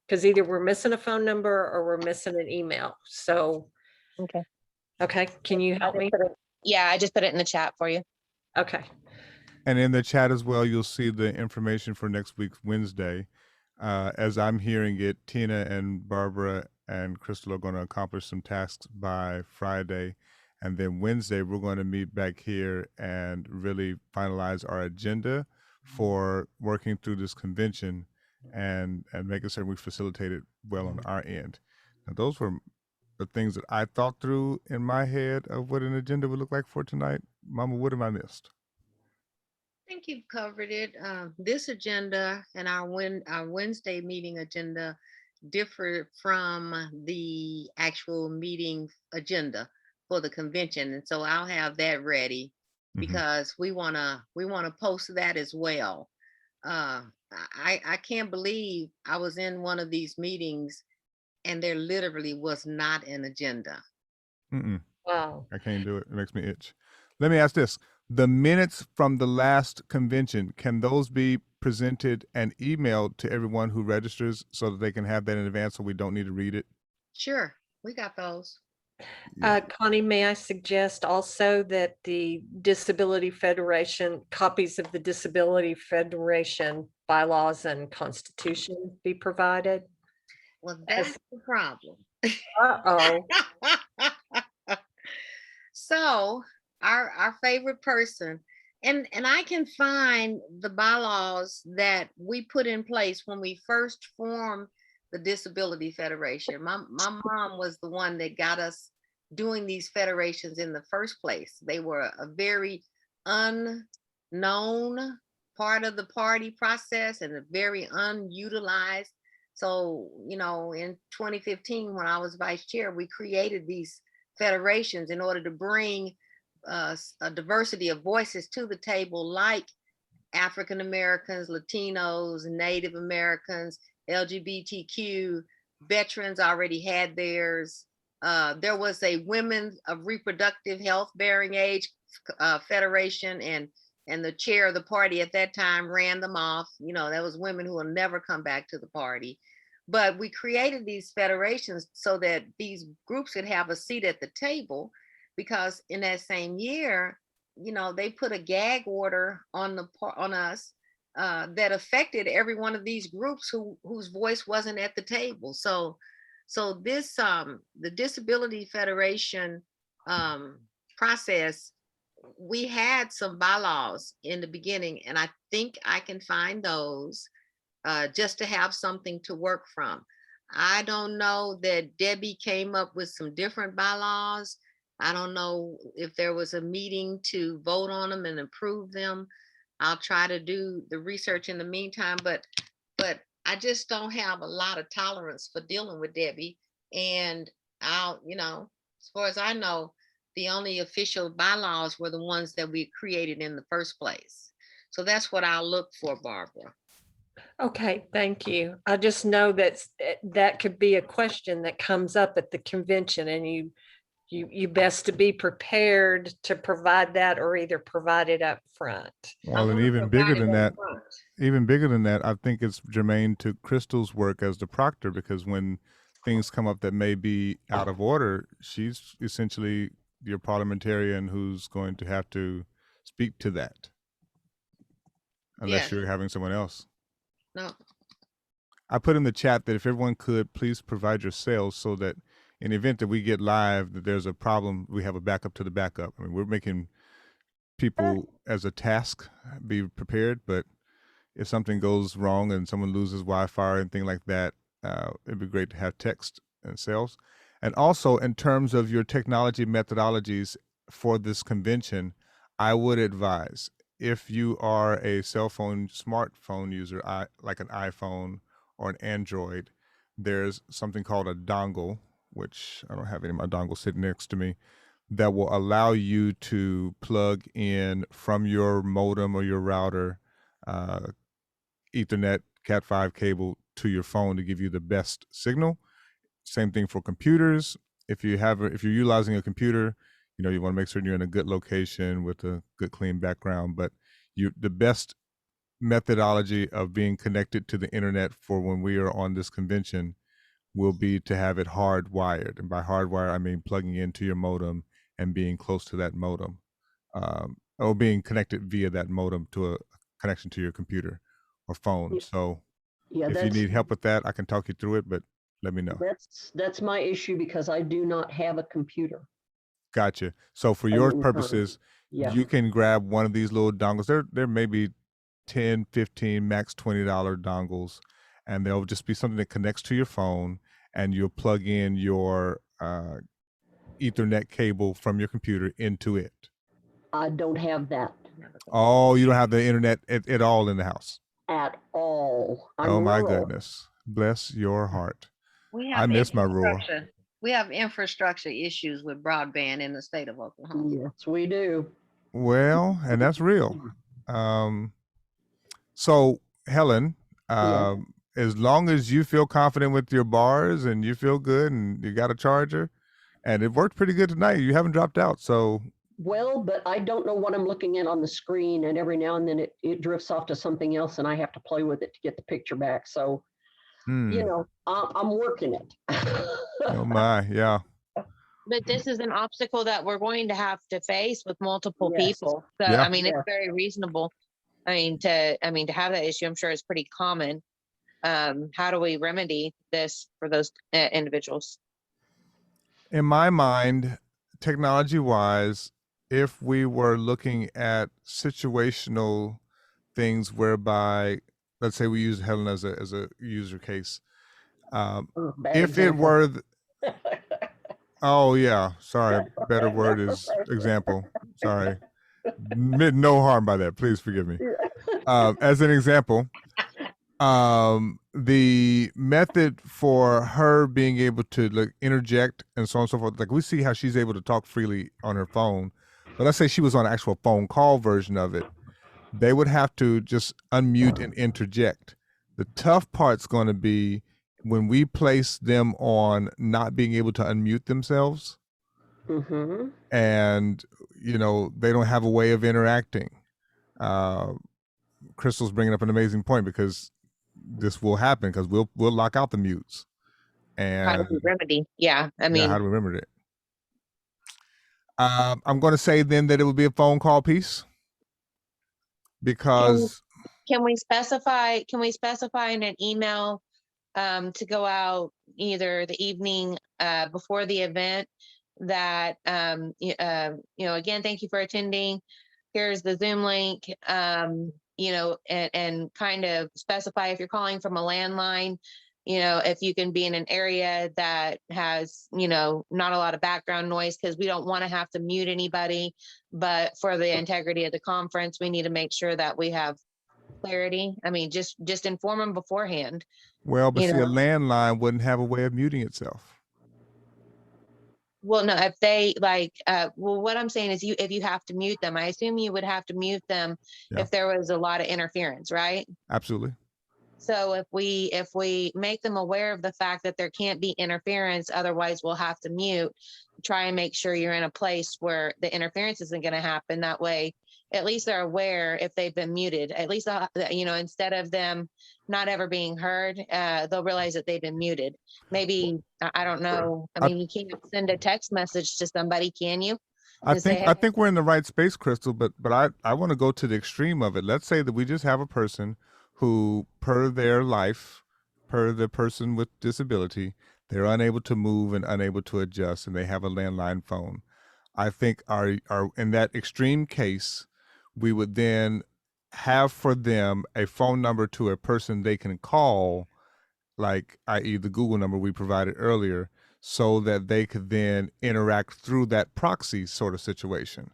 because either we're missing a phone number or we're missing an email. So, okay, can you help me? Yeah, I just put it in the chat for you. Okay. and in the chat as well, you'll see the information for next week's Wednesday. As I'm hearing it, Tina and Barbara and Crystal are going to accomplish some tasks by Friday. And then Wednesday, we're going to meet back here and really finalize our agenda for working through this convention and making certain we facilitate it well on our end. Now, those were the things that I thought through in my head of what an agenda would look like for tonight. Mama, what have I missed? I think you've covered it. This agenda and our Wednesday meeting agenda differ from the actual meeting agenda for the convention, and so I'll have that ready because we wanna post that as well. I can't believe I was in one of these meetings and there literally was not an agenda. Wow. I can't do it. It makes me itch. Let me ask this. The minutes from the last convention, can those be presented and emailed to everyone who registers so that they can have that in advance so we don't need to read it? Sure, we got those. Connie, may I suggest also that the Disability Federation, copies of the Disability Federation bylaws and constitution be provided? Well, that's the problem. Uh-oh. So our favorite person, and I can find the bylaws that we put in place when we first formed the Disability Federation. My mom was the one that got us doing these federations in the first place. They were a very unknown part of the party process and a very unutilized. So, you know, in 2015, when I was vice chair, we created these federations in order to bring a diversity of voices to the table, like African Americans, Latinos, Native Americans, LGBTQ, veterans already had theirs. There was a women of reproductive health bearing age federation, and the chair of the party at that time ran them off. You know, that was women who will never come back to the party. But we created these federations so that these groups could have a seat at the table, because in that same year, you know, they put a gag order on us that affected every one of these groups whose voice wasn't at the table. So this the Disability Federation process, we had some bylaws in the beginning, and I think I can find those just to have something to work from. I don't know that Debbie came up with some different bylaws. I don't know if there was a meeting to vote on them and approve them. I'll try to do the research in the meantime, but I just don't have a lot of tolerance for dealing with Debbie. And you know, as far as I know, the only official bylaws were the ones that we created in the first place. So that's what I'll look for, Barbara. Okay, thank you. I just know that could be a question that comes up at the convention, and you best to be prepared to provide that, or either provide it up front. Well, and even bigger than that, I think it's germane to Crystal's work as the proctor, because when things come up that may be out of order, she's essentially your parliamentarian who's going to have to speak to that, unless you're having someone else. No. I put in the chat that if everyone could please provide your sales, so that in the event that we get live, that there's a problem, we have a backup to the backup. I mean, we're making people as a task be prepared, but if something goes wrong and someone loses Wi-Fi and things like that, it'd be great to have text and cells. And also, in terms of your technology methodologies for this convention, I would advise, if you are a cell phone, smartphone user, like an iPhone or an Android, there's something called a dongle, which I don't have any of my dongles sitting next to me, that will allow you to plug in from your modem or your router, uh, Ethernet Cat5 cable to your phone to give you the best signal. Same thing for computers. If you're utilizing a computer, you want to make sure you're in a good location with a good clean background. But the best methodology of being connected to the internet for when we are on this convention will be to have it hardwired. And by hardwire, I mean plugging into your modem and being close to that modem, or being connected via that modem to a connection to your computer or phone. So Yeah, if you need help with that, I can talk you through it, but let me know. That's my issue because I do not have a computer. Gotcha. So for your purposes, Yeah. you can grab one of these little dongles. There may be 10, 15, max $20 dongles, and they'll just be something that connects to your phone, and you'll plug in your Ethernet cable from your computer into it. I don't have that Oh, you don't have the internet at all in the house? at all. Oh my goodness. Bless your heart. We I have miss my rural. infrastructure. We have infrastructure issues with broadband in the state of Oklahoma. Yes, we do. Well, and that's real. So Helen, Yeah. as long as you feel confident with your bars and you feel good and you got a charger, and it worked pretty good tonight, you haven't dropped out. So Well, but I don't know what I'm looking at on the screen, and every now and then it drifts off to something else, and I have to play with it to get the picture back. So, I'm working it. oh my, yeah. But this is an obstacle that we're going to have to face with multiple Yes. people. So Yeah. I mean, it's very reasonable. To have that issue, I'm sure it's pretty common. How do we remedy this for those individuals? In my mind, technology wise, if we were looking at situational things whereby, let's say we use Helen as a user case, Bad if it example. were oh yeah, sorry, better word is example, sorry, meant no harm by that, please forgive me. As an example, the method for her being able to interject and so on and so forth, like we see how she's able to talk freely on her phone, but let's say she was on an actual phone call version of it, they would have to just unmute and interject. The tough part's going to be when we place them on not being able to unmute themselves, and they don't have a way of interacting. Crystal's bringing up an amazing point, because this will happen because we'll lock out the mutes. And How do we remedy? Yeah, how do we remember it? I'm going to say then that it would be a phone call piece, because can we specify in an email to go out either the evening before the event that again, thank you for attending, here's the Zoom link, and kind of specify, if you're calling from a landline, if you can be in an area that has, not a lot of background noise, because we don't want to have to mute anybody, but for the integrity of the conference, we need to make sure that we have clarity. I mean, just inform them beforehand. Well, but see, a landline wouldn't have a way of muting itself. Well, no, if they what I'm saying is, if you have to mute them, I assume you would have to mute them if there was a lot of interference, right? Absolutely. So if we make them aware of the fact that there can't be interference, otherwise we'll have to mute, try and make sure you're in a place where the interference isn't going to happen. That way, at least they're aware if they've been muted. At least, instead of them not ever being heard, they'll realize that they've been muted. Maybe, I don't know. I mean, you can't send a text message to somebody, can you? I think we're in the right space, Crystal, but I want to go to the extreme of it. Let's say that we just have a person who, per their life, per the person with disability, they're unable to move and unable to adjust, and they have a landline phone. I think our in that extreme case, we would then have for them a phone number to a person they can call, like i.e. the Google number we provided earlier, so that they could then interact through that proxy sort of situation.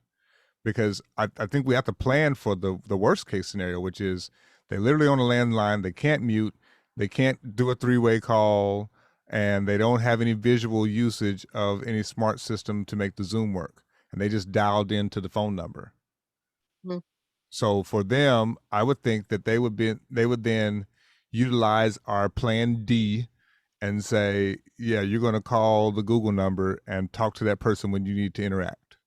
Because I think we have to plan for the worst case scenario, which is they're literally on a landline, they can't mute, they can't do a three-way call, and they don't have any visual usage of any smart system to make the Zoom work. And they just dialed into the phone number. Mhm. So for them, I would think that they would then utilize our plan D and say, yeah, you're going to call the Google number and talk to that person when you need to interact.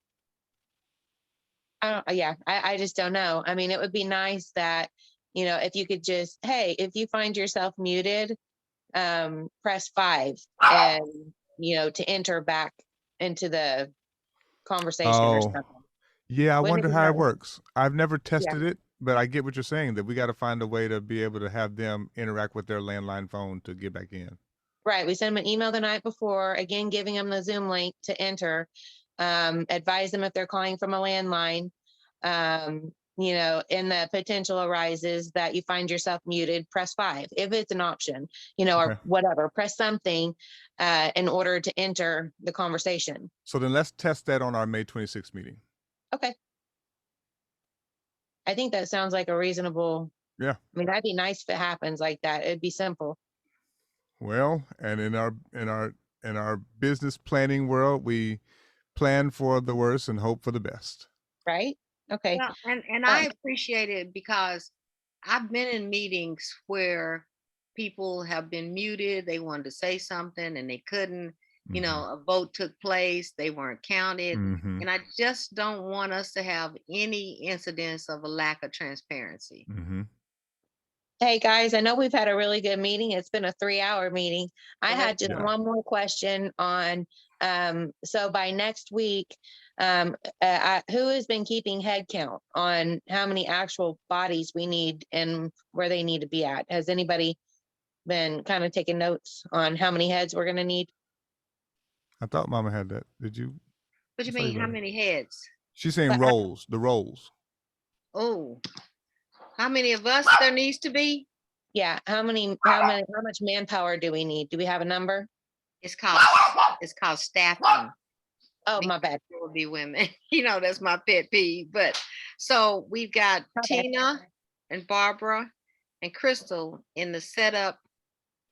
Yeah, I just don't know. I mean, it would be nice that, if you could just, hey, if you find yourself muted, press 5 and, to enter back into the conversation or Oh, something. yeah, I Wouldn't it wonder be how it nice? works. I've never Yeah, tested it, but I get what you're saying, that we got to find a way to be able to have them interact with their landline phone to get back in. right. We send them an email the night before, again, giving them the Zoom link to enter, advise them if they're calling from a landline, and the potential arises that you find yourself muted, press 5 if it's an option, or Okay. whatever, press something in order to enter the conversation. So then let's test that on our May 26th meeting. Okay. I think that sounds like a reasonable, Yeah. I mean, that'd be nice if it happens like that. It'd be simple. Well, and in our business planning world, we plan for the worst and hope for the best. Right? Okay. Well, and I appreciate it because I've been in meetings where people have been muted, they wanted to say something and they couldn't, a vote took place, they weren't counted. Mm-hmm. And I just don't want us to have any incidents of a lack of transparency. Mm-hmm. Hey guys, I know we've had a really good meeting. It's been a 3-hour meeting. I had just Yeah. one more question on, so by next week, who has been keeping head count on how many actual bodies we need and where they need to be at? Has anybody been kind of taking notes on how many heads we're going to need? I thought Mama had that. Did you? What do you Sorry mean, how about it. many heads? She's saying But roles, the roles. Oh, how many of us there needs to be? yeah, how much manpower do we need? Do we have a number? It's called staffing. Oh, my bad. It will be women. That's my pet peeve. But so we've got Okay. Tina and Barbara and Crystal in the setup,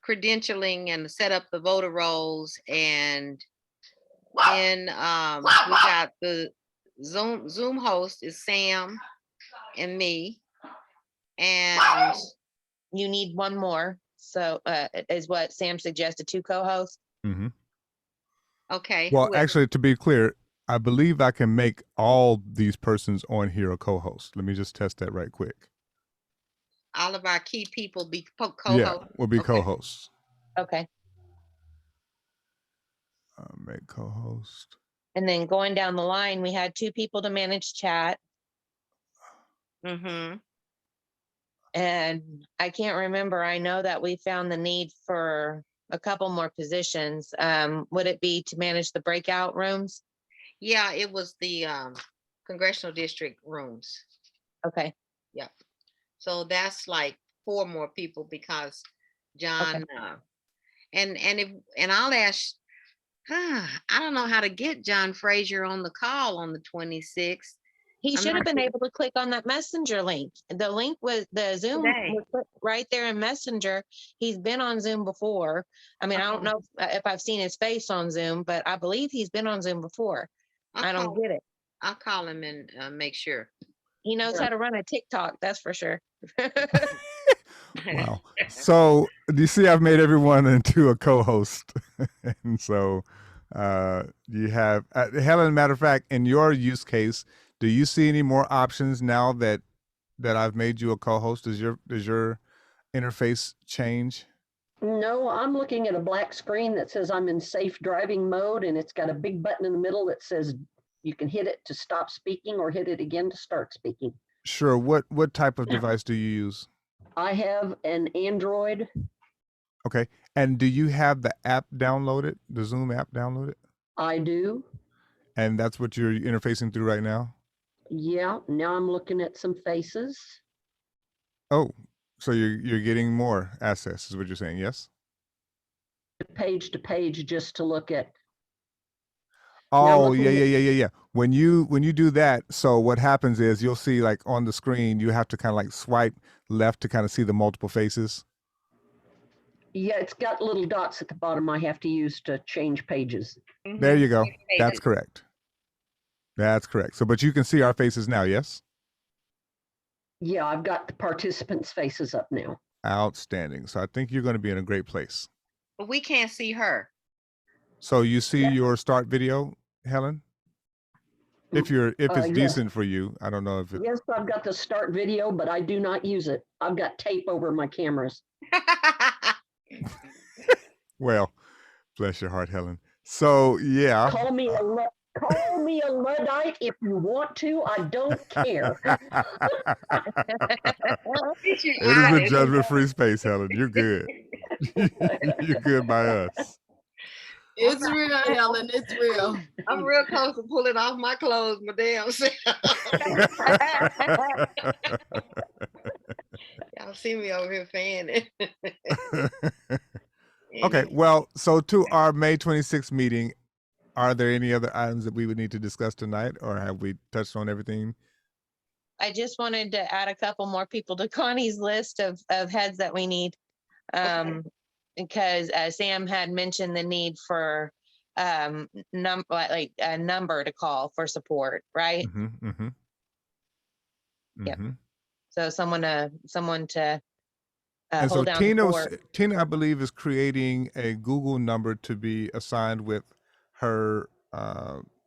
credentialing and the setup the voter rolls. And then we got the Zoom host is Sam and me. And You need one more. So is what Sam suggested, 2 co-hosts. Mm-hmm. okay. Well, who else? actually, to be clear, I believe I can make all these persons on here a co-host. Let me just test that right quick. All of our key people be co-hosts. Yeah, we'll be Okay. co-hosts. Okay. Make co-host. And then going down the line, we had 2 people to manage chat. Mm-hmm. And I can't remember. I know that we found the need for a couple more positions. Would it be to manage the breakout rooms? Yeah, it was the congressional district rooms. Okay. Yeah. So that's like 4 more people because John and I'll ask I don't know how to get John Frazier on the call on the 26th. He I'm should have not been sure. able to click on that messenger link. The link was the Zoom Today. was put right there in Messenger. He's been on Zoom before. I mean, I don't know if I've seen his face on Zoom, but I believe he's been on Zoom before. I don't get it. I'll call him and make sure. He knows how to run a TikTok, that's for sure. Wow. So do you see I've made everyone into a co-host? And so you have Helen, matter of fact, in your use case, do you see any more options now that I've made you a co-host? Does your interface change? No, I'm looking at a black screen that says I'm in safe driving mode, and it's got a big button in the middle that says you can hit it to stop speaking or hit it again to start speaking. Sure. What type of device do you use? I have an Android. Okay. And do you have the app downloaded, the Zoom app downloaded? I do. And that's what you're interfacing through right now? Yeah, now I'm looking at some faces. Oh, so you're getting more access is what you're saying, yes? Page to page just to look at. Oh, looking yeah, at- yeah, yeah, yeah, yeah. When you do that, so what happens is you'll see like on the screen, you have to kind of like swipe left to kind of see the multiple faces. Yeah, it's got little dots at the bottom I have to use to change pages. There you go. Pages. That's correct. That's correct. So, but you can see our faces now, yes? Yeah, I've got the participants' faces up now. Outstanding. So I think you're going to be in a great place. But we can't see her. So you see Yeah. your start video, Helen? If it's Yes. decent for you, I don't know if it. Yes, I've got the start video, but I do not use it. I've got tape over my cameras. Well, bless your heart, Helen. So yeah. Call me a Luddite if you want to. I don't care. It is a judgment-free space, Helen. You're good. You're good by us. It's real, Helen. It's real. I'm real close to pulling off my clothes, my damn self. Y'all see me over here fanning. Okay, well, so to our May 26th meeting, are there any other items that we would need to discuss tonight, or have we touched on everything? I just wanted to add a couple more people to Connie's list of heads that we need. Because Sam had mentioned the need for like a number to call for support, right? Mm-hmm, mm-hmm. Yep. Mm-hmm. So someone to And so hold down the fort. Tina, I believe, is creating a Google number to be assigned with her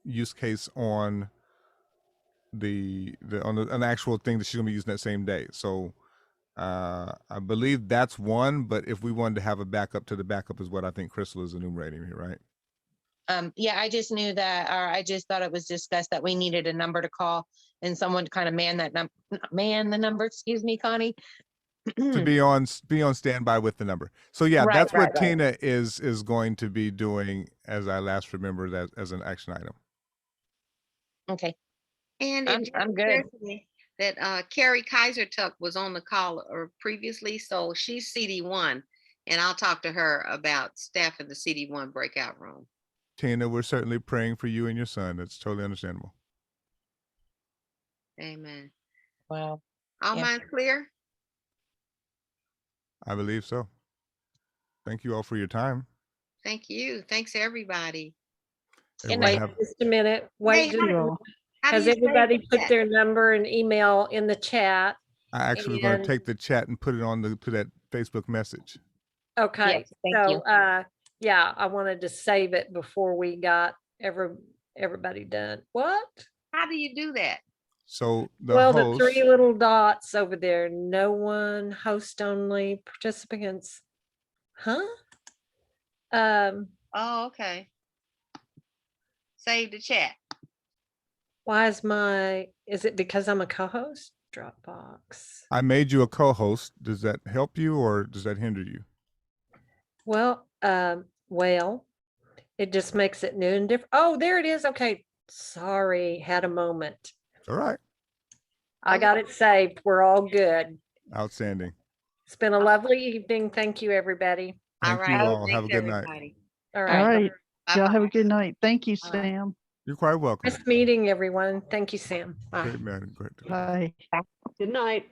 use case on an actual thing that she's gonna be using that same day. So I believe that's one, but if we wanted to have a backup to the backup is what I think Crystal is enumerating here, right? Yeah, I just knew that, or I just thought it was discussed that we needed a number to call and someone to kind of man the number, excuse me, Connie. To be on standby with the number. So yeah, Right, that's what right. Tina is going to be doing, as I last remember, that as an action item. Okay. And I'm good. That Carrie Kaiser Tuck was on the call or previously, so she's CD1, and I'll talk to her about staff in the CD1 breakout room. Tina, we're certainly praying for you and your son. That's totally understandable. Amen. Wow. All Yeah. minds clear? I believe so. Thank you all for your time. Thank you. Thanks, everybody. Everyone Wait have- just a minute. Wait, Hey, just- how do has you save everybody the put chat? their number and email in the chat? I actually going And- to take the chat and put it on to that Facebook message. Okay, Yes, thank so, you. yeah, I wanted to save it before we got everybody done. What? How do you do that? So the Well, host, the three little dots over there, no one, host only, participants. Huh? Oh, okay. Save the chat. Why is it because I'm a co-host? Dropbox. I made you a co-host. Does that help you or does that hinder you? Well, it just makes it new and different. Oh, there it is. Okay. Sorry, had a moment. All right. I got it saved. We're all good. Outstanding. It's been a lovely evening. Thank you, everybody. Thank All you right. all. Have a Thanks, good night. everybody. All All right. right. Y'all have Bye-bye. a good night. Thank you, All right. Sam. You're quite welcome. Nice meeting everyone. Thank you, Sam. Bye. Great man. Great. Bye. Good night.